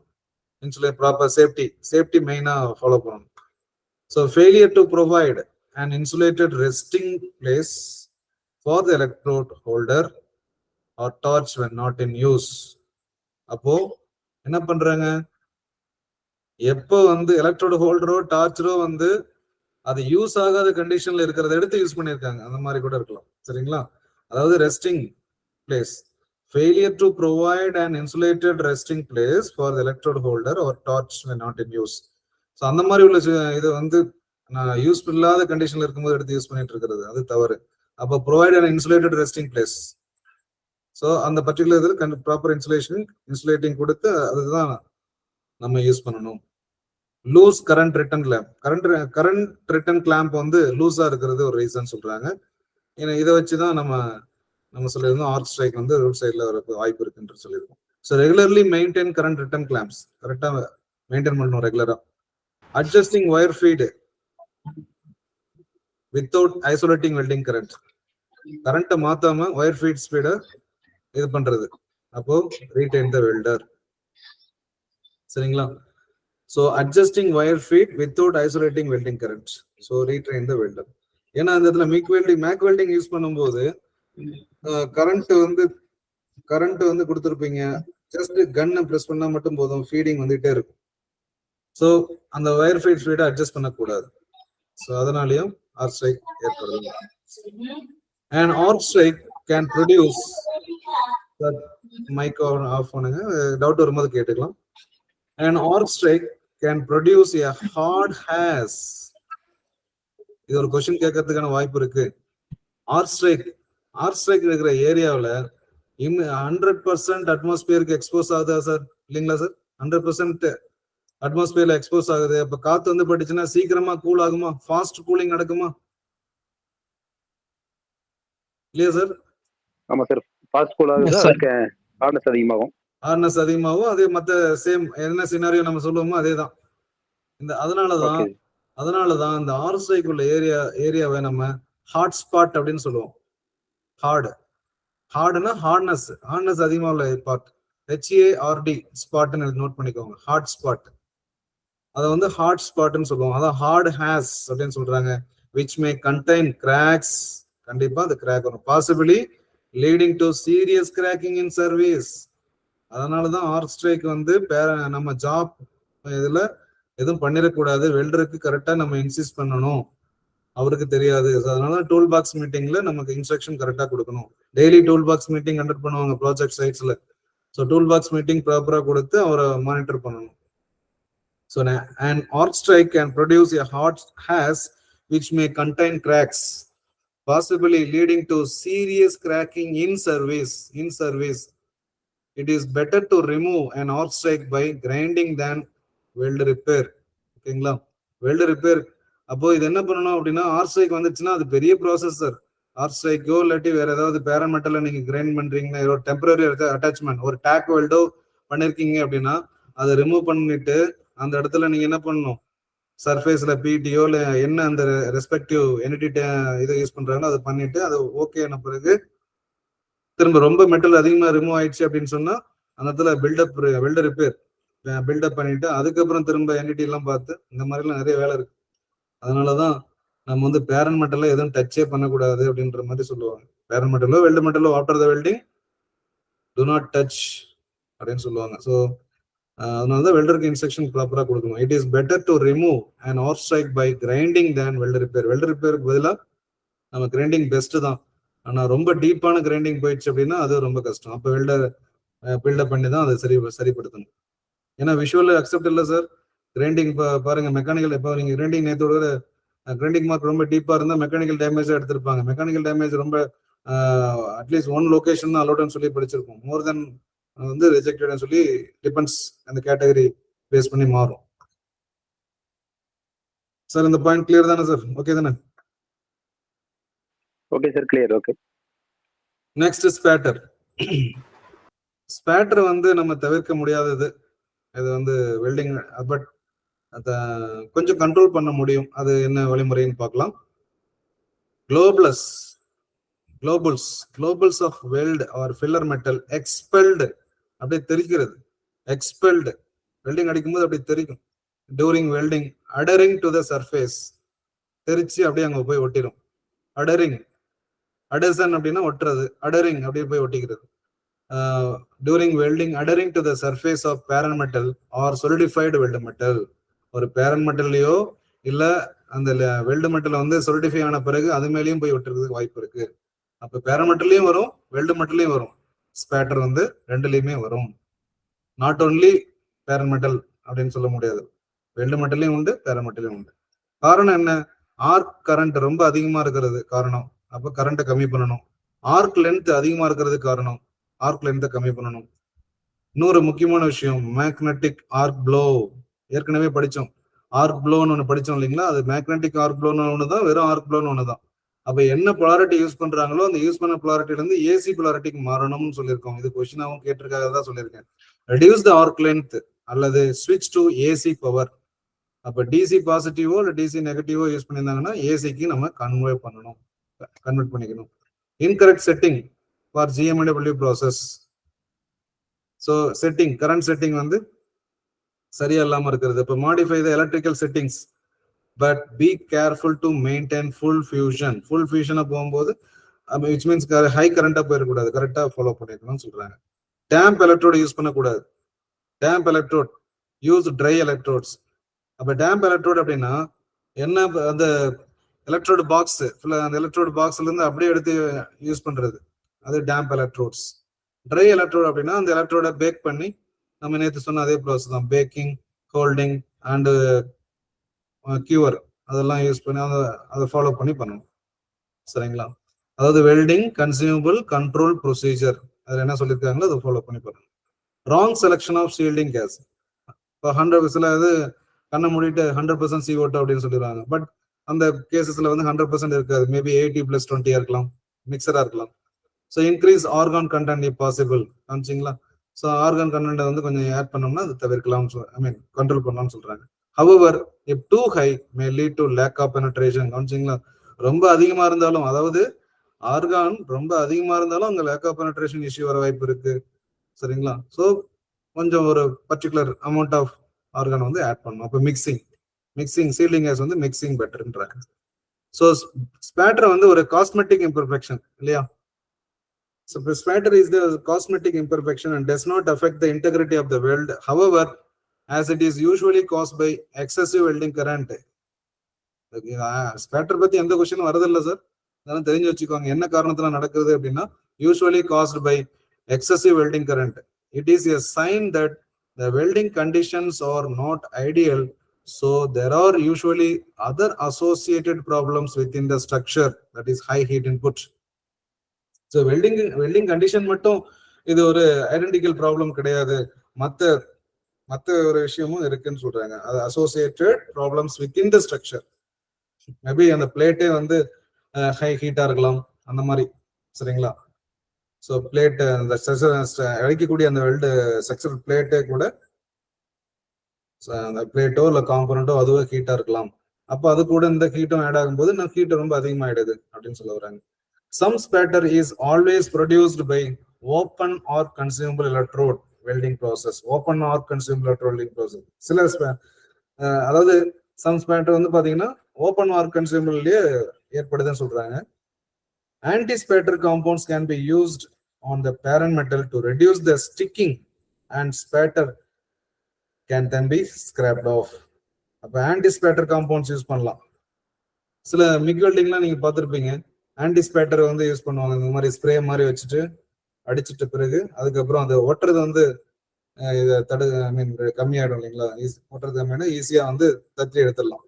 இன்சுலேட் ப்ராப்பர் சேஃப்டி மெயினா ஃபாலோ பண்ணணும். So failure to provide an insulated resting place for the electrode holder or torch when not in use. அப்போ என்ன பண்றாங்க, எப்போ வந்து எலக்ட்ரோட் ஹோல்டரோ டார்ச்சரோ வந்து அது யூஸ் ஆகாத கண்டிஷன்ல இருக்கிறத எடுத்து யூஸ் பண்ணிருக்காங்க, அந்த மாதிரி கூட இருக்கலாம், சரிங்களா? அதாவது resting place Failure to provide an insulated resting place for the electrode holder or torch when not in use. So அந்த மாதிரி உள்ள இது வந்து நான் யூஸ்ஃபுல் இல்லாத கண்டிஷன்ல இருக்கும்போது எடுத்து யூஸ் பண்ணிட்டு இருக்கிறது அது தவறு. அப்போ provide an insulated resting place. So அந்த பர்டிகுலர் இதில் ப்ராப்பர் இன்சுலேட்டிங் கொடுத்து அதுதான் நம்ம யூஸ் பண்ணணும். Loose current return clamp. Current return clamp வந்து லூஸா இருக்கிறது ஒரு ரீசன் சொல்றாங்க. ஏன்னா இதை வச்சுதான் நம்ம சொல்லியிருந்தோம் ஆர்க் ஸ்ட்ரைக் வந்து ரோட் சைட்ல வர வாய்ப்பு இருக்குன்னு சொல்லியிருக்கோம். So regularly maintain current return clamps. கரெக்டா மெயின்டைன் பண்ணணும் ரெகுலரா. Adjusting wire feed without isolating welding current. கரண்ட்டை மாத்தாம ஒயர் ஃபீட் ஸ்பீடை இது பண்றது. அப்போ ரீடைன் த வெல்டர். சரிங்களா? So adjusting wire feed without isolating welding current. So retrain the welder. ஏன்னா அந்த இடத்துல மேக் வெல்டிங் யூஸ் பண்ணும்போது கரண்ட் வந்து கொடுத்துருப்பீங்க. ஜஸ்ட் கன்னை ப்ரெஸ் பண்ணா மட்டும் போதும், ஃபீடிங் வந்துட்டே இருக்கும். ஸோ அந்த ஒயர் ஃபீட் ஸ்பீடை அட்ஜஸ்ட் பண்ணக்கூடாது. ஸோ அதனாலையும் ஆர்க் ஸ்ட்ரைக் ஏற்படுது. And arc strike can produce mic off பண்ணுங்க, டவுட் வரும்போது கேட்டுக்கலாம். And arc strike can produce a hard HAZ. இது ஒரு கொஸ்டின் கேட்கறதுக்கான வாய்ப்பு இருக்கு. ஆர்க் ஸ்ட்ரைக் இருக்கிற ஏரியாவில் 100% அட்மாஸ்பியருக்கு எக்ஸ்போஸ் ஆகுதா சார்? இல்லைங்களா சார்? 100% அட்மாஸ்பியர்ல எக்ஸ்போஸ் ஆகுது. அப்ப காத்து வந்து பட்டுச்சுன்னா சீக்கிரமா கூல் ஆகுமா? ஃபாஸ்ட் கூலிங் நடக்குமா? இல்லையா சார்? ஆமா சார், ஃபாஸ்ட் கூல் ஆகுது, ஹார்ட்னஸ் அதிகமாகும். அதே மத்த சேம் என்ன சினாரியோ நம்ம சொல்லுவோமோ அதேதான். அதனாலதான் இந்த ஆர்க் ஸ்ட்ரைக் உள்ள ஏரியாவை நம்ம ஹாட் ஸ்பாட் அப்படின்னு சொல்லுவோம். ஹார்டுனா ஹார்ட்னஸ் அதிகமா உள்ள பார்ட். HARD ஸ்பாட்னு நோட் பண்ணிக்கோங்க. Hot spot. அதை வந்து ஹாட் ஸ்பாட்னு சொல்லுவோம். அதான் ஹார்ட் ஹேஸ் அப்படின்னு சொல்றாங்க. which may contain cracks. கண்டிப்பா அந்த கிராக் வரும். Possibly leading to serious cracking in service. அதனாலதான் ஆர்க் ஸ்ட்ரைக் வந்து நம்ம ஜாப் இதுல எதுவும் பண்ணிடக்கூடாது. வெல்டருக்கு கரெக்டா நம்ம இன்சிஸ்ட் பண்ணணும். அவருக்கு தெரியாது. அதனால டூல் பாக்ஸ் மீட்டிங்ல நமக்கு இன்ஸ்ட்ரக்ஷன் கரெக்டா கொடுக்கணும். Daily tool box meeting conduct பண்ணுவாங்க ப்ராஜெக்ட் சைட்ஸ்ல. ஸோ டூல் பாக்ஸ் மீட்டிங் ப்ராப்பரா கொடுத்து அவரை மானிட்டர் பண்ணணும். So an arc strike can produce a hot haze which may contain cracks, possibly leading to serious cracking in service. It is better to remove an arc strike by grinding than weld repair. ஓகேங்களா? Weld repair அப்போ இது என்ன பண்ணணும் அப்படின்னா, arc strike வந்துச்சுன்னா அது பெரிய process sir. Arc ஸ்ட்ரைக்கோ இல்லாட்டி வேற ஏதாவது பேராமெட்டல நீங்க கிரைண்ட் பண்றீங்கன்னா, ஒரு டெம்பரரி அட்டாச்மெண்ட், ஒரு டேக் வெல்டோ பண்ணிருக்கீங்க அப்படின்னா அதை ரிமூவ் பண்ணிட்டு அந்த இடத்துல நீங்க என்ன பண்ணணும், சர்ஃபேஸ்ல பிடிஓ இல்ல என்ன அந்த ரெஸ்பெக்டிவ் என்டிட்டி இதை யூஸ் பண்றாங்களோ அதை பண்ணிட்டு அது ஓகே ஆன பிறகு திரும்ப ரொம்ப மெட்டல் அதிகமா ரிமூவ் ஆயிடுச்சு அப்படின்னு சொன்னா அந்த இடத்துல வெல்ட் ரிப்பேர் பில்டப் பண்ணிட்டு அதுக்கப்புறம் திரும்ப என்டிட்டி எல்லாம் பார்த்து இந்த மாதிரி எல்லாம் நிறைய வேலை இருக்கு. அதனாலதான் நம்ம வந்து பேரன் மெட்டல்ல எதுவும் டச்சே பண்ணக்கூடாது அப்படின்ற மாதிரி சொல்லுவாங்க. பேரன் மெட்டலோ வெல்ட் மெட்டலோ after the welding do not touch அப்படின்னு சொல்லுவாங்க. ஸோ அதனாலதான் வெல்டருக்கு இன்ஸ்ட்ரக்ஷன் ப்ராப்பரா கொடுக்கணும். It is better to remove and arc strike by grinding then weld repair. Weld ரிப்பேருக்கு பதிலாக நம்ம கிரைண்டிங் பெஸ்ட் தான். ஆனா ரொம்ப டீப்பான கிரைண்டிங் போயிடுச்சு அப்படின்னா அது ரொம்ப கஷ்டம். அப்போ வெல்டர் பில்டப் பண்ணி தான் அதை சரிப்படுத்தணும். ஏன்னா விஷுவல் அக்செப்ட் இல்லை சார். கிரைண்டிங் பாருங்க, மெக்கானிக்கல் இப்போ நீங்க கிரைண்டிங் நேத்தோட கிரைண்டிங் மார்க் ரொம்ப டீப்பா இருந்தா மெக்கானிக்கல் டேமேஜா எடுத்திருப்பாங்க. மெக்கானிக்கல் டேமேஜ் ரொம்ப அட்லீஸ்ட் ஒன் லொகேஷன் தான் அலோட்னு சொல்லி படிச்சிருக்கோம். மோர் தென் வந்து ரிஜெக்டட்னு சொல்லி டிபெண்ட்ஸ் அந்த கேட்டகரி பேஸ் பண்ணி மாறும். சார் இந்த பாயிண்ட் கிளியர் தானே சார்? ஓகே தானே? Okay sir, clear. Okay. Next spatter. Spatter வந்து நம்ம தவிர்க்க முடியாதது. இது வந்து வெல்டிங் பட் அதை கொஞ்சம் கண்ட்ரோல் பண்ண முடியும். அது என்ன வழிமுறைன்னு பார்க்கலாம். Globules of weld or filler metal expelled அப்படியே தெரிக்கிறது. எக்ஸ்பெல்டு வெல்டிங் அடிக்கும்போது அப்படியே தெரிக்கும். During welding adhering to the surface, தெரிச்சு அப்படியே அங்கே போய் ஒட்டிடும். அடசன் அப்படின்னா ஒட்டுறது, அடரிங் அப்படியே போய் ஒட்டிக்கிறது. During welding, adhering to the surface of parent metal or solidified weld metal. ஒரு பேரன் மெட்டல்லையோ இல்ல அந்த வெல்டு மெட்டல் வந்து சொலிடிஃபை ஆன பிறகு அது மேலேயும் போய் ஒட்டுறதுக்கு வாய்ப்பு இருக்கு. அப்ப பேரன் மெட்டல்லையும் வரும், வெல்டு மெட்டல்லையும் வரும். ஸ்பேட்டர் வந்து ரெண்டுலயுமே வரும். நாட் ஓன்லி பேரன் மெட்டல் அப்படின்னு சொல்ல முடியாது, வெல்டு மெட்டலையும் உண்டு, பேரன் மெட்டலையும் உண்டு. காரணம் என்ன? ஆர்க் கரண்ட் ரொம்ப அதிகமா இருக்கிறது காரணம், அப்ப கரண்ட்டை கம்மி பண்ணணும். ஆர்க் லென்த் அதிகமா இருக்கிறது காரணம், ஆர்க் லென்த்தை கம்மி பண்ணணும். இன்னொரு முக்கியமான விஷயம், மேக்னெட்டிக் ஆர்க் ப்ளோ. ஏற்கனவே படிச்சோம், ஆர்க் ப்ளோன்னு ஒன்று படிச்சோம் இல்லைங்களா? அது மேக்னெட்டிக் ஆர்க் ப்ளோன்னு ஒண்ணுதான், வெறும் ஆர்க் ப்ளோன்னு ஒண்ணுதான். அப்ப என்ன பொலாரிட்டி யூஸ் பண்றாங்களோ அந்த யூஸ் பண்ண பொலாரிட்டில இருந்து ஏசி பொலாரிட்டிக்கு மாறணும்னு சொல்லியிருக்கோம். இது கொஸ்டினாவும் கேட்டிருக்காக தான் சொல்லியிருக்கேன். ரெடியூஸ் த ஆர்க் லென்த் அல்லது ஸ்விட்ச் டு ஏசி பவர். அப்ப டிசி பாசிட்டிவோ இல்ல டிசி நெகட்டிவோ யூஸ் பண்ணியிருந்தாங்கன்னா ஏசிக்கு நம்ம கன்வெர்ட் பண்ணிக்கணும். Incorrect setting for GMW process. So setting, current setting வந்து சரியா இல்லாம இருக்கிறது. இப்போ modify the electrical settings but be careful to maintain full fusion. Full ஃபியூஷனா போகும்போது விச் மீன்ஸ் ஹை கரண்டா போயிடக்கூடாது, கரெக்டா ஃபாலோ பண்ணிக்கணும்னு சொல்றாங்க. டேம்ப் எலக்ட்ரோட் யூஸ் பண்ணக்கூடாது. Damp electrode use try electrodes. அப்ப டேம்ப் எலக்ட்ரோட் அப்படின்னா என்ன? அந்த எலக்ட்ரோடு பாக்ஸ், அந்த எலக்ட்ரோடு பாக்ஸ்ல இருந்து அப்படியே எடுத்து யூஸ் பண்றது, அது டேம்ப் எலக்ட்ரோட்ஸ். ட்ரை எலக்ட்ரோட் அப்படின்னா அந்த எலக்ட்ரோட பேக் பண்ணி, நம்ம நேற்று சொன்ன அதே ப்ராசஸ் தான், பேக்கிங், ஹோல்டிங் அண்டு கியூவர், அதெல்லாம் யூஸ் பண்ணி அதை ஃபாலோ பண்ணி பண்ணணும். சரிங்களா? அதாவது வெல்டிங் கன்சியூமபிள் கண்ட்ரோல் ப்ரொசீஜர், அதில் என்ன சொல்லியிருக்காங்களோ அதை ஃபாலோ பண்ணி பண்ணணும். Wrong selection of shielding gas. இப்போ 100 இது கண்ணை மூடிட்டு 100% CO2 அப்படின்னு சொல்லிடுவாங்க. பட் அந்த கேசஸ்ல வந்து 100% இருக்காது, மேபி 80+20 இருக்கலாம், மிக்சரா இருக்கலாம். ஸோ இன்க்ரீஸ் ஆர்கான் கண்டென்ட் இப் பாசிபிள். காமிச்சிங்களா? ஸோ ஆர்கான் கண்டென்ட் வந்து கொஞ்சம் ஆட் பண்ணோம்னா அது தவிர்க்கலாம், கண்ட்ரோல் பண்ணலாம்னு சொல்றாங்க. However, if too high may lead to lack of penetration. காமிச்சிங்களா? ரொம்ப அதிகமா இருந்தாலும், அதாவது ஆர்கான் ரொம்ப அதிகமா இருந்தாலும் அங்க லேக் ஆஃப் பெனட்ரேஷன் இஷ்யூ வர வாய்ப்பு இருக்கு. சரிங்களா? ஸோ கொஞ்சம் ஒரு பர்டிகுலர் அமௌண்ட் ஆஃப் ஆர்கான் வந்து ஆட் பண்ணணும். அப்போ மிக்சிங் சீல்டிங் கேஸ் வந்து மிக்சிங் பெட்டர்ன்றாங்க. ஸோ ஸ்பேட்டர் வந்து ஒரு காஸ்மெட்டிக் இம்பர்ஃபெக்ஷன் இல்லையா? So the spatter is the cosmetic imperfection and does not affect the integrity of the weld. However, as it is usually caused by excessive welding current. Spatter பத்தி எந்த question வரதில்லை sir, அதெல்லாம் தெரிஞ்சு வச்சுக்கோங்க. என்ன காரணத்துல நடக்குது அப்படின்னா, usually caused by excessive welding current. It is a sign that the welding conditions are not ideal, so there are usually other associated problems within the structure, that is high heat input. So welding condition மட்டும் இது ஒரு identical problem கிடையாது, மற்ற ஒரு விஷயமும் இருக்குன்னு சொல்றாங்க. அது associated problems within the structure. Maybe அந்த பிளேட்டே வந்து ஹை ஹீட்டா இருக்கலாம், அந்த மாதிரி. சரிங்களா? ஸோ பிளேட் அந்த அழைக்கக்கூடிய அந்த வெல்டு ஸ்ட்ரக்சர் பிளேட்டே கூட, அந்த பிளேட்டோ இல்லை காம்பனண்டோ அதுவே ஹீட்டா இருக்கலாம். அப்போ அது கூட இந்த ஹீட்டும் ஆட் ஆகும்போது நம்ம ஹீட் ரொம்ப அதிகமாயிடுது அப்படின்னு சொல்ல வராங்க. Some spatter is always produced by open or consumable electrode welding process. Open or consumable electrode welding process. சில அதாவது some spatter வந்து பாத்தீங்கன்னா ஓப்பன் ஆர் கன்சியூமபிள்லயே ஏற்படுதுன்னு சொல்றாங்க. Anti spatter compounds can be used on the parent metal to reduce the sticking and spatter can then be scraped off. அப்ப anti spatter compounds use பண்ணலாம். சில மிக் வெல்டிங்லாம் நீங்க பார்த்துருப்பீங்க, ஆன்டி ஸ்பேட்டர் வந்து use பண்ணுவாங்க. இந்த மாதிரி ஸ்ப்ரே மாதிரி வச்சுட்டு அடிச்சுட்ட பிறகு அதுக்கப்புறம் அது ஒட்டுறது வந்து இதை கம்மியாயிடும் இல்லைங்களா? ஒட்டுறது கம்மியான ஈஸியா வந்து தட்டி எடுத்துடலாம்.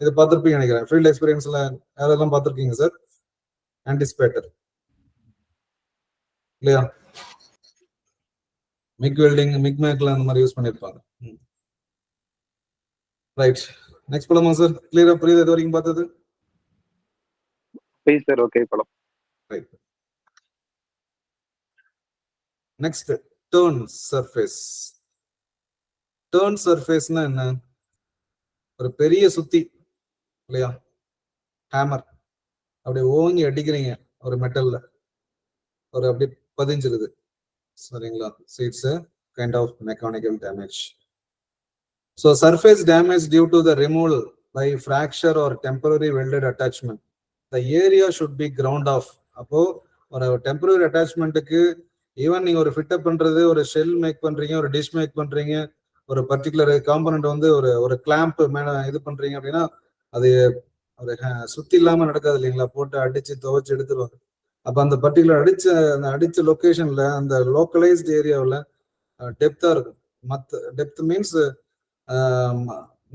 இது பார்த்துருப்பீங்க நினைக்கிறேன். ஃபீல்ட் எக்ஸ்பீரியன்ஸ்ல யாரெல்லாம் பார்த்துருக்கீங்க சார் ஆன்டி ஸ்பேட்டர் இல்லையா? மிக் வெல்டிங், மிக் மேக்ல அந்த மாதிரி யூஸ் பண்ணிருப்பாங்க. ரைட், நெக்ஸ்ட் போலாமா சார்? கிளியரா புரியுது இது வரைக்கும் பார்த்தது? சார் ஓகே படம். Right, next torn surface. Torn சர்ஃபேஸ்னா என்ன? ஒரு பெரிய சுத்தி இல்லையா, ஹேமர் அப்படி ஓங்கி அடிக்கிறீங்க ஒரு மெட்டல்ல, ஒரு அப்படி பதிஞ்சிருது. சரிங்களா? It's a kind of mechanical damage. So surface damage due to the removal by fracture or temporary welded attachment. The area should be ground off. அப்போ ஒரு டெம்பரரி அட்டாச்மெண்ட்டுக்கு ஈவன் நீங்க ஒரு ஃபிட் அப் பண்றது, ஒரு ஷெல் மேக் பண்றீங்க, ஒரு டிஷ் மேக் பண்றீங்க, ஒரு பர்டிகுலர் காம்பனண்ட் வந்து ஒரு கிளாம்ப் மேல இது பண்றீங்க அப்படின்னா அது ஒரு சுத்தி இல்லாம நடக்காது இல்லைங்களா? போட்டு அடிச்சு துவைச்சு எடுத்துருவாங்க. அப்ப அந்த பர்டிகுலர் அடிச்ச லொகேஷன்ல அந்த லோக்கலைஸ்ட் ஏரியாவில் டெப்தா இருக்கும். டெப்த் மீன்ஸ்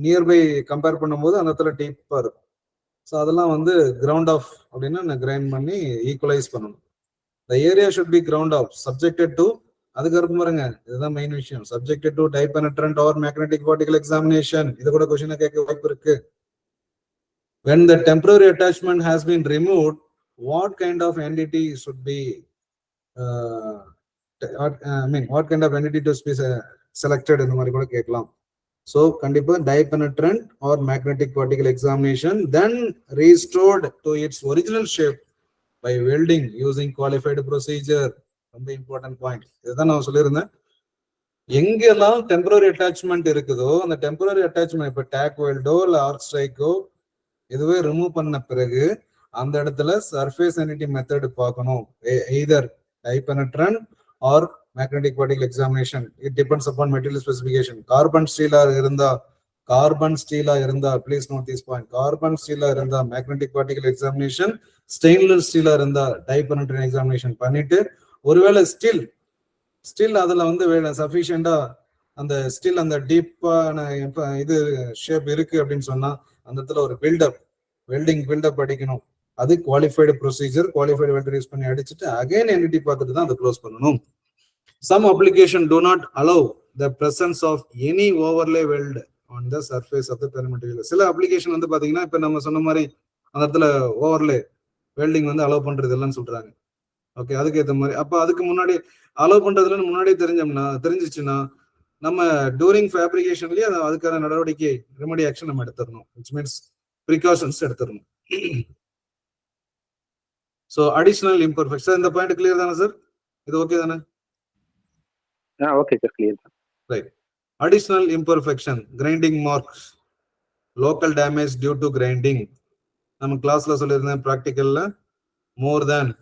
நியர்பை கம்பேர் பண்ணும்போது அந்த இடத்துல டீப்பா இருக்கும். ஸோ அதெல்லாம் வந்து கிரவுண்ட் ஆஃப் அப்படின்னா கிரைண்ட் பண்ணி ஈக்குவலைஸ் பண்ணணும். The area should be ground off subjected to, அதுக்கப்புறம் பாருங்க இதுதான் மெயின் விஷயம், subjected to dye penetrant or magnetic particle examination. இது கூட கொஸ்டினை கேட்க வாய்ப்பு இருக்கு. When the temporary attachment has been removed, what kind of entity should be what kind of entity to be selected இந்த மாதிரி கூட கேட்கலாம். So கண்டிப்பா dipenetrant or magnetic particle examination, then restored to its original shape by welding using qualified procedure. ரொம்ப important point. இதுதான் நான் சொல்லியிருந்தேன். எங்கெல்லாம் டெம்பரரி அட்டாச்மெண்ட் இருக்குதோ அந்த டெம்பரரி அட்டாச்மெண்ட், இப்ப டேக் வெல்டோ இல்ல ஆர்க் ஸ்ட்ரைக்கோ இதுவே ரிமூவ் பண்ண பிறகு அந்த இடத்துல சர்ஃபேஸ் என்டிட்டி மெத்தட் பார்க்கணும். Either dye penetrant or magnetic particle examination. It depends upon material specification. Carbon ஸ்டீலா இருந்தா please note this point. Carbon ஸ்டீலா இருந்தா மேக்னெட்டிக் பார்ட்டிகல் எக்ஸாமினேஷன், ஸ்டெயின்லெஸ் ஸ்டீலா இருந்தா டைபெனட்ரன்ட் எக்ஸாமினேஷன் பண்ணிட்டு, ஒருவேளை ஸ்டில் அதுல வந்து சஃபிஷியண்டா அந்த ஸ்டில் அந்த டீப்பான இது ஷேப் இருக்கு அப்படின்னு சொன்னா அந்த இடத்துல ஒரு வெல்டிங் பில்டப் அடிக்கணும். அது qualified procedure, qualified welder use பண்ணி அடிச்சுட்டு அகைன் என்டிட்டி பார்த்துட்டு தான் அதை க்ளோஸ் பண்ணணும். Some application do not allow the presence of any overlay weld on the surface of the perimeter. சில அப்ளிகேஷன் வந்து பாத்தீங்கன்னா இப்ப நம்ம சொன்ன மாதிரி அந்த இடத்துல ஓவர்லே வெல்டிங் வந்து அலோவ் பண்றது இல்லைன்னு சொல்றாங்க. ஓகே, அதுக்கு ஏற்ற மாதிரி அப்ப அதுக்கு முன்னாடி அலோவ் பண்றதுல முன்னாடியே தெரிஞ்சிச்சுன்னா நம்ம டூரிங் ஃபேப்ரிகேஷன்லயே அதுக்கான நடவடிக்கை ரெமடி ஆக்ஷன் நம்ம எடுத்துடணும். விச் மீன்ஸ் ப்ரிகாஷன்ஸ் எடுத்துடணும். So additional imperfection. இந்த பாயிண்ட் கிளியர் தானே சார்? இது ஓகே தானே? ஓகே சார், கிளியர் தான். Right. Additional imperfection, grinding marks, local damage due to grinding. நம்ம கிளாஸ்ல சொல்லியிருந்தேன் ப்ராக்டிக்கல்ல மோர் தேன்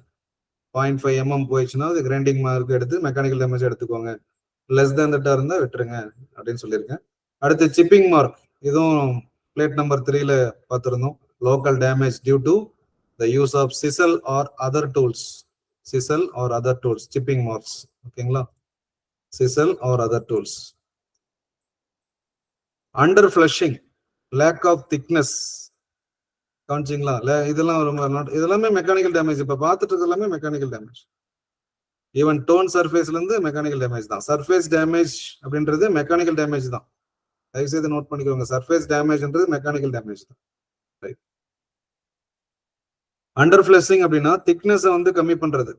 0.5 mm போயிடுச்சுன்னா அது கிரைண்டிங் மார்க் எடுத்து மெக்கானிக்கல் டேமேஜ் எடுத்துக்கோங்க. லெஸ் தேன் தட்டா இருந்தா விட்டுருங்க அப்படின்னு சொல்லியிருக்கேன். அடுத்து சிப்பிங் மார்க், இதுவும் பிளேட் நம்பர் 3ல பார்த்துருந்தோம். Local damage due to the use of chisel or other tools. Chipping marks. ஓகேங்களா? Chisel or other tools. Under flushing, lack of thickness. கவனிச்சிங்களா? இதெல்லாமே மெக்கானிக்கல் டேமேஜ். இப்ப பார்த்துட்டு இருக்கிறது எல்லாமே மெக்கானிக்கல் டேமேஜ். ஈவன் டோன் சர்ஃபேஸ்ல இருந்து மெக்கானிக்கல் டேமேஜ் தான். சர்ஃபேஸ் டேமேஜ் அப்படின்றது மெக்கானிக்கல் டேமேஜ் தான். தயவுசெய்து நோட் பண்ணிக்கோங்க. சர்ஃபேஸ் டேமேஜ்ன்றது மெக்கானிக்கல் டேமேஜ் தான். ரைட். அண்டர் ஃபிளஷிங் அப்படின்னா திக்னஸை வந்து கம்மி பண்றது.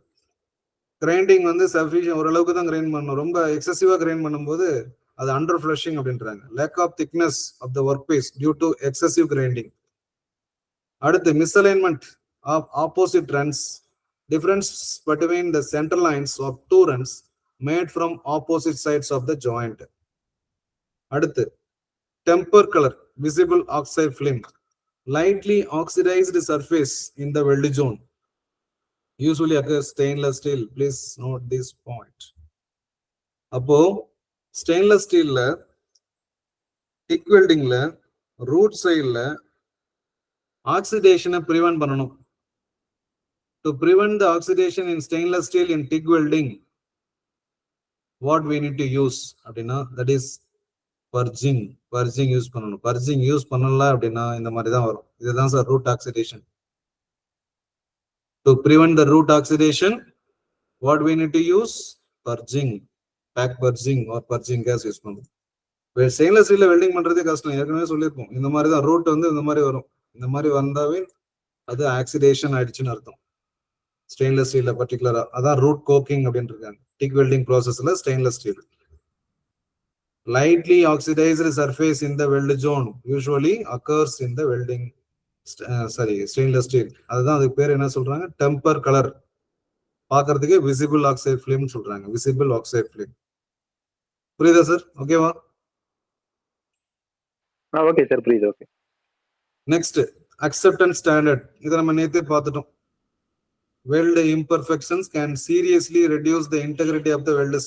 கிரைண்டிங் வந்து சஃபிஷியன்ட் ஓரளவுக்கு தான் கிரைண்ட் பண்ணணும். ரொம்ப எக்ஸசிவா கிரைண்ட் பண்ணும்போது அது அண்டர் ஃபிளஷிங் அப்படின்றாங்க. Lack of thickness of the work piece due to excessive grinding. அடுத்து misalignment of opposite runs, difference between the center lines of two runs made from opposite sides of the joint. அடுத்து temper color, visible oxide film, lightly oxidized surface in the weld zone usually occurs stainless steel. Please note this point. அப்போ stainless ஸ்டீல்ல tick வெல்டிங்ல root சைட்ல ஆக்சிடேஷனை prevent பண்ணணும். To prevent the oxidation in stainless steel in TIG welding, what we need to use அப்படின்னா that is purging use பண்ணணும். purging use பண்ணல அப்படின்னா இந்த மாதிரி தான் வரும். இதுதான் sir root oxidation. To prevent the root oxidation, what we need to use? purging, back purging or purging gas use பண்ணணும். ஸ்டெயின்லெஸ் ஸ்டீல்ல வெல்டிங் பண்றதே கஷ்டம். ஏற்கனவே சொல்லியிருப்போம். இந்த மாதிரி தான் ரூட் வந்து இந்த மாதிரி வரும். இந்த மாதிரி வந்தாவே அது ஆக்சிடேஷன் ஆயிடுச்சுன்னு அர்த்தம். ஸ்டெயின்லெஸ் ஸ்டீல்ல பர்டிகுலரா அதான் ரூட் கோக்கிங் அப்படின்னு இருக்காங்க. டிக் வெல்டிங் ப்ராசஸ்ல stainless steel. Lightly oxidized surface in the weld zone usually occurs in the welding stainless steel. அதுதான் அதுக்கு பேர் என்ன சொல்றாங்க? Temper colour. பாக்குறதுக்கு விசிபிள் ஆக்சைடு ஃபிலிம் சொல்றாங்க. Visible oxide film. புரியுதா சார்? ஓகேவா? ஓகே சார், புரியுது. ஓகே. Next acceptance standard. இதை நம்ம நேத்தே பார்த்துட்டோம். Weld imperfections can seriously reduce the integrity of the welded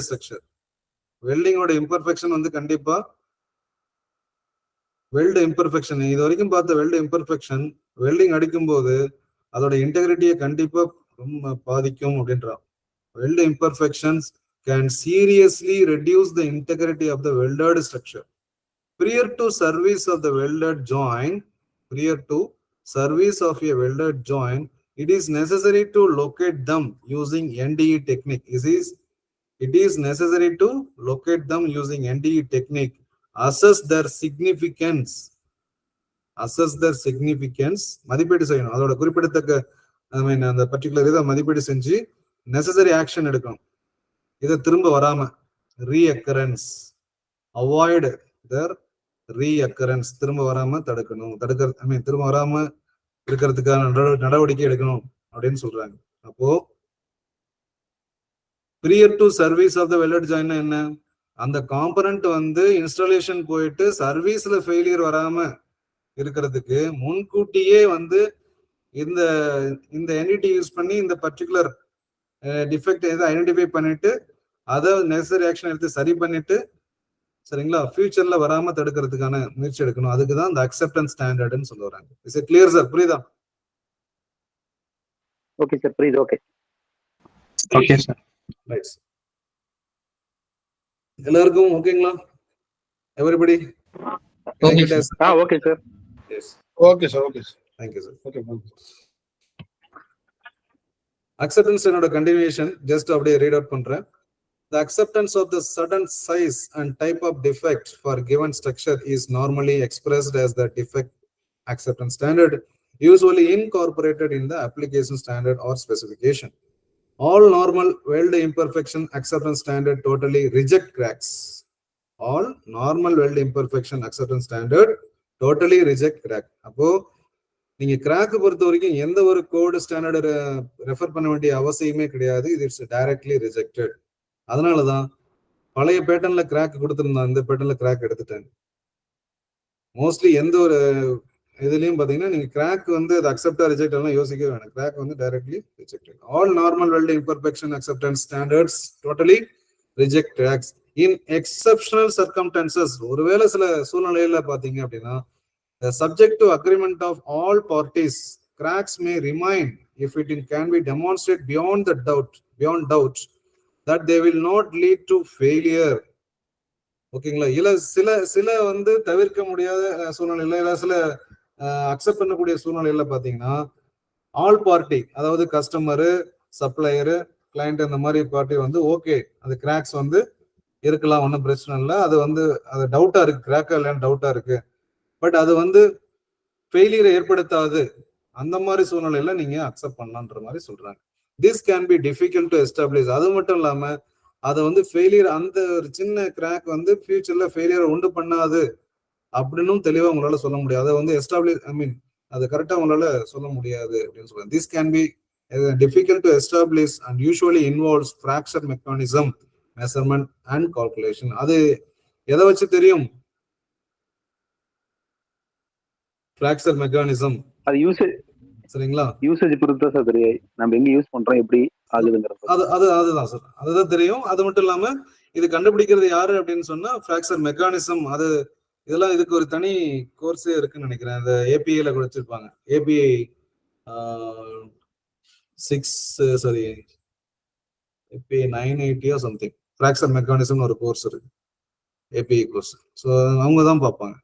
structure. Welding ஓட இம்பர்ஃபெக்ஷன் வந்து கண்டிப்பா வெல்ட் இம்பர்ஃபெக்ஷன் இது வரைக்கும் பார்த்த வெல்ட் இம்பர்ஃபெக்ஷன் வெல்டிங் அடிக்கும் போது அதோட இன்டெகிரிட்டியை கண்டிப்பா ரொம்ப பாதிக்கும் அப்படின்றான். Weld imperfections can seriously reduce the integrity of the welded structure. Prior to service of a welded joint, it is necessary to locate them using NDE technique. It is necessary to locate them using NDE technique, assess their significance, மதிப்பீடு செய்யணும். அதோட குறிப்பிடத்தக்க அந்த particular இதை மதிப்பீடு செஞ்சு necessary action எடுக்கணும். இதை திரும்ப வராம ரீஅக்கரன்ஸ், அவாய்டு their ரீஅக்கரன்ஸ், திரும்ப வராம தடுக்கணும், திரும்ப வராம இருக்கிறதுக்கான நடவடிக்கை எடுக்கணும் அப்படின்னு சொல்றாங்க. அப்போ prior to service of the welded joint என்ன, அந்த காம்பனன்ட் வந்து இன்ஸ்டாலேஷன் போயிட்டு சர்வீஸ்ல ஃபெயிலியர் வராம இருக்கிறதுக்கு முன்கூட்டியே வந்து இந்த என்டிடி யூஸ் பண்ணி இந்த பர்டிகுலர் டிஃபெக்ட் எதை ஐடென்டிஃபை பண்ணிட்டு அதை நெசசரி ஆக்ஷன் எடுத்து சரி பண்ணிட்டு, சரிங்களா, ஃபியூச்சர்ல வராம தடுக்கிறதுக்கான முயற்சி எடுக்கணும். அதுக்குதான் இந்த அக்செப்டன்ஸ் ஸ்டாண்டர்ட்னு சொல்ல வராங்க. Is it clear sir? புரியுதா? ஓகே சார், புரியுது. Okay okay sir. ரைட். எல்லாருக்கும் ஓகேங்களா? Everybody? Okay, sir. Okay sir. Yes, okay sir. Okay sir. Thank you sir. Okay. Acceptance என்னோட கண்டினியூஷன் ஜஸ்ட் அப்படியே ரீட் அவுட் பண்றேன். The acceptance of the sudden size and type of defect for given structure is normally expressed as the defect acceptance standard, usually incorporated in the application standard or specification. All normal weld imperfection acceptance standard totally reject cracks. All normal weld imperfection acceptance standard totally reject crack. அப்போ நீங்க crack பொறுத்த வரைக்கும் எந்த ஒரு கோடு standard refer பண்ண வேண்டிய அவசியமே கிடையாது. இது இட்ஸ் டைரக்ட்லி ரிஜெக்டட். அதனாலதான் பழைய பேட்டர்ன்ல கிராக் கொடுத்திருந்தான், இந்த பேட்டர்ன்ல கிராக் எடுத்துட்டாங்க. மோஸ்ட்லி எந்த ஒரு இதுலயும் பாத்தீங்கன்னா நீங்க கிராக் வந்து அது அக்செப்டா ரிஜெக்ட் எல்லாம் யோசிக்க வேணும். கிராக் வந்து directly rejected. All normal weld imperfection acceptance standards totally reject cracks in exceptional circumstances. ஒருவேளை சில சூழ்நிலையில பாத்தீங்க அப்படின்னா subject to agreement of all parties, cracks may remain if it can be demonstrated beyond doubt that they will not lead to failure. ஓகேங்களா? இல்ல சில வந்து தவிர்க்க முடியாத சூழ்நிலையில, இல்ல சில அக்செப்ட் பண்ணக்கூடிய சூழ்நிலையில பாத்தீங்கன்னா ஆல் பார்ட்டி, அதாவது கஸ்டமரு, சப்ளையரு, கிளைண்ட், அந்த மாதிரி பார்ட்டி வந்து ஓகே, அந்த கிராக்ஸ் வந்து இருக்கலாம், ஒன்றும் பிரச்சனை இல்லை, அது வந்து அது டவுட்டா இருக்கு, கிராக்கா இல்லைன்னு டவுட்டா இருக்கு, பட் அது வந்து ஃபெயிலியரை ஏற்படுத்தாது, அந்த மாதிரி சூழ்நிலையில நீங்க அக்செப்ட் பண்ணலான்ற மாதிரி சொல்றாங்க. This can be difficult to establish. அது மட்டும் இல்லாம அதை வந்து ஃபெயிலியர், அந்த ஒரு சின்ன கிராக் வந்து ஃபியூச்சர்ல ஃபெயிலியரை உண்டு பண்ணாது அப்படின்னும் தெளிவா உங்களால சொல்ல முடியாது. அதை வந்து எஸ்டாப்ளிஷ், அது கரெக்டா உங்களால சொல்ல முடியாது அப்படின்னு சொல்றாங்க. This can be difficult to establish and usually involves fracture mechanism, measurement and calculation. அது எதை வச்சு தெரியும்? Fracture mechanism. அது யூசேஜ், சரிங்களா? யூசேஜ் பொறுத்து சார் தெரியும், நம்ம எங்க யூஸ் பண்றோம், எப்படி ஆகுதுங்கிறது. அதுதான் சார், அதுதான் தெரியும். அது மட்டும் இல்லாம இது கண்டுபிடிக்கிறது யாரு அப்படின்னு சொன்னா ஃபிராக்சர் மெக்கானிசம். அது இதெல்லாம் இதுக்கு ஒரு தனி கோர்ஸே இருக்குன்னு நினைக்கிறேன். அந்த ஏபிஐல கொடுத்திருப்பாங்க. ஏபிஐ 980 சம்திங் ஃபிராக்சர் மெக்கானிசம் ஒரு கோர்ஸ் இருக்கு, ஏபிஐ கோர்ஸ். ஸோ அவங்க தான் பார்ப்பாங்க.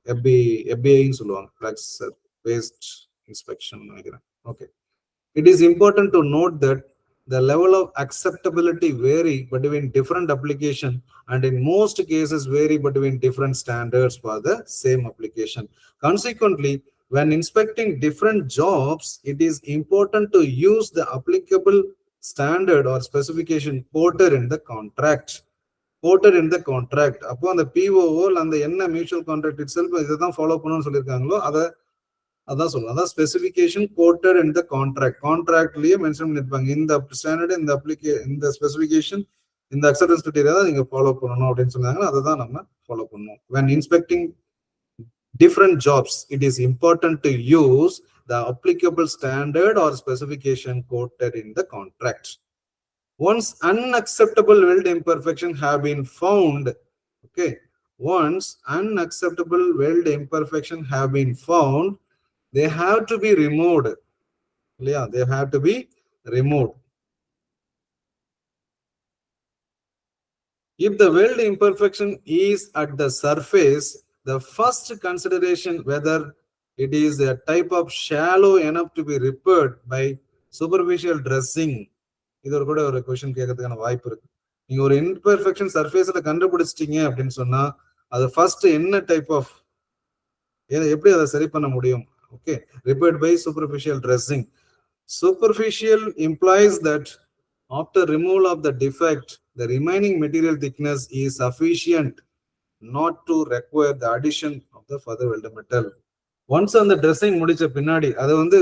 எஃபிஐன்னு சொல்லுவாங்க, ஃபிராக்சர் பேஸ்ட் இன்ஸ்பெக்ஷன் நினைக்கிறேன். Okay. It is important to note that the level of acceptability vary between different application and in most cases vary between different standards for the same application. Consequently, when inspecting different jobs, it is important to use the applicable standard or specification quoted in the contract. அப்போ அந்த பிஓஓ அந்த என்ன mutual contract itself இதைதான் follow பண்ணணும்னு சொல்லியிருக்காங்களோ அதான் சொல்லணும். அதான் specification quoted in the contract. கான்ட்ராக்ட்லயே மென்ஷன் பண்ணிருப்பாங்க, இந்த ஸ்டாண்டர்ட், இந்த ஸ்பெசிஃபிகேஷன், இந்த அக்செப்டன்ஸ் கிரைட்டீரியா தான் நீங்க ஃபாலோ பண்ணணும் அப்படின்னு சொன்னாங்க. அதை தான் நம்ம ஃபாலோ பண்ணணும். when inspecting different jobs, it is important to use the applicable standard or specification quoted in the contract. Once unacceptable weld imperfection have been found, okay, they have to be removed. Yeah, they have to be removed. If the weld imperfection is at the surface, the first consideration whether it is a type of shallow enough to be repaired by superficial dressing. இது கூட ஒரு question கேட்கறதுக்கான வாய்ப்பு இருக்கு. நீங்க ஒரு imperfection சர்ஃபேஸ்ல கண்டுபிடிச்சிட்டீங்க அப்படின்னு சொன்னா அது ஃபர்ஸ்ட் என்ன டைப் ஆஃப் எப்படி அதை சரி பண்ண முடியும்? Okay, repaired by superficial dressing. Superficial implies that after removal of the defect, the remaining material thickness is sufficient not to require the addition of the further welded metal. Once அந்த dressing முடிச்ச பின்னாடி அது வந்து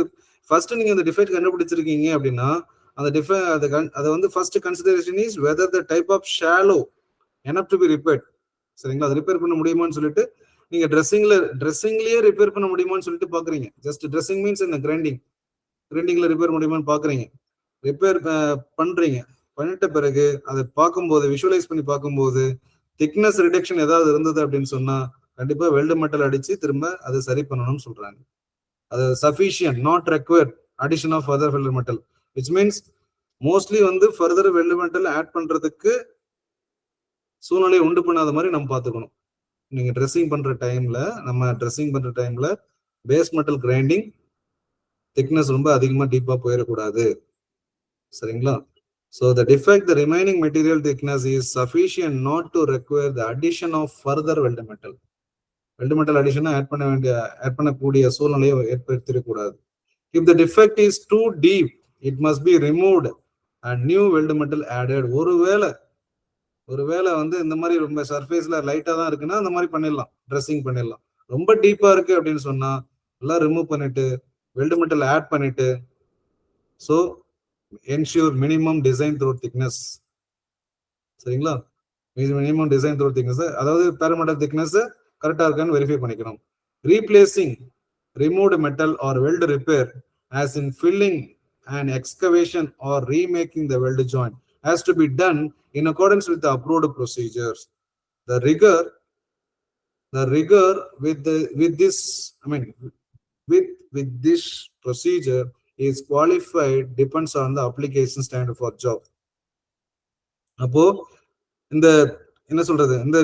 first நீங்க அந்த defect கண்டுபிடிச்சிருக்கீங்க அப்படின்னா அது வந்து first consideration is whether the type of shallow enough to be repaired. சரிங்களா? அது ரிப்பேர் பண்ண முடியுமான்னு சொல்லிட்டு நீங்க ட்ரெஸ்ஸிங்லயே ரிப்பேர் பண்ண முடியுமான்னு சொல்லிட்டு பாக்குறீங்க. ஜஸ்ட் ட்ரெஸ்ஸிங் மீன்ஸ் இந்த கிரைண்டிங்ல ரிப்பேர் முடியுமான்னு பாக்குறீங்க. ரிப்பேர் பண்றீங்க. பண்ணிட்ட பிறகு அதை பார்க்கும்போது விஷுவலைஸ் பண்ணி பார்க்கும்போது திக்னஸ் ரிடக்ஷன் ஏதாவது இருந்தது அப்படின்னு சொன்னா கண்டிப்பா வெல்டு மெட்டல் அடிச்சு திரும்ப அதை சரி பண்ணணும்னு சொல்றாங்க. அது sufficient not required addition of further weld metal, which means mostly வந்து ஃபர்தர் வெல்டு மெட்டல் ஆட் பண்றதுக்கு சூழ்நிலையை உண்டு பண்ணாத மாதிரி நம்ம பார்த்துக்கணும். நீங்க ட்ரெஸ்ஸிங் பண்ற டைம்ல பேஸ் மெட்டல் கிரைண்டிங் திக்னஸ் ரொம்ப அதிகமா டீப்பா போயிடக்கூடாது. சரிங்களா? So the defect, the remaining material thickness is sufficient not to require the addition of further welded metal. Welded metal addition add பண்ணக்கூடிய சூழ்நிலையை ஏற்படுத்திடக்கூடாது. If the defect is too deep, it must be removed and new welded metal added. ஒருவேளை வந்து இந்த மாதிரி ரொம்ப சர்ஃபேஸ்ல லைட்டா தான் இருக்குன்னா அந்த மாதிரி பண்ணிடலாம், ட்ரெஸ்ஸிங் பண்ணிடலாம். ரொம்ப டீப்பா இருக்கு அப்படின்னு சொன்னா எல்லாம் ரிமூவ் பண்ணிட்டு வெல்டு மெட்டல் ஆட் பண்ணிட்டு so ensure minimum design through thickness. சரிங்களா? மினிமம் டிசைன் த்ரூ திக்னஸ், அதாவது பேரமெட்டல் திக்னஸ் கரெக்டா இருக்கான்னு வெரிஃபை பண்ணிக்கணும். Replacing removed metal or weld repair as in filling and excavation or remaking the weld joint has to be done in accordance with the approved procedures. The rigor with this procedure is qualified depends on the application standard for job. அப்போ இந்த என்ன சொல்றது, இந்த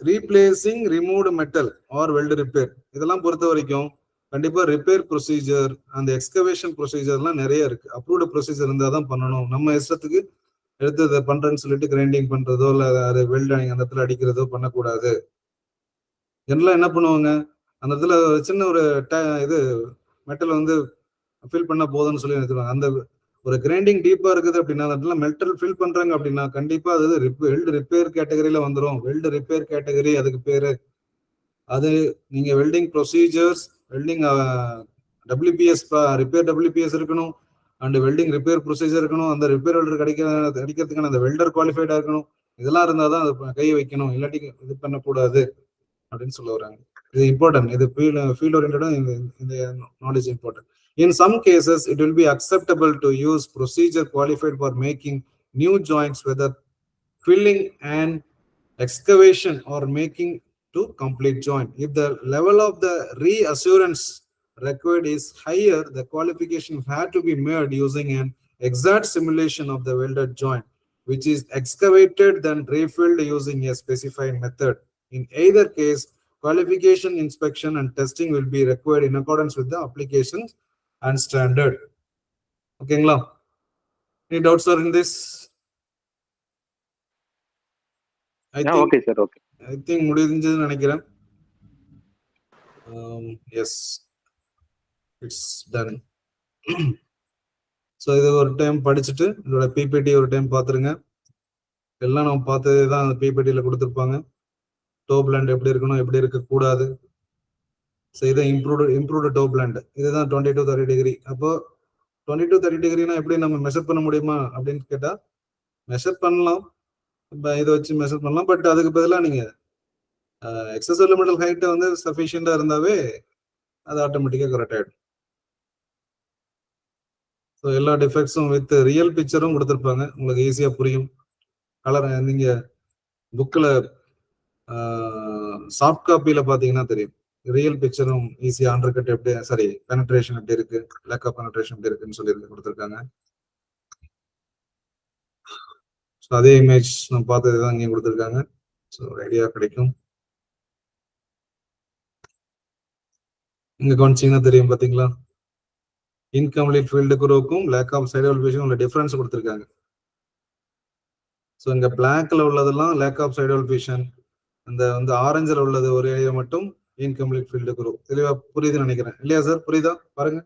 replacing removed metal or weld repair இதெல்லாம் பொறுத்த வரைக்கும் கண்டிப்பா repair procedure அந்த எக்ஸ்கவேஷன் ப்ரொசீஜர்லாம் நிறைய இருக்கு. அப்ரூவ்டு ப்ரொசீஜர் இருந்தால் தான் பண்ணணும். நம்ம இஷ்டத்துக்கு எடுத்து அதை பண்றேன்னு சொல்லிட்டு கிரைண்டிங் பண்றதோ இல்லை அது வெல்டிங் அந்த இடத்துல அடிக்கிறதோ பண்ணக்கூடாது. ஜெனரலா என்ன பண்ணுவாங்க, அந்த இடத்துல சின்ன ஒரு இது மெட்டல் வந்து ஃபில் பண்ண போதும்னு சொல்லி நினைச்சுவாங்க. அந்த ஒரு கிரைண்டிங் டீப்பா இருக்குது அப்படின்னா அந்த இடத்துல மெட்டல் ஃபில் பண்றாங்க அப்படின்னா கண்டிப்பா அது வெல்டு ரிப்பேர் கேட்டகரியில வந்துடும். வெல்டு ரிப்பேர் கேட்டகரி அதுக்கு பேரு. அது நீங்க welding procedures, welding WPS repair WPS இருக்கணும், அண்ட் வெல்டிங் ரிப்பேர் ப்ரொசீஜர் இருக்கணும். அந்த ரிப்பேர் வெல்டர் அடிக்கிறதுக்கான அந்த வெல்டர் குவாலிஃபைடா இருக்கணும். இதெல்லாம் இருந்தாதான் அது கை வைக்கணும், இல்லாட்டி இது பண்ணக்கூடாது அப்படின்னு சொல்ல வராங்க. இது இம்பார்ட்டன்ட். இது ஃபீல்ட் ஓரியன்டா இந்த knowledge important. In some cases, it will be acceptable to use procedure qualified for making new joints, whether filling and excavation or making to complete joint. If the level of the reassurance required is higher, the qualification had to be made using an exact simulation of the welded joint, which is excavated then refilled using a specified method. In either case, qualification, inspection and testing will be required in accordance with the applications and standard. ஓகேங்களா? Any doubts are in this? Okay sir, okay. I think முடிஞ்சதுன்னு நினைக்கிறேன். Yes, it's done. So இது ஒரு time படிச்சுட்டு இதோட PPT ஒரு time பார்த்துருங்க. எல்லாம் நம்ம பார்த்ததே தான் அந்த பிபிடியில் கொடுத்துருப்பாங்க. டோ பிளாண்ட் எப்படி இருக்கணும், எப்படி இருக்கக்கூடாது. ஸோ இதை இம்ப்ரூவ்டு டோ பிளாண்ட் இதுதான் 20 to 30 டிகிரி. அப்போ 20 to 30 டிகிரினா எப்படி நம்ம மெஷர் பண்ண முடியுமா அப்படின்னு கேட்டா மெஷர் பண்ணலாம், இதை வச்சு மெஷர் பண்ணலாம். பட் அதுக்கு பதிலாக நீங்க எக்ஸஸ் எலிமெண்டல் ஹைட்டை வந்து சஃபிஷியண்டா இருந்தாவே அது ஆட்டோமேட்டிக்கா கரெக்ட் ஆயிடும். ஸோ எல்லா டிஃபெக்ட்ஸும் வித் ரியல் பிக்சரும் கொடுத்துருப்பாங்க, உங்களுக்கு ஈஸியா புரியும். கலர் நீங்க புக்கில் சாஃப்ட் காப்பியில பாத்தீங்கன்னா தெரியும், ரியல் பிக்சரும் ஈஸியா அண்டர் கட் எப்படி சாரி பெனட்ரேஷன் எப்படி இருக்கு, லேக் ஆஃப் பெனட்ரேஷன் எப்படி இருக்குன்னு சொல்லி கொடுத்துருக்காங்க. ஸோ அதே இமேஜ் நம்ம பார்த்தது தான் இங்கே கொடுத்துருக்காங்க. ஸோ ஐடியா கிடைக்கும். இங்க கவனிச்சிங்கன்னா தெரியும் பார்த்தீங்களா, இன்கம்ப்ளீட் ஃபீல்டு குரூப்புக்கும் லேக் ஆஃப் சைடு எலிவேஷன் உள்ள டிஃபரன்ஸ் கொடுத்துருக்காங்க. ஸோ இங்க பிளாக்ல உள்ளதெல்லாம் லேக் ஆஃப் சைடு எலிவேஷன், அந்த வந்து ஆரஞ்சில் உள்ளது ஒரு ஏரியா மட்டும் இன்கம்ப்ளீட் ஃபீல்டு குரூப். தெளிவா புரியுதுன்னு நினைக்கிறேன் இல்லையா சார்? புரியுதா பாருங்க.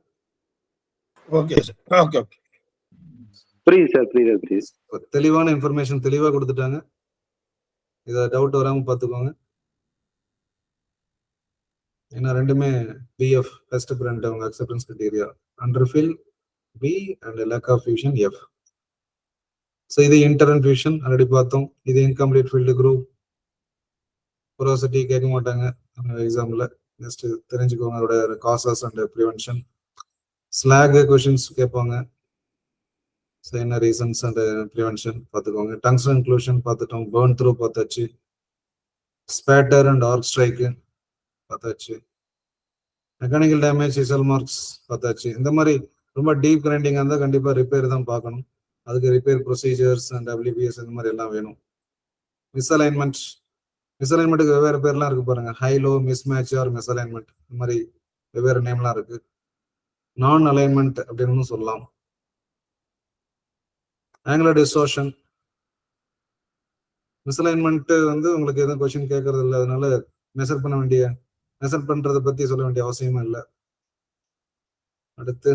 Okay sir. Okay okay. புரியுது சார், புரியுது புரியுது. தெளிவான இன்ஃபர்மேஷன் தெளிவா கொடுத்துட்டாங்க. இதை டவுட் வராம பார்த்துக்கோங்க. ஏன்னா ரெண்டுமே பிஎஃப் ஃபர்ஸ்ட் பிரிண்ட் அவங்க acceptance criteria, underfill B and lack of fusion F. So இது இன்டர்னல் ஃபியூஷன் ஆல்ரெடி பார்த்தோம். இது இன்கம்ப்ளீட் ஃபீல்டு குரூப். போரோசிட்டி கேட்க மாட்டாங்க எக்ஸாம்பிள், ஜஸ்ட் தெரிஞ்சுக்கோங்க அதோட causes and prevention. Slack questions கேட்பாங்க. ஸோ என்ன ரீசன்ஸ் அண்ட் ப்ரிவென்ஷன் பார்த்துக்கோங்க. டங்ஸ்டன் இன்க்ளூஷன் பார்த்துட்டோம். பேர்ன் த்ரூ பார்த்தாச்சு. ஸ்பேட்டர் அண்ட் ஆர்க் ஸ்ட்ரைக்கு பார்த்தாச்சு. மெக்கானிக்கல் டேமேஜ், சிசல் மார்க்ஸ் பார்த்தாச்சு. இந்த மாதிரி ரொம்ப டீப் கிரைண்டிங்காக இருந்தால் கண்டிப்பாக ரிப்பேர் தான் பார்க்கணும். அதுக்கு ரிப்பேர் ப்ரொசீஜர்ஸ் அண்ட் WBS இந்த மாதிரி எல்லாம் வேணும். மிஸ்அலைன்மெண்ட், மிஸ்அலைன்மெண்ட்டுக்கு வெவ்வேறு பேர்லாம் இருக்கு பாருங்க. ஹைலோ, மிஸ்மேட்ச் ஆர் மிஸ்அலைன்மெண்ட், இந்த மாதிரி வெவ்வேறு நேம்லாம் இருக்கு. நான் அலைன்மெண்ட் அப்படின்னு சொல்லலாம். ஆங்குலர் டிஸ்டோர்ஷன், மிஸ்அலைன்மெண்ட் வந்து உங்களுக்கு எதுவும் கொஸ்டின் கேட்கறது இல்லை, அதனால மெஷர் பண்றதை பத்தி சொல்ல வேண்டிய அவசியமும் இல்லை. அடுத்து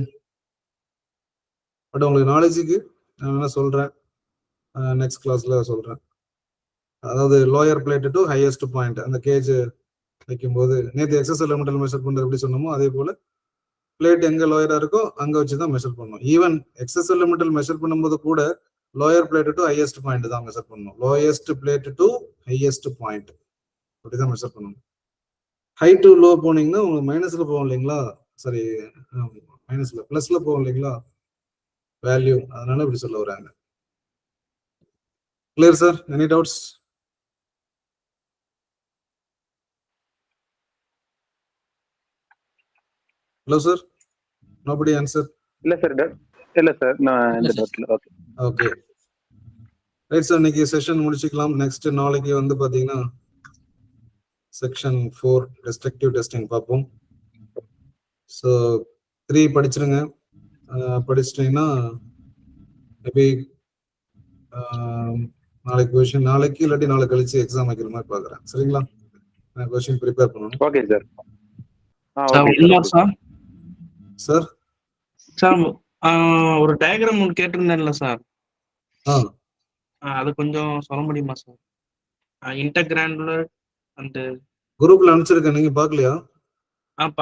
பட் உங்களுக்கு நாலேஜுக்கு நான் என்ன சொல்றேன், நெக்ஸ்ட் கிளாஸ்ல சொல்றேன். அதாவது lower plate to highest point அந்த கேஜ் வைக்கும்போது நேற்று எக்ஸஸ் எலிமெண்டல் மெஷர் பண்றது எப்படி சொன்னோமோ அதே போல பிளேட் எங்க லோயரா இருக்கோ அங்க வச்சுதான் மெஷர் பண்ணணும். ஈவன் எக்ஸஸ் எலிமெண்டல் மெஷர் பண்ணும்போது கூட lower plate to highest point தான் மெஷர் பண்ணணும். Lowest plate to highest point அப்படிதான் மெஷர் பண்ணணும். ஹை டு லோ போனீங்கன்னா உங்களுக்கு மைனஸ்ல போகும் இல்லைங்களா, சாரி மைனஸ்ல பிளஸ்ல போகும் இல்லைங்களா வேல்யூ, அதனால இப்படி சொல்ல வராங்க. Clear sir? Any doubts? Hello sir, nobody answer? இல்ல சார், இல்ல சார், நான் இந்த டவுட்ல. Okay okay right sir. இன்னைக்கு செஷன் முடிச்சுக்கலாம். நெக்ஸ்ட் நாளைக்கு வந்து பாத்தீங்கன்னா செக்ஷன் 4 ரெஸ்ட்ரிக்டிவ் டெஸ்டிங் பார்ப்போம். ஸோ 3 படிச்சிருங்க. படிச்சிட்டீங்கன்னா மேபி நாளைக்கு கொஸ்டின், நாளைக்கு இல்லாட்டி நாளை கழிச்சு எக்ஸாம் வைக்கிற மாதிரி பார்க்குறேன். சரிங்களா? நான் கொஸ்டின் ப்ரிப்பேர் பண்ணணும். Okay sir. Sir sir sir ஒரு டயக்ராம் ஒன்று கேட்டிருந்தேன்ல சார், அது கொஞ்சம் சொல்ல முடியுமா சார்? இன்டர்கிரானுலர் அண்ட் குரூப்ல அனுப்பிச்சிருக்கேன், நீங்க பார்க்கலையா?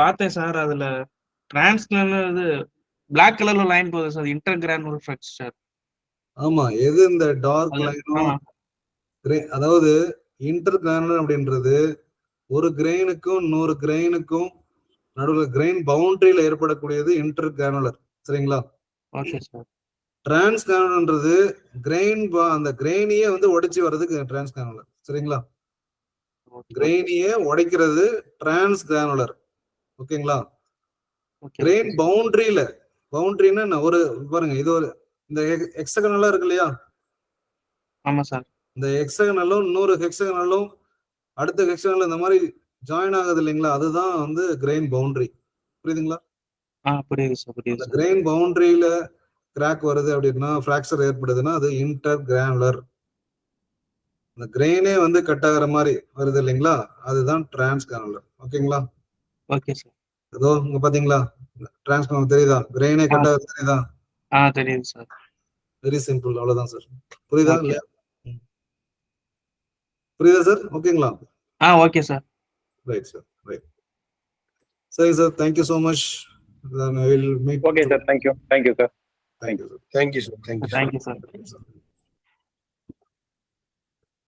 பார்த்தேன் சார். அதுல டிரான்ஸ்கிரானுலர் இது பிளாக் கலர்ல லைன் போகுது சார், இன்டர்கிரானுலர் ஃப்ராக்சர். ஆமா, எது இந்த டார்க் லைனும், அதாவது இன்டர் கிரானுலர் அப்படின்றது ஒரு கிரெயினுக்கும் 100 கிரெயினுக்கும் நடுவில் கிரெயின் பவுண்டரியில ஏற்படக்கூடியது இன்டர் கிரானுலர். சரிங்களா? Okay sir. டிரான்ஸ் கிரானுலர்ன்றது கிரெயின், அந்த கிரெயினியே வந்து உடைச்சி வர்றதுக்கு டிரான்ஸ் கிரானுலர். சரிங்களா? கிரெயினியே உடைக்கிறது டிரான்ஸ் கிரானுலர். ஓகேங்களா? கிரெயின் பவுண்டரியில, பவுண்டரின்னா ஒரு பாருங்க, இது ஒரு இந்த ஹெக்ஸகனலா இருக்கு இல்லையா? ஆமா சார். இந்த ஹெக்ஸகனலும் 100 ஹெக்ஸகனலும் அடுத்த ஹெக்ஸகனல் இந்த மாதிரி ஜாயின் ஆகுது இல்லைங்களா, அதுதான் வந்து கிரெயின் பவுண்டரி. புரியுதுங்களா? புரியுது சார், புரியுது. அந்த கிரெயின் பவுண்டரியில கிராக் வருது அப்படின்னா, ஃபிராக்சர் ஏற்படுதுன்னா அது இன்டர் கிரானுலர். அந்த கிரெயினே வந்து கட் ஆகிற மாதிரி வருது இல்லைங்களா, அதுதான் டிரான்ஸ் கிரானுலர். ஓகேங்களா? Okay sir. ஏதோ இங்க பாத்தீங்களா டிரான்ஸ் கிரானுலர் தெரியுதா? கிரெயினே கட் ஆகுது தெரியுதா? தெரியுது சார். வெரி சிம்பிள், அவ்வளவுதான் சார். புரியுதா இல்லையா? புரியுதா சார்? ஓகேங்களா? Okay sir. Right sir, right. சரி sir, thank you so much. Okay sir, thank you sir. Thank you sir. Thank you sir. Thank you sir.